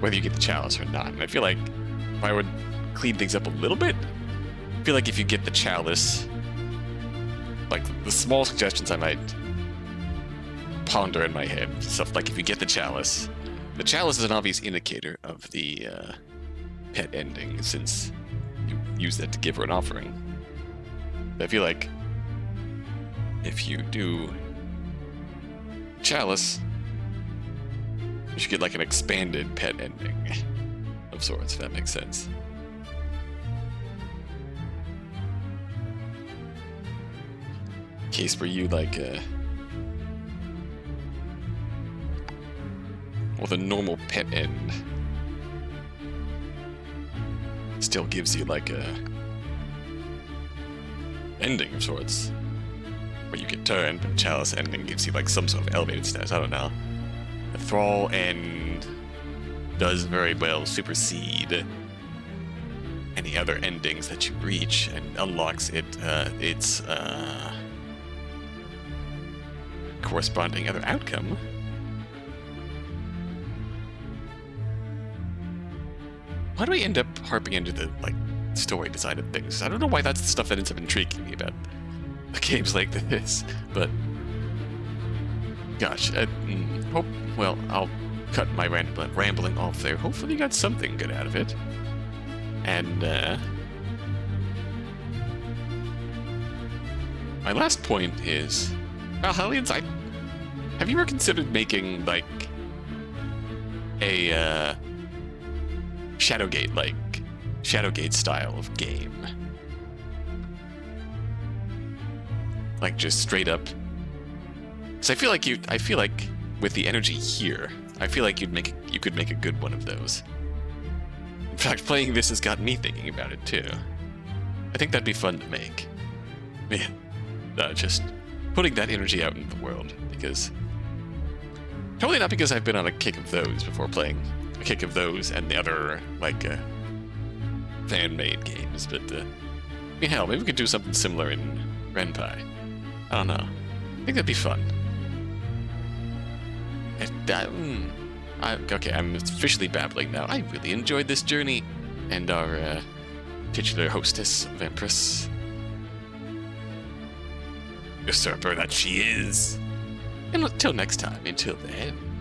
S1: whether you get the chalice or not. And I feel like if I would clean things up a little bit, I feel like if you get the chalice, like the small suggestions I might ponder in my head, stuff like if you get the chalice is an obvious indicator of the pet ending since you use that to give her an offering. I feel like if you do chalice, you should get like an expanded pet ending of sorts, if that makes sense. Case where you like well, the normal pet end still gives you like a ending of sorts where you get turned, but chalice ending gives you like some sort of elevated status. I don't know. The thrall end does very well supersede any other endings that you reach and unlocks its corresponding other outcome. Why do we end up harping into the like story design of things? I don't know why that's the stuff that ends up intriguing me about games like this, but gosh, well, I'll cut my rambling off there. Hopefully you got something good out of it. And my last point is, Valhallions, have you ever considered making like a Shadowgate style of game? Like just straight up. Because I feel like with the energy here, I feel like you could make a good one of those. In fact, playing this has gotten me thinking about it too. I think that'd be fun to make. Man, just putting that energy out into the world, because totally not because I've been on a kick of those before playing a kick of those and the other like fan-made games, but hell, maybe we could do something similar in Ren'Py. I don't know. I think that'd be fun. Okay, I'm officially babbling now. I really enjoyed this journey, and our titular hostess, Vampress, usurper that she is. And until next time, until then.